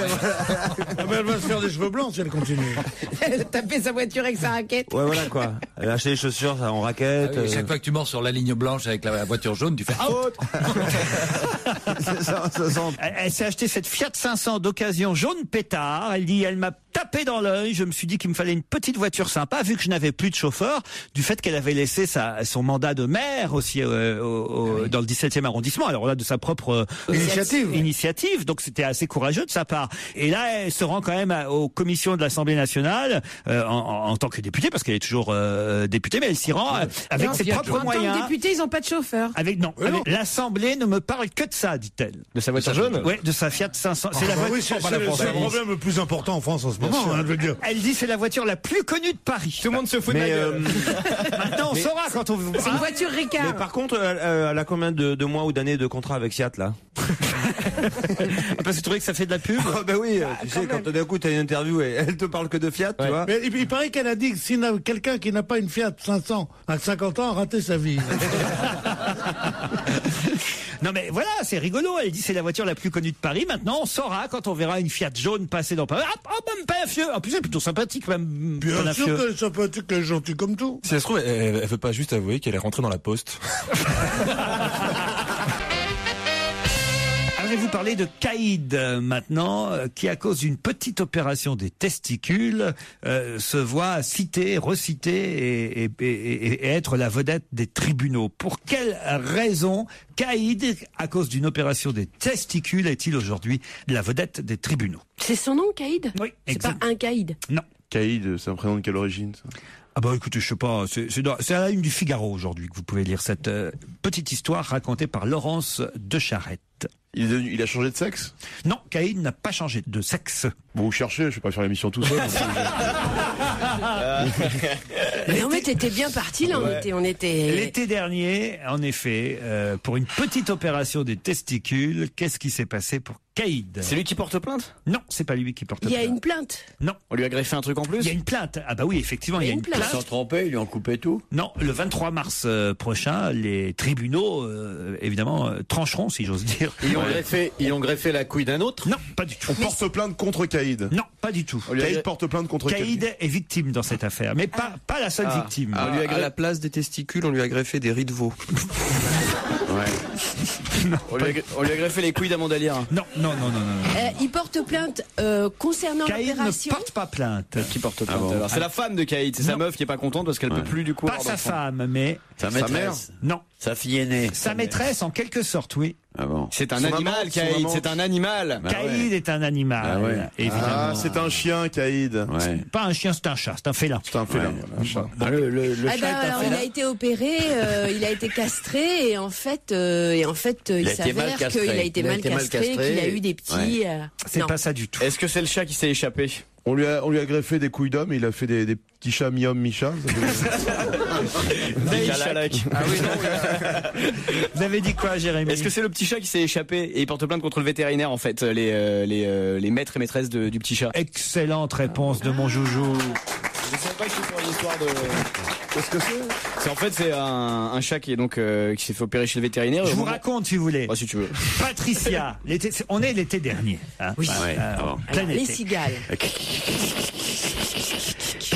Speaker 18: mais elle va se faire des cheveux blancs si elle continue.
Speaker 13: Elle a tapé sa voiture avec sa raquette.
Speaker 8: Ouais, voilà quoi. Elle a acheté des chaussures en raquette.
Speaker 19: Ah oui, chaque fois que tu mords sur la ligne blanche avec la voiture jaune, tu fais out.
Speaker 4: Elle s'est acheté cette Fiat 500 d'occasion jaune pétard. Elle dit, elle m'a tapé dans l'œil. Je me suis dit qu'il me fallait une petite voiture sympa, vu que je n'avais plus de chauffeur, du fait qu'elle avait laissé son mandat de maire aussi dans le 17e arrondissement. Alors là, de sa propre initiative. Donc c'était assez courageux de sa part. Et là, elle se rend quand même aux commissions de l'Assemblée nationale en tant que députée, parce qu'elle est toujours députée, mais elle s'y rend avec ses propres moyens.
Speaker 14: En tant que députée, ils n'ont pas de chauffeur.
Speaker 4: L'Assemblée ne me parle que de ça, dit-elle.
Speaker 20: De sa voiture jaune?
Speaker 4: Oui, de sa Fiat 500. C'est la voiture.
Speaker 18: C'est le problème le plus important en France en ce moment, je veux dire.
Speaker 4: Elle dit c'est la voiture la plus connue de Paris.
Speaker 20: Tout le monde se fout de ma gueule.
Speaker 4: Maintenant, on saura quand on vous.
Speaker 14: C'est une voiture Ricard.
Speaker 8: Mais par contre, elle a combien de mois ou d'années de contrat avec Fiat, là?
Speaker 4: Parce que tu trouvais que ça fait de la pub?
Speaker 8: Ben oui, tu sais, quand d'un coup t'as une interview et elle te parle que de Fiat, tu vois.
Speaker 18: Mais il paraît qu'elle a dit que si quelqu'un qui n'a pas une Fiat 500 à 50 ans a raté sa vie.
Speaker 4: Non mais voilà, c'est rigolo. Elle dit c'est la voiture la plus connue de Paris. Maintenant, on saura quand on verra une Fiat jaune passer dans Paris. Même pas un fieu. En plus, elle est plutôt sympathique, même.
Speaker 18: Bien sûr qu'elle est sympathique, elle est gentille comme tout.
Speaker 20: Si ça se trouve, elle veut pas juste avouer qu'elle est rentrée dans la poste.
Speaker 4: Avez-vous parlé de Caïd maintenant, qui à cause d'une petite opération des testicules se voit cité, recité et être la vedette des tribunaux. Pour quelle raison Caïd, à cause d'une opération des testicules, est-il aujourd'hui la vedette des tribunaux?
Speaker 13: C'est son nom, Caïd?
Speaker 4: Oui,
Speaker 13: c'est pas un Caïd?
Speaker 4: Non.
Speaker 5: Caïd, c'est un prénom de quelle origine, ça?
Speaker 4: Ah bah écoutez, je sais pas, c'est à la une du Figaro aujourd'hui que vous pouvez lire cette petite histoire racontée par Laurence de Charette.
Speaker 5: Il a changé de sexe?
Speaker 4: Non, Caïd n'a pas changé de sexe.
Speaker 5: Bon, vous cherchez, je vais pas faire l'émission tout seul.
Speaker 13: Mais en fait, t'étais bien parti là, on était...
Speaker 4: L'été dernier, en effet, pour une petite opération des testicules, qu'est-ce qui s'est passé pour Caïd?
Speaker 12: C'est lui qui porte plainte?
Speaker 4: Non, c'est pas lui qui porte plainte.
Speaker 13: Il y a une plainte?
Speaker 4: Non.
Speaker 12: On lui a greffé un truc en plus?
Speaker 4: Il y a une plainte. Ah bah oui, effectivement, il y a une plainte.
Speaker 16: Ils sont trompés, ils lui ont coupé tout?
Speaker 4: Non, le 23 mars prochain, les tribunaux, évidemment, trancheront, si j'ose dire.
Speaker 21: Ils ont greffé la couille d'un autre?
Speaker 4: Non, pas du tout.
Speaker 5: On porte plainte contre Caïd?
Speaker 4: Non, pas du tout.
Speaker 5: Caïd porte plainte contre
Speaker 4: Caïd est victime dans cette affaire, mais pas la seule victime.
Speaker 17: On lui a à la place des testicules, on lui a greffé des riz de veau.
Speaker 12: Non, on lui a greffé les couilles d'Amanda Lear.
Speaker 4: Non.
Speaker 9: Il porte plainte concernant
Speaker 4: Caïd
Speaker 9: l'opération.
Speaker 4: ne porte pas plainte.
Speaker 12: Qui porte plainte alors? C'est la femme de Caïd, c'est sa meuf qui est pas contente parce qu'elle peut plus du coup.
Speaker 4: Pas sa femme, mais
Speaker 16: sa maîtresse.
Speaker 4: Non.
Speaker 16: Sa fille aînée.
Speaker 4: Sa maîtresse, en quelque sorte, oui.
Speaker 16: Ah bon.
Speaker 12: C'est un animal, Caïd. C'est un animal.
Speaker 4: Caïd est un animal, évidemment.
Speaker 5: Ah, c'est un chien, Caïd.
Speaker 16: Ouais.
Speaker 4: Pas un chien, c'est un chat, c'est un félin.
Speaker 5: C'est un félin.
Speaker 16: Le chat est un
Speaker 9: Alors, il a été opéré, il a été castré et en fait, il s'avère qu'il a été mal castré, qu'il a eu des petits.
Speaker 4: C'est pas ça du tout.
Speaker 12: Est-ce que c'est le chat qui s'est échappé?
Speaker 5: On lui a greffé des couilles d'homme et il a fait des petits chats mi-homme, mi-chat.
Speaker 12: Ah oui, non.
Speaker 4: Vous avez dit quoi, Jérémy?
Speaker 12: Est-ce que c'est le petit chat qui s'est échappé et il porte plainte contre le vétérinaire en fait, les maîtres et maîtresses du petit chat?
Speaker 4: Excellente réponse de mon joujou.
Speaker 12: Je sais pas que c'est pour une histoire de...
Speaker 5: Qu'est-ce que c'est?
Speaker 12: En fait, c'est un chat qui est donc qui s'est fait opérer chez le vétérinaire.
Speaker 4: Je vous raconte si vous voulez.
Speaker 12: Si tu veux.
Speaker 4: Patricia, on est l'été dernier. Hein,
Speaker 9: oui.
Speaker 4: Plein
Speaker 9: les
Speaker 4: été.
Speaker 9: cigales.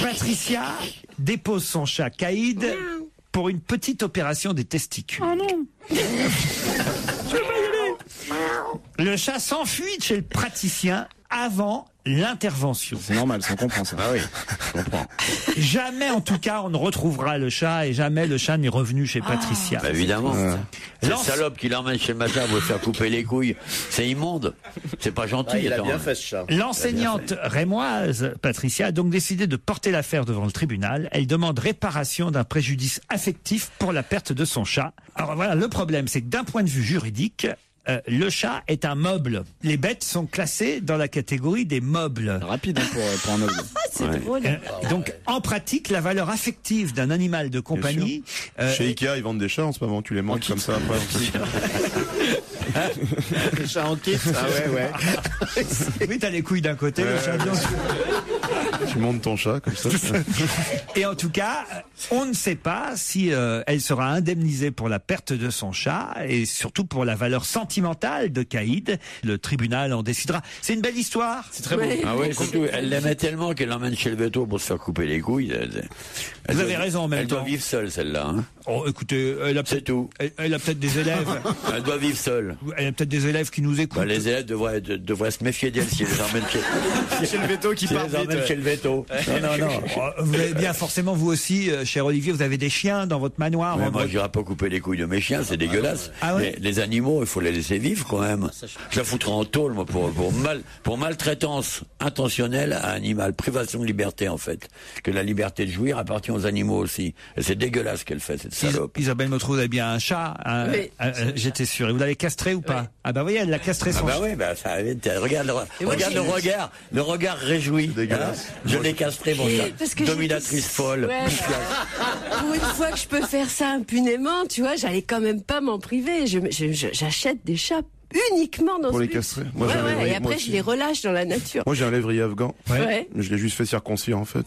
Speaker 4: Patricia dépose son chat Caïd pour une petite opération des testicules.
Speaker 3: Oh non.
Speaker 4: Le chat s'enfuit de chez le praticien avant l'intervention.
Speaker 12: C'est normal, ça, on comprend ça.
Speaker 16: Ah oui, je comprends.
Speaker 4: Jamais, en tout cas, on ne retrouvera le chat et jamais le chat n'est revenu chez Patricia.
Speaker 16: Bah évidemment. C'est salope qui l'emmène chez le matin pour faire couper les couilles. C'est immonde. C'est pas gentil.
Speaker 21: Il a bien fait ce chat.
Speaker 4: L'enseignante rémoise, Patricia, a donc décidé de porter l'affaire devant le tribunal. Elle demande réparation d'un préjudice affectif pour la perte de son chat. Alors voilà, le problème, c'est que d'un point de vue juridique, le chat est un meuble. Les bêtes sont classées dans la catégorie des meubles.
Speaker 12: Rapide pour un meuble.
Speaker 9: C'est drôle.
Speaker 4: Donc, en pratique, la valeur affective d'un animal de compagnie...
Speaker 5: Chez Ikea, ils vendent des chats en ce moment. Tu les manges comme ça après.
Speaker 21: Les chats en kit. Ah ouais.
Speaker 4: Oui, t'as les couilles d'un côté, le chat de l'autre.
Speaker 5: Tu montes ton chat comme ça.
Speaker 4: Et en tout cas, on ne sait pas si elle sera indemnisée pour la perte de son chat et surtout pour la valeur sentimentale de Caïd. Le tribunal en décidera. C'est une belle histoire.
Speaker 12: C'est très beau.
Speaker 16: Ah ouais, surtout, elle l'aimait tellement qu'elle l'emmène chez le veto pour se faire couper les couilles.
Speaker 4: Vous avez raison, même.
Speaker 16: Elle doit vivre seule, celle-là. Hein.
Speaker 4: Oh, écoutez,
Speaker 16: c'est tout.
Speaker 4: Elle a peut-être des élèves.
Speaker 16: Elle doit vivre seule.
Speaker 4: Elle a peut-être des élèves qui nous écoutent.
Speaker 16: Les élèves devraient se méfier d'elle si elle les emmène
Speaker 12: chez le veto qui part vite.
Speaker 16: Chez le veto. Non.
Speaker 4: Vous avez bien forcément, vous aussi, cher Olivier, vous avez des chiens dans votre manoir.
Speaker 16: Mais moi, j'irai pas couper les couilles de mes chiens, c'est dégueulasse.
Speaker 4: Ah ouais.
Speaker 16: Les animaux, il faut les laisser vivre quand même. Je la foutrais en tôle, moi, pour maltraitance intentionnelle à un animal, privation de liberté, en fait. Que la liberté de jouir appartient aux animaux aussi. Et c'est dégueulasse qu'elle fait, cette salope.
Speaker 4: Isabelle Motro, vous avez bien un chat,
Speaker 9: oui.
Speaker 4: J'étais sûr. Et vous l'avez castré ou pas?
Speaker 9: Oui.
Speaker 4: Ah bah oui, elle l'a castré son chat.
Speaker 16: Oui, regarde le regard réjoui.
Speaker 5: Dégueulasse.
Speaker 16: Je l'ai castré, mon chat. Dominatrice folle.
Speaker 9: Ouais, pour une fois que je peux faire ça impunément, tu vois, j'allais quand même pas m'en priver. J'achète des chats uniquement dans
Speaker 5: pour
Speaker 9: ce
Speaker 5: les
Speaker 9: but.
Speaker 5: castrer.
Speaker 9: Moi, et après je les relâche dans la nature.
Speaker 5: Moi j'ai un lévrier afghan.
Speaker 9: Ouais.
Speaker 5: Je l'ai juste fait circoncire en fait.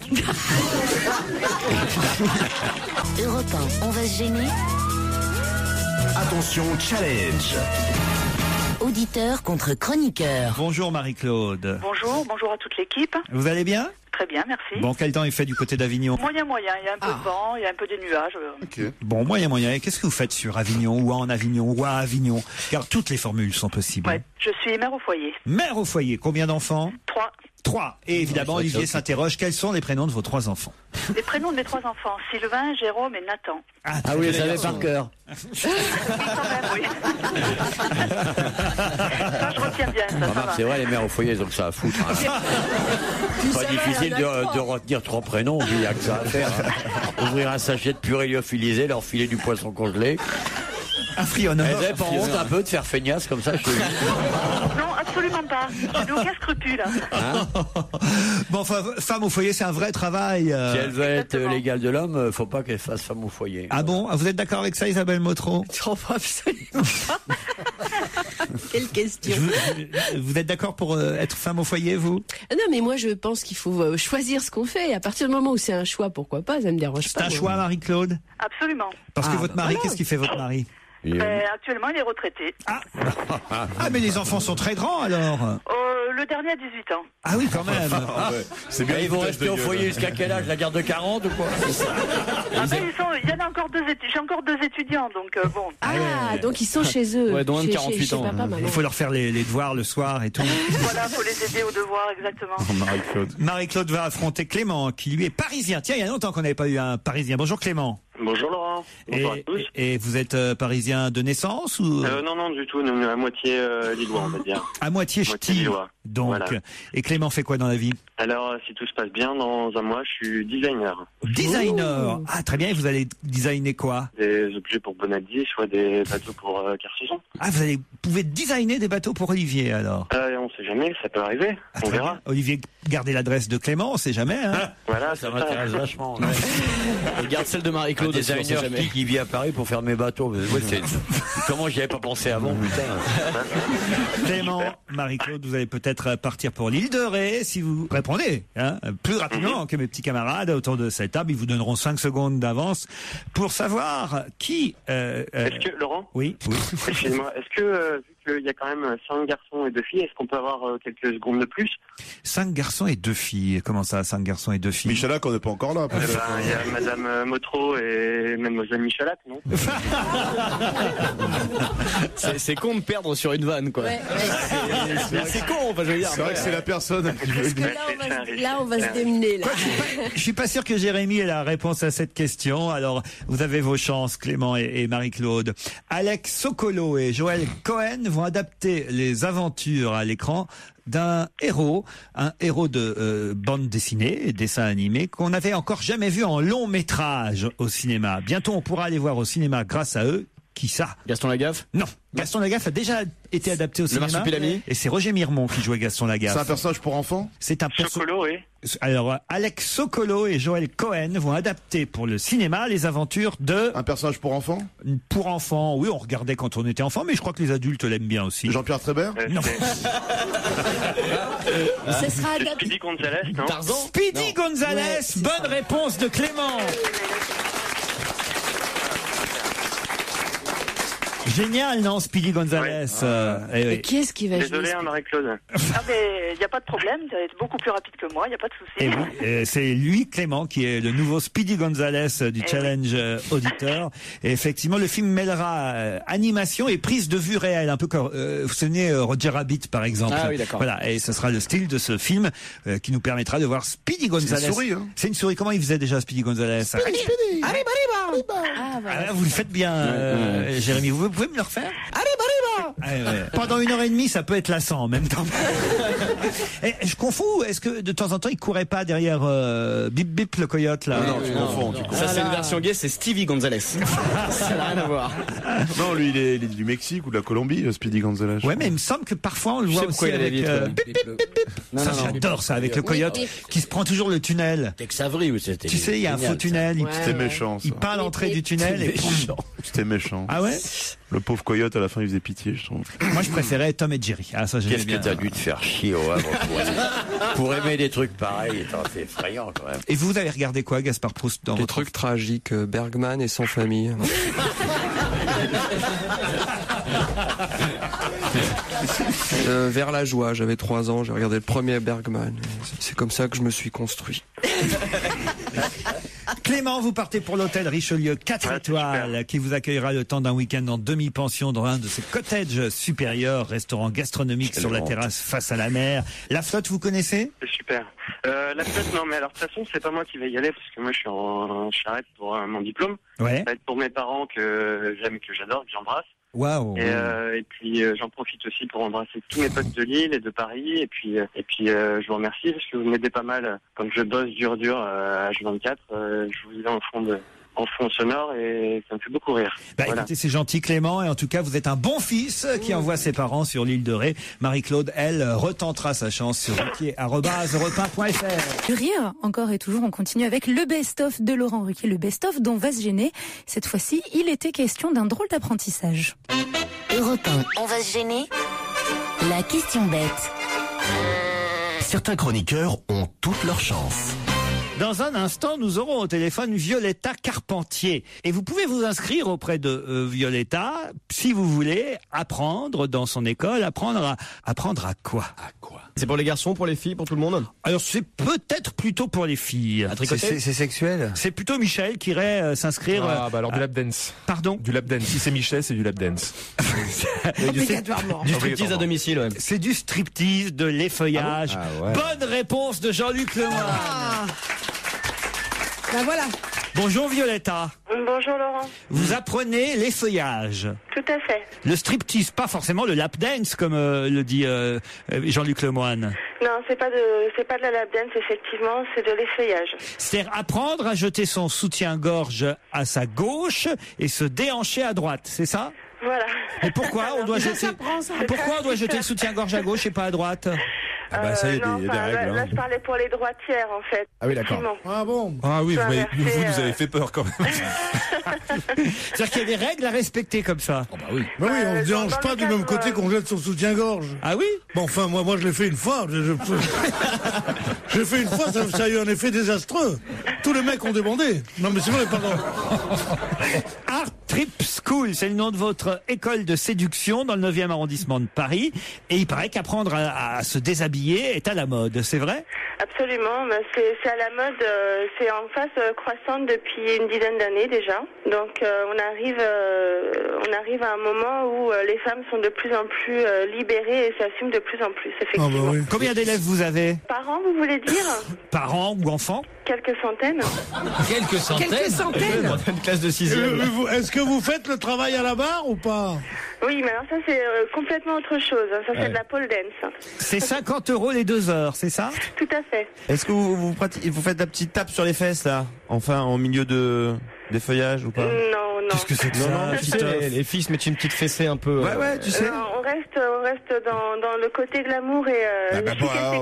Speaker 1: Europe 1, on va se gêner.
Speaker 2: Attention, challenge.
Speaker 1: Auditeur contre chroniqueur.
Speaker 4: Bonjour Marie-Claude.
Speaker 10: Bonjour à toute l'équipe.
Speaker 4: Vous allez bien?
Speaker 10: Très bien, merci.
Speaker 4: Bon, quel temps il fait du côté d'Avignon?
Speaker 10: Moyen, il y a un peu de vent, il y a un peu des nuages.
Speaker 5: Okay.
Speaker 4: Bon, moyen. Et qu'est-ce que vous faites sur Avignon, ou en Avignon, ou à Avignon? Car toutes les formules sont possibles.
Speaker 10: Ouais, je suis mère au foyer.
Speaker 4: Mère au foyer, combien d'enfants? 3. Et évidemment, Olivier s'interroge, quels sont les prénoms de vos 3 enfants?
Speaker 10: Les prénoms de mes 3 enfants, Sylvain, Jérôme et Nathan.
Speaker 6: Ah oui, vous savez par cœur.
Speaker 10: Oui, quand même, oui. Ça, je retiens bien, ça va.
Speaker 16: C'est vrai, les mères au foyer, donc ça à foutre. Pas difficile de retenir 3 prénoms, il n'y a que ça à faire. Ouvrir un sachet de purée lyophilisée, leur filer du poisson congelé.
Speaker 4: Un frionneur.
Speaker 16: Elles n'avaient pas honte un peu de faire feignasse comme ça chez lui?
Speaker 10: Non, absolument pas. Je n'ai aucun scrupule.
Speaker 4: Bon, enfin, femme au foyer, c'est un vrai travail.
Speaker 16: Si elle veut être l'égale de l'homme, faut pas qu'elle fasse femme au foyer.
Speaker 4: Ah bon? Vous êtes d'accord avec ça, Isabelle Motro?
Speaker 9: Absolument pas. Quelle question.
Speaker 4: Vous êtes d'accord pour être femme au foyer, vous?
Speaker 9: Non, mais moi je pense qu'il faut choisir ce qu'on fait. Et à partir du moment où c'est un choix, pourquoi pas? Ça me dérange pas.
Speaker 4: C'est un choix, Marie-Claude?
Speaker 10: Absolument.
Speaker 4: Parce que votre mari, qu'est-ce qu'il fait, votre mari?
Speaker 10: Actuellement, il est retraité.
Speaker 4: Ah, mais les enfants sont très grands, alors?
Speaker 10: Le dernier a 18 ans.
Speaker 4: Ah oui, quand même.
Speaker 16: C'est bien, ils vont rester au foyer jusqu'à quel âge? La garde de 40 ou quoi?
Speaker 10: Il y en a encore 2 j'ai encore 2 étudiants, donc bon.
Speaker 9: Donc ils sont chez eux.
Speaker 12: Ouais, dans 48 ans.
Speaker 4: Il faut leur faire les devoirs le soir et tout.
Speaker 10: Voilà, faut les aider aux devoirs, exactement.
Speaker 4: Marie-Claude va affronter Clément, qui lui est parisien. Tiens, il y a longtemps qu'on n'avait pas eu un parisien. Bonjour Clément.
Speaker 11: Bonjour Laurent. Bonjour à tous.
Speaker 4: Et vous êtes parisien de naissance ou
Speaker 11: Non, du tout. À moitié lillois, on va dire.
Speaker 4: À moitié ch'ti. Donc. Voilà. Et Clément fait quoi dans la vie?
Speaker 11: Alors, si tout se passe bien, dans un mois, je suis designer.
Speaker 4: Designer. Ah, très bien. Et vous allez designer quoi?
Speaker 11: Des objets pour Bonaldi, soit des bateaux pour Kersozon.
Speaker 4: Ah, vous pouvez designer des bateaux pour Olivier, alors?
Speaker 11: On sait jamais, ça peut arriver. On verra.
Speaker 4: Bien. Olivier, gardez l'adresse de Clément, on sait jamais. Hein.
Speaker 11: Voilà,
Speaker 16: ça m'intéresse vachement. Ouais.
Speaker 12: Et garde celle de Marie-Claude.
Speaker 16: Un designer qui vit à Paris pour faire mes bateaux. Comment j'y avais pas pensé avant, putain.
Speaker 4: Clément, Marie-Claude, vous allez peut-être partir pour l'île de Ré si vous répondez plus rapidement que mes petits camarades autour de cette table. Ils vous donneront 5 secondes d'avance pour savoir qui...
Speaker 11: Est-ce que, Laurent?
Speaker 4: Oui.
Speaker 11: Excusez-moi, est-ce que... Il y a quand même 5 garçons et 2 filles. Est-ce qu'on peut avoir quelques secondes de plus?
Speaker 4: 5 garçons et 2 filles. Comment ça, 5 garçons et 2 filles?
Speaker 5: Michalak, on n'est pas encore là.
Speaker 11: Il y a Madame Motro et Mademoiselle Michalak, non?
Speaker 12: C'est con de perdre sur une vanne, quoi.
Speaker 9: Ouais.
Speaker 12: C'est con, enfin, je veux dire.
Speaker 5: C'est vrai que c'est la personne qui veut
Speaker 9: que là, on va se démener. Là.
Speaker 4: Je suis pas sûr que Jérémy ait la réponse à cette question. Alors, vous avez vos chances, Clément et Marie-Claude. Alex Sokolo et Joël Cohen vont adapter les aventures à l'écran d'un héros, un héros de bande dessinée, dessin animé, qu'on n'avait encore jamais vu en long métrage au cinéma. Bientôt, on pourra aller voir au cinéma grâce à eux. Qui ça?
Speaker 12: Gaston Lagaffe?
Speaker 4: Non. Gaston Lagaffe a déjà été adapté au cinéma.
Speaker 12: Le Marsupilami?
Speaker 4: Et c'est Roger Mirmont qui jouait Gaston Lagaffe.
Speaker 5: C'est un personnage pour enfants?
Speaker 4: C'est un personnage.
Speaker 11: Sokolo, oui.
Speaker 4: Alors, Alex Sokolo et Joël Cohen vont adapter pour le cinéma les aventures de...
Speaker 5: Un personnage pour enfants?
Speaker 4: Pour enfants, oui, on regardait quand on était enfant, mais je crois que les adultes l'aiment bien aussi.
Speaker 5: Jean-Pierre Trébert?
Speaker 4: Non.
Speaker 9: Ce sera adapté.
Speaker 11: Speedy Gonzalez, non?
Speaker 12: Tarzan?
Speaker 4: Speedy Gonzalez, bonne réponse de Clément. Génial, non, Speedy Gonzalez.
Speaker 9: Et qui est-ce qui va jouer?
Speaker 11: Désolé, Marie-Claude.
Speaker 10: Ah, mais il n'y a pas de problème, vous êtes beaucoup plus rapide que moi, il n'y a pas de souci.
Speaker 4: Et oui, c'est lui, Clément, qui est le nouveau Speedy Gonzalez du challenge auditeur. Et effectivement, le film mêlera animation et prise de vue réelle, un peu comme, vous souvenez, Roger Rabbit, par exemple.
Speaker 12: Ah oui, d'accord.
Speaker 4: Voilà, et ce sera le style de ce film qui nous permettra de voir Speedy Gonzalez.
Speaker 5: C'est une souris, hein.
Speaker 4: C'est une souris. Comment il faisait déjà Speedy Gonzalez?
Speaker 14: Speedy. Arriba.
Speaker 9: Ah, voilà.
Speaker 4: Ah, vous le faites bien, Jérémy. Vous pouvez me le refaire?
Speaker 14: Arriba.
Speaker 4: Pendant 1h30, ça peut être lassant en même temps. Et je confonds. Est-ce que de temps en temps, il courait pas derrière Bip Bip le coyote là?
Speaker 5: Non, tu confonds.
Speaker 12: Ça, c'est une version gay, c'est Stevie Gonzalez. Ça n'a rien à voir.
Speaker 5: Non, lui, il est du Mexique ou de la Colombie, Speedy Gonzalez.
Speaker 4: Ouais, mais il me semble que parfois on le voit aussi avec Bip Bip Bip. Ça, j'adore ça avec le coyote qui se prend toujours le tunnel.
Speaker 21: Tex Avery, ou c'était.
Speaker 4: Tu sais, il y a un faux tunnel.
Speaker 5: C'était méchant.
Speaker 4: Il peint l'entrée du tunnel et
Speaker 5: C'était méchant.
Speaker 4: Ah ouais?
Speaker 5: Le pauvre coyote, à la fin, il faisait pitié, je trouve.
Speaker 4: Moi, je préférais Tom et Jerry. Ah, ça,
Speaker 16: qu'est-ce que t'as dû te faire chier au Havre pour aimer des trucs pareils? C'est effrayant, quand même.
Speaker 4: Et vous avez regardé quoi, Gaspard Proust, dans
Speaker 17: Des
Speaker 4: votre...
Speaker 17: trucs tragiques, Bergman et Sans famille. Vers la joie, j'avais 3 ans, j'ai regardé le premier Bergman. C'est comme ça que je me suis construit.
Speaker 4: Clément, vous partez pour l'hôtel Richelieu 4 étoiles qui vous accueillera le temps d'un week-end en demi-pension dans un de ses cottages supérieurs, restaurant gastronomique sur la terrasse face à la mer. La Flotte, vous connaissez?
Speaker 11: C'est super. La Flotte, non, mais alors de toute façon, c'est pas moi qui vais y aller parce que moi je suis en charrette pour mon diplôme.
Speaker 4: Ouais.
Speaker 11: Ça va être pour mes parents que j'aime, que j'adore, que j'embrasse.
Speaker 4: Waouh.
Speaker 11: Et puis j'en profite aussi pour embrasser tous mes potes de Lille et de Paris. Et puis je vous remercie parce que vous m'aidez pas mal quand je bosse dur à H24. Je vous ai en fond sonore et ça me fait beaucoup rire. Voilà.
Speaker 4: Écoutez, c'est gentil Clément, et en tout cas vous êtes un bon fils qui envoie ses parents sur l'île de Ré. Marie-Claude, elle, retentera sa chance sur ruquier@europe1.fr.
Speaker 3: Du rire, encore et toujours, on continue avec le best-of de Laurent Ruquier, le best-of dont va se gêner. Cette fois-ci, il était question d'un drôle d'apprentissage.
Speaker 1: Europe 1, on va se gêner. La question bête.
Speaker 2: Certains chroniqueurs ont toutes leurs chances.
Speaker 4: Dans un instant, nous aurons au téléphone Violetta Carpentier. Et vous pouvez vous inscrire auprès de Violetta si vous voulez apprendre dans son école. Apprendre à quoi?
Speaker 12: C'est pour les garçons, pour les filles, pour tout le monde?
Speaker 4: Alors c'est peut-être plutôt pour les filles.
Speaker 8: C'est sexuel?
Speaker 4: C'est plutôt Michel qui irait s'inscrire.
Speaker 20: Ah bah alors du lap dance.
Speaker 4: Pardon?
Speaker 20: Du lap dance. Si c'est Michel, c'est du lap dance.
Speaker 14: Obligatoirement.
Speaker 12: Du striptease à domicile, ouais.
Speaker 4: C'est du striptease, de l'effeuillage. Bonne réponse de Jean-Luc Lemoyne.
Speaker 14: Ben voilà.
Speaker 4: Bonjour Violetta.
Speaker 10: Bonjour Laurent.
Speaker 4: Vous apprenez l'effeuillage.
Speaker 10: Tout à fait.
Speaker 4: Le striptease, pas forcément le lap dance comme le dit Jean-Luc Lemoyne.
Speaker 10: Non, c'est pas de la lap dance, effectivement, c'est de l'effeuillage.
Speaker 4: C'est-à-dire apprendre à jeter son soutien-gorge à sa gauche et se déhancher à droite, c'est ça?
Speaker 10: Voilà.
Speaker 4: Et pourquoi on doit jeter le soutien-gorge à gauche et pas à droite?
Speaker 5: Ah bah ça y est, il y a des règles.
Speaker 10: Là, je parlais pour les droitières, en fait.
Speaker 20: Ah oui, d'accord.
Speaker 18: Ah bon?
Speaker 20: Ah oui, vous avez fait peur quand même.
Speaker 4: C'est-à-dire qu'il y a des règles à respecter comme ça.
Speaker 20: Oh bah oui.
Speaker 18: Bah oui, on se dérange pas du même côté qu'on jette son soutien-gorge.
Speaker 4: Ah oui?
Speaker 18: Bon, enfin, moi je l'ai fait une fois. J'ai fait une fois, ça a eu un effet désastreux. Tous les mecs ont demandé. Non mais c'est vrai, pardon.
Speaker 4: Art Trip School, c'est le nom de votre école de séduction dans le 9e arrondissement de Paris. Et il paraît qu'apprendre à se déshabiller est à la mode, c'est vrai?
Speaker 10: Absolument, c'est à la mode, c'est en phase croissante depuis une dizaine d'années déjà. Donc on arrive à un moment où les femmes sont de plus en plus libérées et s'assument de plus en plus, effectivement.
Speaker 18: Ah bah oui.
Speaker 4: Combien d'élèves vous avez?
Speaker 10: Parents, vous voulez dire?
Speaker 4: Parents ou enfants?
Speaker 10: Quelques centaines.
Speaker 14: Quelques centaines.
Speaker 12: Une classe de 6e.
Speaker 18: Est-ce que vous faites le travail à la barre ou pas?
Speaker 10: Oui, mais alors ça c'est complètement autre chose. Ça c'est de la pole dance.
Speaker 4: C'est 50 € les 2 heures, c'est ça?
Speaker 10: Tout à fait.
Speaker 8: Est-ce que vous faites la petite tape sur les fesses là? Enfin, en milieu des feuillages ou pas?
Speaker 10: Non.
Speaker 4: Qu'est-ce que c'est que ça?
Speaker 12: Les filles se mettent une petite fessée un peu.
Speaker 8: Ouais, tu sais.
Speaker 10: On reste dans le côté glamour et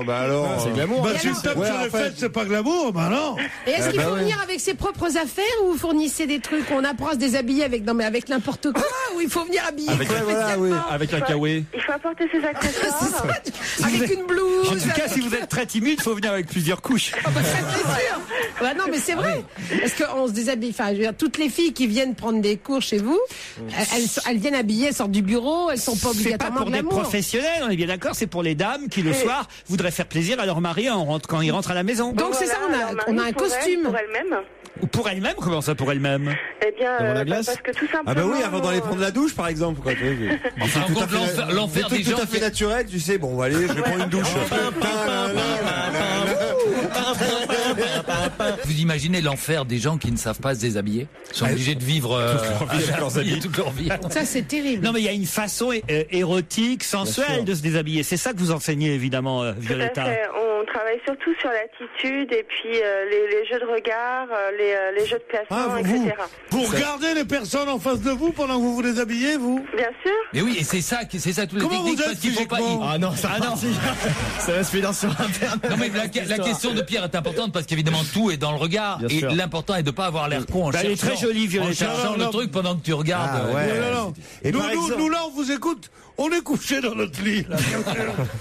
Speaker 8: alors.
Speaker 12: C'est glamour.
Speaker 18: Bah si une tape sur les fesses, c'est pas glamour, bah non.
Speaker 14: Et est-ce qu'il faut venir avec ses propres affaires ou vous fournissez des trucs? On apprend à se déshabiller avec n'importe quoi, ou il faut venir habiller
Speaker 20: avec un kawaii.
Speaker 10: Il faut apporter ses accessoires.
Speaker 14: avec une blouse.
Speaker 4: En tout cas, si vous êtes très timide, il faut venir avec plusieurs couches.
Speaker 14: C'est sûr.
Speaker 13: Bah non, mais c'est vrai. Parce qu'on se déshabille. Enfin, je veux dire, toutes les filles qui viennent prendre des cours chez vous, elles viennent habillées, elles sortent du bureau, elles sont pas obligatoirement de l'amour.
Speaker 4: C'est pas pour des professionnels, on est bien d'accord. C'est pour les dames qui le soir voudraient faire plaisir à leur mari quand ils rentrent à la maison.
Speaker 13: Donc c'est ça, on a un costume.
Speaker 10: Pour elle-même.
Speaker 4: Ou pour elle-même? Comment ça, pour elle-même?
Speaker 10: Eh bien, parce que tout simplement.
Speaker 8: Ah bah oui, avant d'aller prendre la douche, par exemple. Quoi.
Speaker 19: Enfin, l'enfer des gens.
Speaker 8: Tout à fait naturel, tu sais. Bon, allez, je vais prendre une douche.
Speaker 19: Vous imaginez l'enfer des gens qui ne savent pas se déshabiller? Ils sont obligés de vivre toute leur vie.
Speaker 13: Ça, c'est terrible.
Speaker 4: Non, mais il y a une façon érotique, sensuelle de se déshabiller. C'est ça que vous enseignez, évidemment, Violetta.
Speaker 10: Tout à fait. On travaille surtout sur l'attitude et puis les jeux de regard, les jeux de placement, etc.
Speaker 18: Vous regardez les personnes en face de vous pendant que vous vous déshabillez, vous?
Speaker 10: Bien sûr.
Speaker 19: Mais oui, et c'est ça toutes les
Speaker 18: Comment
Speaker 19: techniques,
Speaker 18: vous êtes
Speaker 19: parce qu'il faut pas.
Speaker 12: Ah non, ça va se finir sur Internet.
Speaker 19: Non mais la question de Pierre est importante parce qu'évidemment tout est dans le regard et l'important est de pas avoir l'air con en cherchant.
Speaker 4: Elle est très jolie, Violetta.
Speaker 19: En cherchant le truc pendant que tu regardes.
Speaker 18: Et nous là, on vous écoute. On est couché dans notre lit. Là.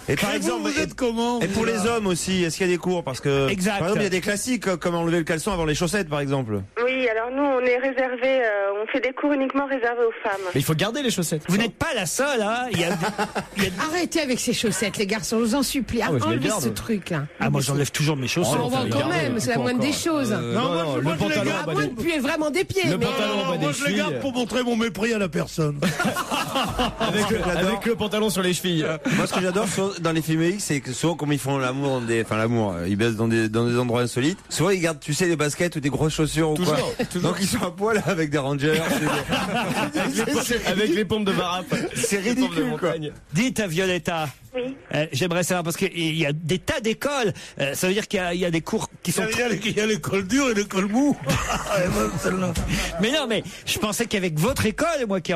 Speaker 8: Et par exemple,
Speaker 18: vous êtes comment?
Speaker 8: Et pour les hommes aussi, est-ce qu'il y a des cours? Parce que
Speaker 4: exact.
Speaker 8: Par exemple, il y a des classiques comme enlever le caleçon avant les chaussettes, par exemple.
Speaker 10: Oui, alors nous, on est réservé, on fait des cours uniquement réservés aux femmes.
Speaker 12: Mais il faut garder les chaussettes.
Speaker 4: Vous n'êtes pas la seule, hein.
Speaker 13: Arrêtez avec ces chaussettes, les garçons, je vous en supplie. Enlevez ce truc-là.
Speaker 4: Ah, moi, j'enlève toujours mes chaussettes.
Speaker 13: On va quand même, c'est la moindre des choses.
Speaker 18: Non,
Speaker 12: le pantalon.
Speaker 13: À moins de puer vraiment des pieds.
Speaker 12: Le pantalon,
Speaker 18: moi, je les garde pour montrer mon mépris à la personne.
Speaker 12: Avec le pantalon sur les chevilles.
Speaker 8: Moi, ce que j'adore dans les films X, c'est que souvent, comme ils font l'amour, ils baissent dans des endroits insolites. Souvent, ils gardent, tu sais, des baskets ou des grosses chaussures ou quoi. Donc, ils sont à poil avec des rangers.
Speaker 12: Avec les pompes de barappe.
Speaker 8: C'est ridicule, quoi.
Speaker 4: Dites à Violetta.
Speaker 10: Oui.
Speaker 4: J'aimerais savoir, parce qu'il y a des tas d'écoles. Ça veut dire qu'il y a des cours qui sont...
Speaker 18: Il y a l'école dure et l'école mou.
Speaker 4: Mais non, mais je pensais qu'avec votre école, moi qui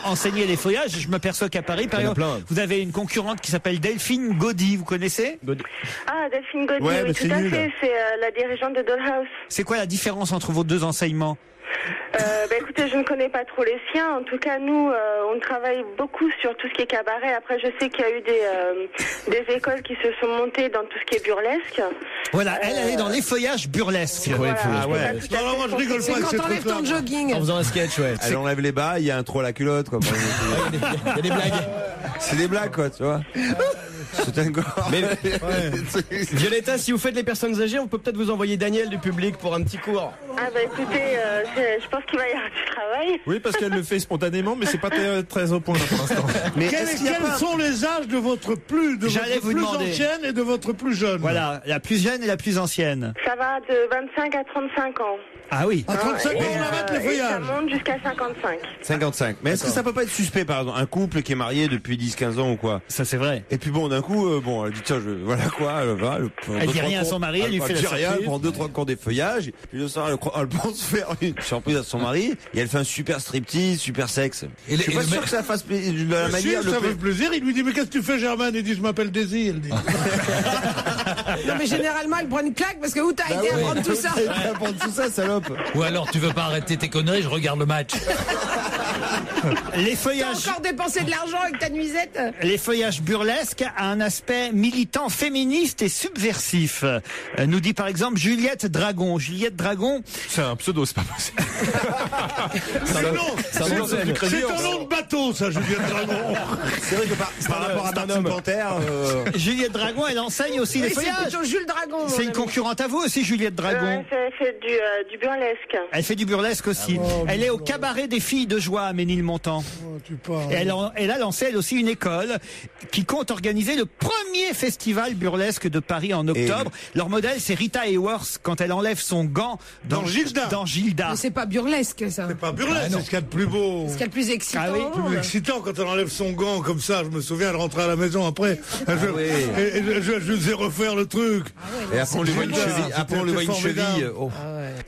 Speaker 4: enseignais les feuillages, je m'aperçois qu'à Paris, par exemple, vous avez une concurrente qui s'appelle Delphine Gaudy. Vous connaissez?
Speaker 10: Ah, Delphine Gaudy,
Speaker 8: ouais,
Speaker 10: oui, tout à fait. C'est la dirigeante de Dollhouse.
Speaker 4: C'est quoi la différence entre vos deux enseignements?
Speaker 10: Écoutez, je ne connais pas trop les siens. En tout cas, nous, on travaille beaucoup sur tout ce qui est cabaret. Après, je sais qu'il y a eu des écoles qui se sont montées dans tout ce qui est burlesque.
Speaker 4: Voilà, elle est dans les feuillages burlesques.
Speaker 10: Voilà,
Speaker 18: Non, moi je rigole pas.
Speaker 13: C'est quand t'enlèves ton jogging.
Speaker 12: En faisant un sketch, ouais.
Speaker 8: Elle enlève les bas, il y a un trou à la culotte, quoi.
Speaker 12: Il y a des blagues.
Speaker 8: C'est des blagues, quoi, tu vois.
Speaker 12: Mais Violetta, si vous faites les personnes âgées, on peut peut-être vous envoyer Daniel du public pour un petit cours.
Speaker 10: Ah bah écoutez, je pense qu'il va y avoir du travail.
Speaker 20: Oui, parce qu'elle le fait spontanément, mais c'est pas très au point pour l'instant.
Speaker 18: Mais quels sont les âges de votre plus ancienne et de votre plus jeune?
Speaker 4: Voilà, la plus jeune et la plus ancienne.
Speaker 10: Ça va de 25 à 35 ans.
Speaker 4: Ah oui.
Speaker 18: À 35 ans, on va mettre les feuillages.
Speaker 10: Ça monte jusqu'à 55.
Speaker 8: 55. Mais est-ce que ça peut pas être suspect, par exemple, un couple qui est marié depuis 10-15 ans ou quoi?
Speaker 4: Ça, c'est vrai.
Speaker 8: Et puis bon, d'un coup, elle dit tiens, voilà quoi,
Speaker 4: elle dit rien à son mari, elle lui fait la surprise.
Speaker 8: Elle prend 2-3 cours des feuillages, puis le soir, elle pense faire une surprise à son mari, et elle fait un super striptease, super sexe. Je suis pas sûr que ça fasse plaisir de la manière.
Speaker 18: Ça fait plaisir, il lui dit mais qu'est-ce que tu fais, Germaine? Il dit je m'appelle Daisy, elle dit.
Speaker 13: Non mais généralement elle prend une claque parce que où t'as été apprendre tout ça?
Speaker 8: Apprendre tout ça, salope.
Speaker 19: Ou alors tu veux pas arrêter tes conneries, je regarde le match.
Speaker 4: Les feuillages.
Speaker 13: T'as encore dépensé de l'argent avec ta nuisette?
Speaker 4: Les feuillages burlesques a un aspect militant, féministe et subversif. Nous dit par exemple Juliette Dragon. Juliette Dragon.
Speaker 20: C'est un pseudo, c'est pas possible.
Speaker 18: C'est un nom de bateau, ça, Juliette Dragon.
Speaker 8: C'est vrai que par rapport à Martine Panthère.
Speaker 4: Juliette Dragon, elle enseigne aussi les feuillages.
Speaker 13: C'est plutôt Jules Dragon.
Speaker 4: C'est une concurrente à vous aussi, Juliette Dragon.
Speaker 10: Elle fait du burlesque.
Speaker 4: Elle fait du burlesque aussi. Elle est au cabaret des filles de joie à Ménilmontant. Et elle a lancé elle aussi une école qui compte organiser le premier festival burlesque de Paris en octobre. Leur modèle, c'est Rita Hayworth quand elle enlève son gant dans Gilda.
Speaker 13: Mais c'est pas burlesque, ça.
Speaker 18: C'est pas burlesque, c'est ce qu'il y a de plus beau.
Speaker 13: C'est ce qu'il y a de plus excitant.
Speaker 18: Ah oui, plus excitant quand elle enlève son gant comme ça. Je me souviens, elle rentrait à la maison après. Je faisais refaire le truc.
Speaker 8: Et après on lui voit une cheville. Après on lui voit une cheville.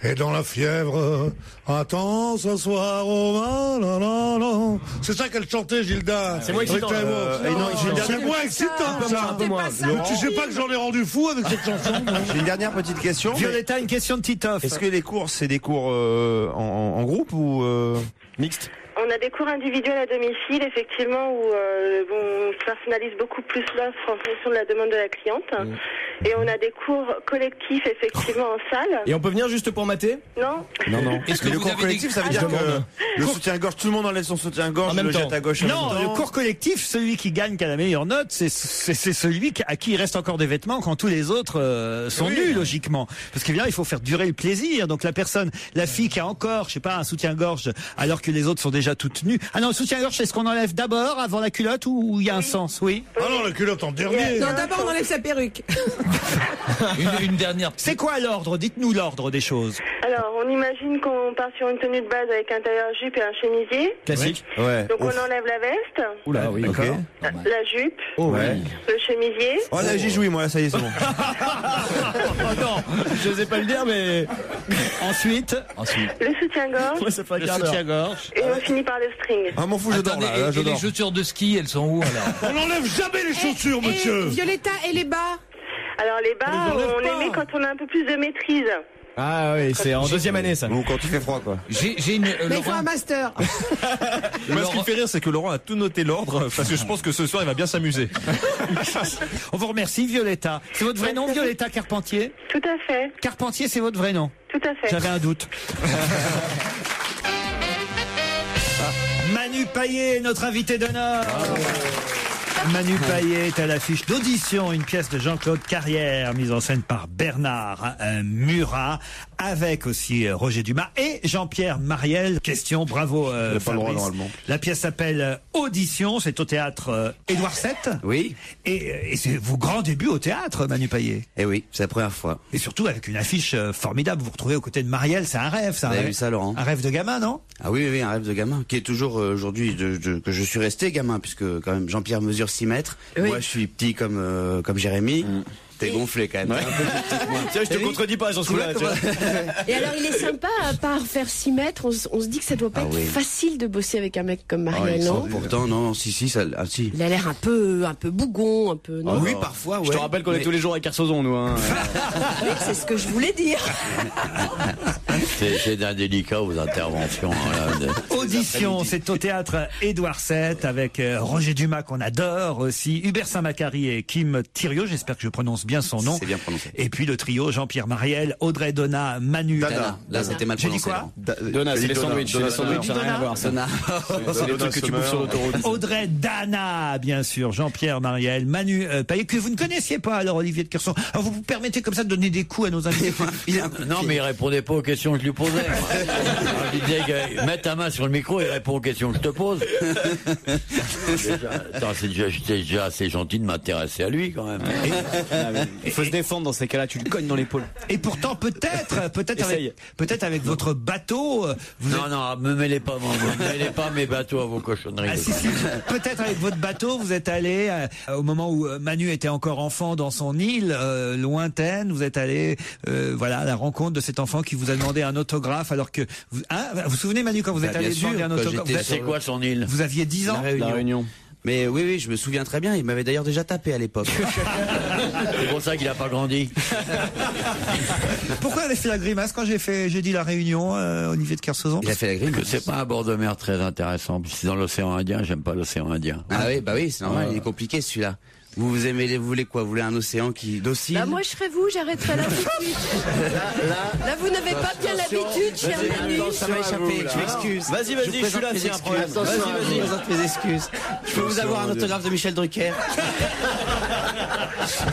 Speaker 18: Et dans la fièvre, attends ce soir au vin, c'est ça qu'elle chantait, Gilda.
Speaker 12: C'est moins excitant.
Speaker 18: C'est moins excitant, ça. Tu sais pas que j'en ai rendu fou avec cette chanson.
Speaker 8: J'ai une dernière petite question.
Speaker 4: Violetta, une question de Titoff.
Speaker 8: Est-ce que les cours, c'est des cours en groupe ou
Speaker 12: mixte?
Speaker 10: On a des cours individuels à domicile, effectivement, où on personnalise beaucoup plus l'offre en fonction de la demande de la cliente. Et on a des cours collectifs, effectivement, en salle.
Speaker 12: Et on peut venir juste pour mater?
Speaker 10: Non.
Speaker 8: Non.
Speaker 4: Est-ce que
Speaker 8: le cours collectif, ça veut dire que le soutien-gorge, tout le monde enlève son soutien-gorge, le jette à gauche.
Speaker 4: Non, le cours collectif, celui qui gagne, qui a la meilleure note, c'est celui à qui il reste encore des vêtements quand tous les autres sont nus, logiquement. Parce qu'évidemment, il faut faire durer le plaisir. Donc la fille qui a encore, je sais pas, un soutien-gorge, alors que les autres sont déjà toutes nues. Ah non, le soutien-gorge, c'est ce qu'on enlève d'abord, avant la culotte, ou il y a un sens, oui?
Speaker 18: Ah non, la culotte en dernier.
Speaker 14: Non, d'abord on enlève sa perruque.
Speaker 19: Une dernière.
Speaker 4: C'est quoi l'ordre? Dites-nous l'ordre des choses.
Speaker 10: Alors, on imagine qu'on part sur une tenue de base avec un tailleur-jupe et un chemisier.
Speaker 12: Classique.
Speaker 8: Ouais.
Speaker 10: Donc on enlève la veste.
Speaker 12: Oula, oui, d'accord.
Speaker 10: La jupe.
Speaker 8: Oh, ouais.
Speaker 10: Le chemisier.
Speaker 8: Oh là, j'y jouis, moi, ça y est, c'est bon.
Speaker 12: Oh non, je n'osais pas le dire, mais
Speaker 4: Ensuite.
Speaker 10: Le soutien-gorge.
Speaker 12: Ouais, ça fait un
Speaker 4: Le
Speaker 12: quart d'heure.
Speaker 4: soutien-gorge.
Speaker 10: Et on finit par le string.
Speaker 8: Ah, m'en fous, je dors
Speaker 19: Attendez,
Speaker 8: là, je
Speaker 19: et les
Speaker 8: dors.
Speaker 19: chaussures de ski, elles sont où alors?
Speaker 18: On n'enlève jamais les chaussures, monsieur.
Speaker 14: Violetta, et les bas?
Speaker 10: Alors les bas, on les met quand on a un peu plus de maîtrise.
Speaker 12: Ah oui, c'est en deuxième année ça.
Speaker 8: Ou quand il fait froid, quoi.
Speaker 19: J'ai une.
Speaker 14: Mais il faut
Speaker 19: Laurent,
Speaker 14: un master.
Speaker 20: Moi, ce qui me fait rire, c'est que Laurent a tout noté l'ordre, parce que je pense que ce soir, il va bien s'amuser.
Speaker 4: On vous remercie, Violetta. C'est votre vrai nom, Violetta Carpentier?
Speaker 10: Tout à fait.
Speaker 4: Carpentier, c'est votre vrai nom?
Speaker 10: Tout à fait.
Speaker 4: J'avais un doute. Manu Payet, notre invité d'honneur. Manu Payet est à l'affiche d'Audition, une pièce de Jean-Claude Carrière, mise en scène par Bernard Murat, avec aussi Roger Dumas et Jean-Pierre Mariel. Question, bravo Fabrice. La pièce s'appelle Audition, c'est au théâtre Édouard VII.
Speaker 6: Oui.
Speaker 4: Et c'est vos grands débuts au théâtre, Manu Payet.
Speaker 6: Eh oui, c'est la première fois.
Speaker 4: Et surtout avec une affiche formidable. Vous vous retrouvez aux côtés de Marielle, c'est un rêve, ça.
Speaker 6: Vous avez vu ça, Laurent?
Speaker 4: Un rêve de gamin, non?
Speaker 6: Ah oui, un rêve de gamin, qui est toujours aujourd'hui que je suis resté gamin, puisque quand même Jean-Pierre mesure 6 mètres.
Speaker 14: Oui.
Speaker 6: Moi, je suis petit comme Jérémy. T'es gonflé quand même.
Speaker 12: Ouais. Tiens, je te contredis pas, j'en suis là.
Speaker 9: Et alors, il est sympa, à part faire 6 mètres, on se dit que ça doit pas être facile de bosser avec un mec comme Marielle, non?
Speaker 6: Pourtant, non, si, si.
Speaker 9: Il a l'air un peu bougon, un peu, non?
Speaker 6: Oui, parfois, ouais.
Speaker 12: Je te rappelle qu'on est tous les jours avec Kersozon, nous. Hein.
Speaker 9: Oui, c'est ce que je voulais dire.
Speaker 16: C'est indélicat vos interventions. Hein, là,
Speaker 4: Audition, c'est au théâtre Édouard VII avec Roger Dumas qu'on adore aussi, Hubert Saint-Macary et Kim Thiriot, j'espère que je prononce bien son nom.
Speaker 6: C'est bien prononcé.
Speaker 4: Et puis le trio Jean-Pierre Mariel, Audrey Donna, Manu.
Speaker 6: Dana. Là, c'était mal
Speaker 4: J'ai dit
Speaker 6: prononcé.
Speaker 4: quoi?
Speaker 12: Donna, c'est les sandwichs. C'est les sandwichs, ça n'a rien à voir.
Speaker 6: Dana.
Speaker 12: C'est les trucs que tu bouffes sur l'autoroute.
Speaker 4: Audrey Dana, bien sûr, Jean-Pierre Mariel, Manu Payet, que vous ne connaissiez pas alors, Olivier de Kersauzon. Alors vous vous permettez comme ça de donner des coups à nos invités?
Speaker 16: non, mais il répondait pas aux questions que je lui posais. Il disait, mets ta main sur le micro et réponds aux questions que je te pose. C'est déjà assez gentil de m'intéresser à lui quand même.
Speaker 12: Il faut se défendre dans ces cas-là, tu le cognes dans l'épaule.
Speaker 4: Et pourtant, peut-être avec votre bateau.
Speaker 16: Non, me mêlez pas, me mêlez pas mes bateaux à vos cochonneries.
Speaker 4: Ah, si, peut-être avec votre bateau, vous êtes allé au moment où Manu était encore enfant dans son île lointaine. Vous êtes allé, voilà, à la rencontre de cet enfant qui vous a demandé un autographe, alors que vous vous souvenez, Manu, quand vous êtes allé demander un autographe?
Speaker 16: C'est quoi son île?
Speaker 4: Vous aviez 10 ans.
Speaker 6: La Réunion. Mais oui, je me souviens très bien. Il m'avait d'ailleurs déjà tapé à l'époque.
Speaker 16: C'est pour ça qu'il a pas grandi.
Speaker 4: Pourquoi elle a fait la grimace quand j'ai dit la Réunion, Olivier de Kersauzon?
Speaker 6: Il a fait la grimace.
Speaker 16: C'est pas un bord de mer très intéressant. C'est dans l'océan Indien. J'aime pas l'océan Indien.
Speaker 6: Ah oui, c'est normal. Il est compliqué celui-là. Vous voulez quoi? Vous voulez un océan qui docile?
Speaker 9: Bah moi je serais vous, j'arrêterais là tout de suite. Là vous n'avez pas bien l'habitude, cher Manu.
Speaker 6: Ça m'a échappé, je m'excuse.
Speaker 12: Vas-y, je suis là, c'est un problème.
Speaker 6: Vas-y, je présente mes excuses. Je peux vous avoir un autographe de Michel Drucker?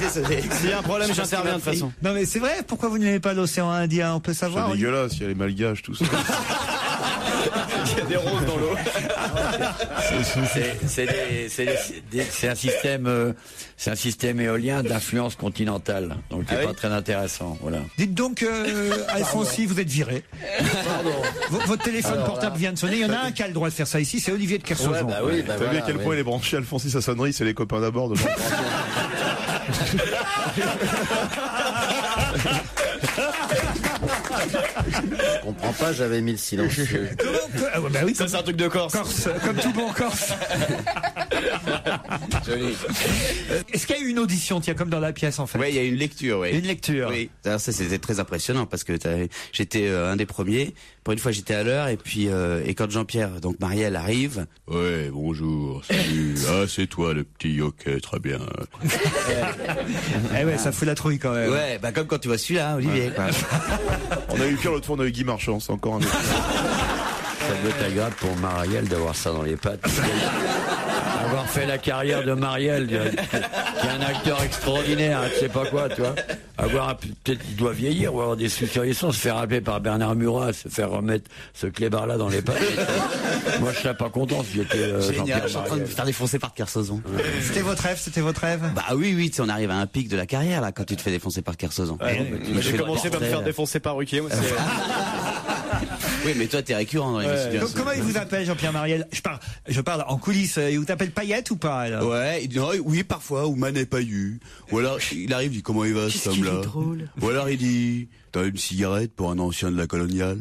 Speaker 12: Désolé. S'il y a un problème, j'interviens de toute façon.
Speaker 4: Non mais c'est vrai, pourquoi vous n'aimez pas l'océan Indien? On peut savoir.
Speaker 5: C'est dégueulasse, il y a les malgaches, tout ça.
Speaker 12: Il y a des roses dans l'eau.
Speaker 16: C'est un système éolien d'influence continentale, donc c'est pas très intéressant. Voilà.
Speaker 4: Dites donc, Alfonsi, vous êtes viré. Pardon. Votre téléphone portable vient de sonner. Il y en a un qui a le droit de faire ça ici, c'est Olivier de Kersauzon.
Speaker 5: Ouais, t'as vu à quel point il est branché, Alfonsi, sa sonnerie, c'est les copains d'abord de Jean.
Speaker 21: Je comprends pas, j'avais mis le silencieux.
Speaker 4: Bah oui,
Speaker 12: ça c'est un truc de Corse.
Speaker 4: Comme tout bon Corse.
Speaker 21: Joli.
Speaker 4: Est-ce qu'il y a eu une audition, tiens, comme dans la pièce en fait?
Speaker 7: Oui, il y a eu une lecture, oui.
Speaker 4: Une lecture.
Speaker 7: Oui. Alors ça, c'était très impressionnant parce que j'étais un des premiers. Pour une fois, j'étais à l'heure et puis et quand Jean-Pierre, donc Marielle, arrive.
Speaker 22: Ouais, bonjour, salut. Ah, c'est toi le petit yoke, très bien.
Speaker 4: Eh ouais, ça fout la trouille quand même.
Speaker 7: Ouais, bah comme quand tu vois celui-là, hein, Olivier. Quoi.
Speaker 5: On a eu pire l'autre fois, on a eu Guy Marchand, c'est encore un autre.
Speaker 16: Ça doit être agréable pour Marielle d'avoir ça dans les pattes. Avoir fait la carrière de Marielle, qui est un acteur extraordinaire, je sais pas quoi, tu vois. Peut-être il doit vieillir ou avoir des susurrescences, se faire appeler par Bernard Murat, se faire remettre ce clébard-là dans les pattes. Moi, je serais pas content si j'étais
Speaker 7: Génial, je suis en train de me faire défoncer par Kersozon.
Speaker 4: C'était votre rêve?
Speaker 7: Bah oui, tu sais, on arrive à un pic de la carrière, là, quand tu te fais défoncer par Kersozon.
Speaker 12: J'ai commencé par me faire défoncer par Ruquier, moi.
Speaker 7: Oui, mais toi, t'es récurrent dans l'émission.
Speaker 4: Donc, comment il vous appelle, Jean-Pierre Marielle? Je parle en coulisses. Il vous appelle Payette ou pas, alors?
Speaker 22: Ouais, il dit, oui, parfois, ou Manet Paillu. Ou alors, il arrive, il dit, comment il va, cet homme-là? Ou alors, il dit, t'as une cigarette pour un ancien de la coloniale?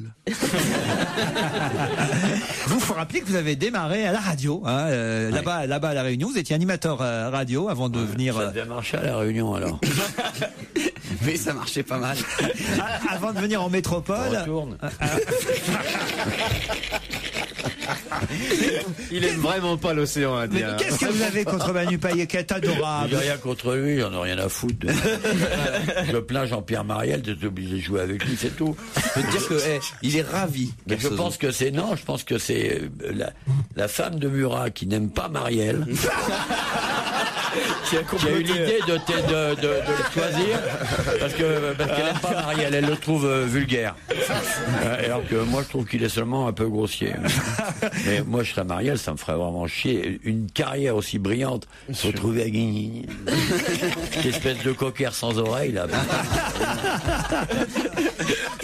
Speaker 4: Vous faut rappeler que vous avez démarré à la radio, hein, là-bas à La Réunion. Vous étiez animateur radio avant de venir.
Speaker 16: Ça devait marcher à La Réunion, alors.
Speaker 7: Mais ça marchait pas mal.
Speaker 4: Avant de venir en métropole.
Speaker 12: Il aime vraiment pas l'océan Indien.
Speaker 4: Qu'est-ce que vous avez contre Manu Payet, qui est adorable?
Speaker 16: J'ai rien contre lui, j'en ai rien à foutre. Je plains Jean-Pierre Marielle d'être obligé de jouer avec lui, c'est tout.
Speaker 7: Je peux te dire que il est ravi.
Speaker 16: Mais je pense que c'est la femme de Murat qui n'aime pas Marielle. qui a eu l'idée de le choisir parce qu'elle n'aime pas Marielle, elle le trouve vulgaire. Alors que moi je trouve qu'il est seulement un peu grossier. Mais moi je serais Marielle, ça me ferait vraiment chier. Une carrière aussi brillante, se retrouver à Guigny. Cette espèce de coquère sans oreille là.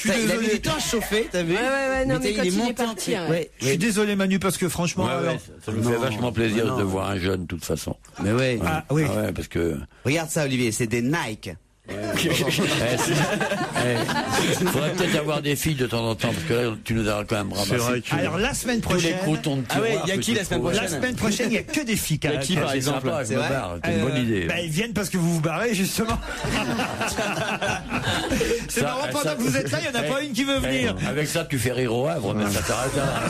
Speaker 7: Il a mis du temps à chauffer, t'as vu?
Speaker 9: Ouais, non, mais quand il est parti.
Speaker 4: Je suis désolé Manu, parce que franchement...
Speaker 16: ça me fait vachement plaisir de voir un jeune de toute façon.
Speaker 7: Mais ouais.
Speaker 4: Ah oui.
Speaker 16: Ouais, parce que...
Speaker 7: Regarde ça Olivier, c'est des Nike.
Speaker 16: Il faudrait peut-être avoir des filles de temps en temps, parce que là, tu nous as quand même ramassé.
Speaker 4: Alors, la semaine prochaine.
Speaker 16: Tous les croutons de
Speaker 12: il y a qui la semaine prochaine?
Speaker 4: La semaine prochaine, il n'y a que des filles.
Speaker 12: Il y a qui, par exemple?
Speaker 16: C'est une bonne idée.
Speaker 4: Ils viennent parce que vous vous barrez, justement. C'est marrant, pendant que vous êtes là, il n'y en a pas une qui veut venir.
Speaker 16: Avec ça, tu fais rire au Havre, mais ça t'arrête là.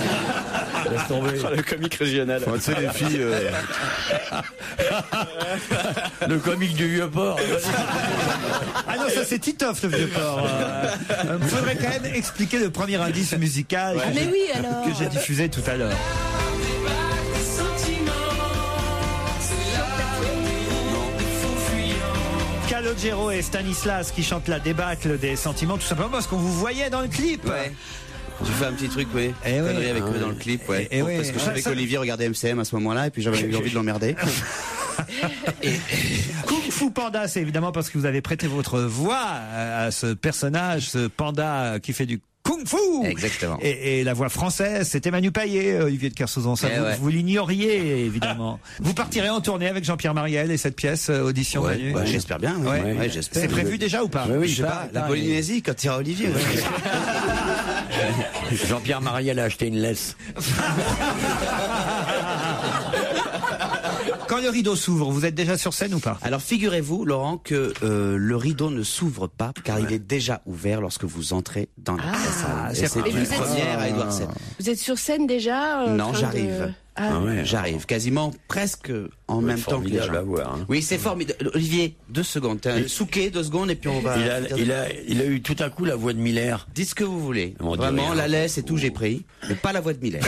Speaker 16: Laisse tomber.
Speaker 12: Le comique régional.
Speaker 5: Tu sais, les filles.
Speaker 16: Le comique du Vieux-Port.
Speaker 4: Ah non, ça c'est Titoff, le Vieux-Port. Il faudrait quand même expliquer le premier indice musical
Speaker 9: mais oui, alors.
Speaker 4: que j'ai diffusé tout à l'heure. Calogero et Stanislas qui chantent la débâcle des sentiments, tout simplement parce qu'on vous voyait dans le clip.
Speaker 7: Ouais. Tu fais un petit truc, oui. Connerie avec eux dans le clip, ouais. Parce que je savais qu'Olivier regardait MCM à ce moment-là, et puis j'avais eu envie de l'emmerder.
Speaker 4: Kung Fu Panda, c'est évidemment parce que vous avez prêté votre voix à ce personnage, ce panda qui fait du Kung Fu.
Speaker 7: Exactement.
Speaker 4: Et la voix française, c'était Manu Payet, Olivier de Kersauzon. Ça, vous l'ignoriez, évidemment. Vous partirez en tournée avec Jean-Pierre Marielle et cette pièce, Audition Manu.
Speaker 7: Bah, j'espère bien. Ouais, j'espère.
Speaker 4: C'est prévu déjà ou pas?
Speaker 7: Oui, je sais pas. La Polynésie, quand il y aura Olivier.
Speaker 16: Jean-Pierre Marielle a acheté une laisse.
Speaker 4: Quand le rideau s'ouvre, vous êtes déjà sur scène ou pas?
Speaker 7: Alors figurez-vous, Laurent, que le rideau ne s'ouvre pas car il est déjà ouvert lorsque vous entrez dans la salle. Et c'est une première à Édouard VII.
Speaker 9: Vous êtes sur scène déjà?
Speaker 7: Non, j'arrive. J'arrive quasiment presque en même temps que les gens.
Speaker 16: À voir, hein.
Speaker 7: Oui, c'est formidable. Olivier, 2 secondes. Souquet, 2 secondes et puis on va...
Speaker 16: Il a eu tout à coup la voix de Miller.
Speaker 7: Dites ce que vous voulez. Vraiment, la laisse et tout, j'ai pris. Mais pas la voix de Miller.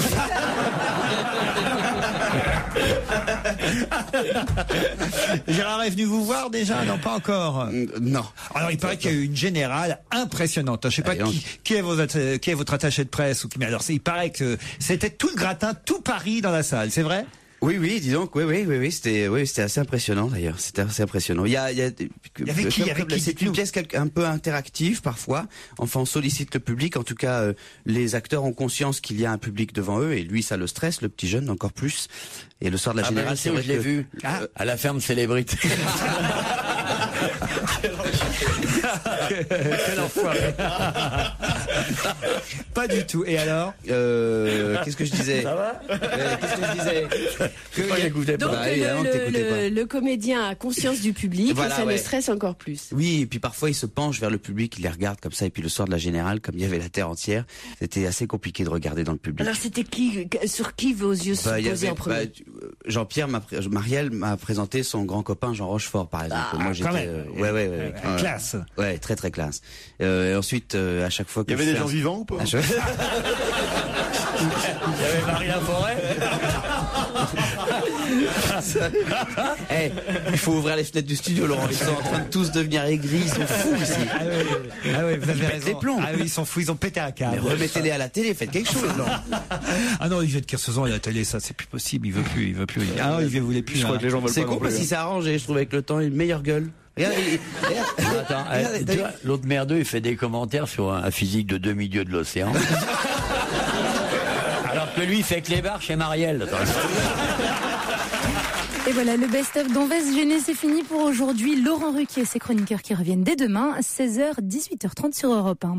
Speaker 4: Gérard est venu vous voir déjà? Non, pas encore.
Speaker 7: Non.
Speaker 4: Alors il paraît qu'il y a eu une générale impressionnante. Je sais pas qui est votre attaché de presse mais alors il paraît que c'était tout le gratin, tout Paris dans la salle. C'est vrai?
Speaker 7: Oui, dis donc, oui, c'était assez impressionnant d'ailleurs. C'était assez impressionnant. Il y avait qui? C'est une pièce un peu interactive parfois. Enfin, on sollicite le public. En tout cas, les acteurs ont conscience qu'il y a un public devant eux et lui, ça le stresse, le petit jeune encore plus. Et le soir de la générale, c'est vrai
Speaker 16: que je l'ai vu à la ferme Célébrité.
Speaker 4: Quel enfoiré. Pas du tout. Et alors
Speaker 7: Qu'est-ce que je disais?
Speaker 21: Ça va
Speaker 7: Qu'est-ce que je disais?
Speaker 9: Donc le comédien a conscience du public et ça le stresse encore plus.
Speaker 7: Oui, et puis parfois il se penche vers le public, il les regarde comme ça, et puis le soir de la Générale, comme il y avait la terre entière, c'était assez compliqué de regarder dans le public.
Speaker 9: Alors c'était sur qui vos yeux se posaient en premier?
Speaker 7: Marielle m'a présenté son grand copain Jean Rochefort, par exemple. Moi j'étais
Speaker 4: classe.
Speaker 7: Ouais, très très classe. Et ensuite à chaque fois que
Speaker 5: il y avait des gens vivants ou pas?
Speaker 21: Il y avait Maria Forêt.
Speaker 7: Il faut ouvrir les fenêtres du studio, Laurent. Ils sont en train de tous devenir aigris, ils sont fous ici.
Speaker 4: Ah oui, vous avez raison.
Speaker 7: Les plombs.
Speaker 4: Ah oui, ils sont fous, ils ont pété un câble.
Speaker 7: Mais remettez-les à la télé, faites quelque chose, Laurent.
Speaker 4: Ah non, Olivier de Kersauzon à la télé, ça c'est plus possible, il veut plus. Ah, Olivier voulait plus.
Speaker 7: Je crois que les gens veulent pas. C'est con parce qu'il s'est arrangé, je trouve, avec le temps, une meilleure gueule.
Speaker 16: Attends, l'autre merdeux, il fait des commentaires sur un physique de demi-dieu de l'océan. Alors que lui, il fait que les barres chez Marielle.
Speaker 3: Et voilà, le best-of d'On va se gêner, c'est fini pour aujourd'hui. Laurent Ruquier et ses chroniqueurs qui reviennent dès demain, 16h, 18h30 sur Europe 1.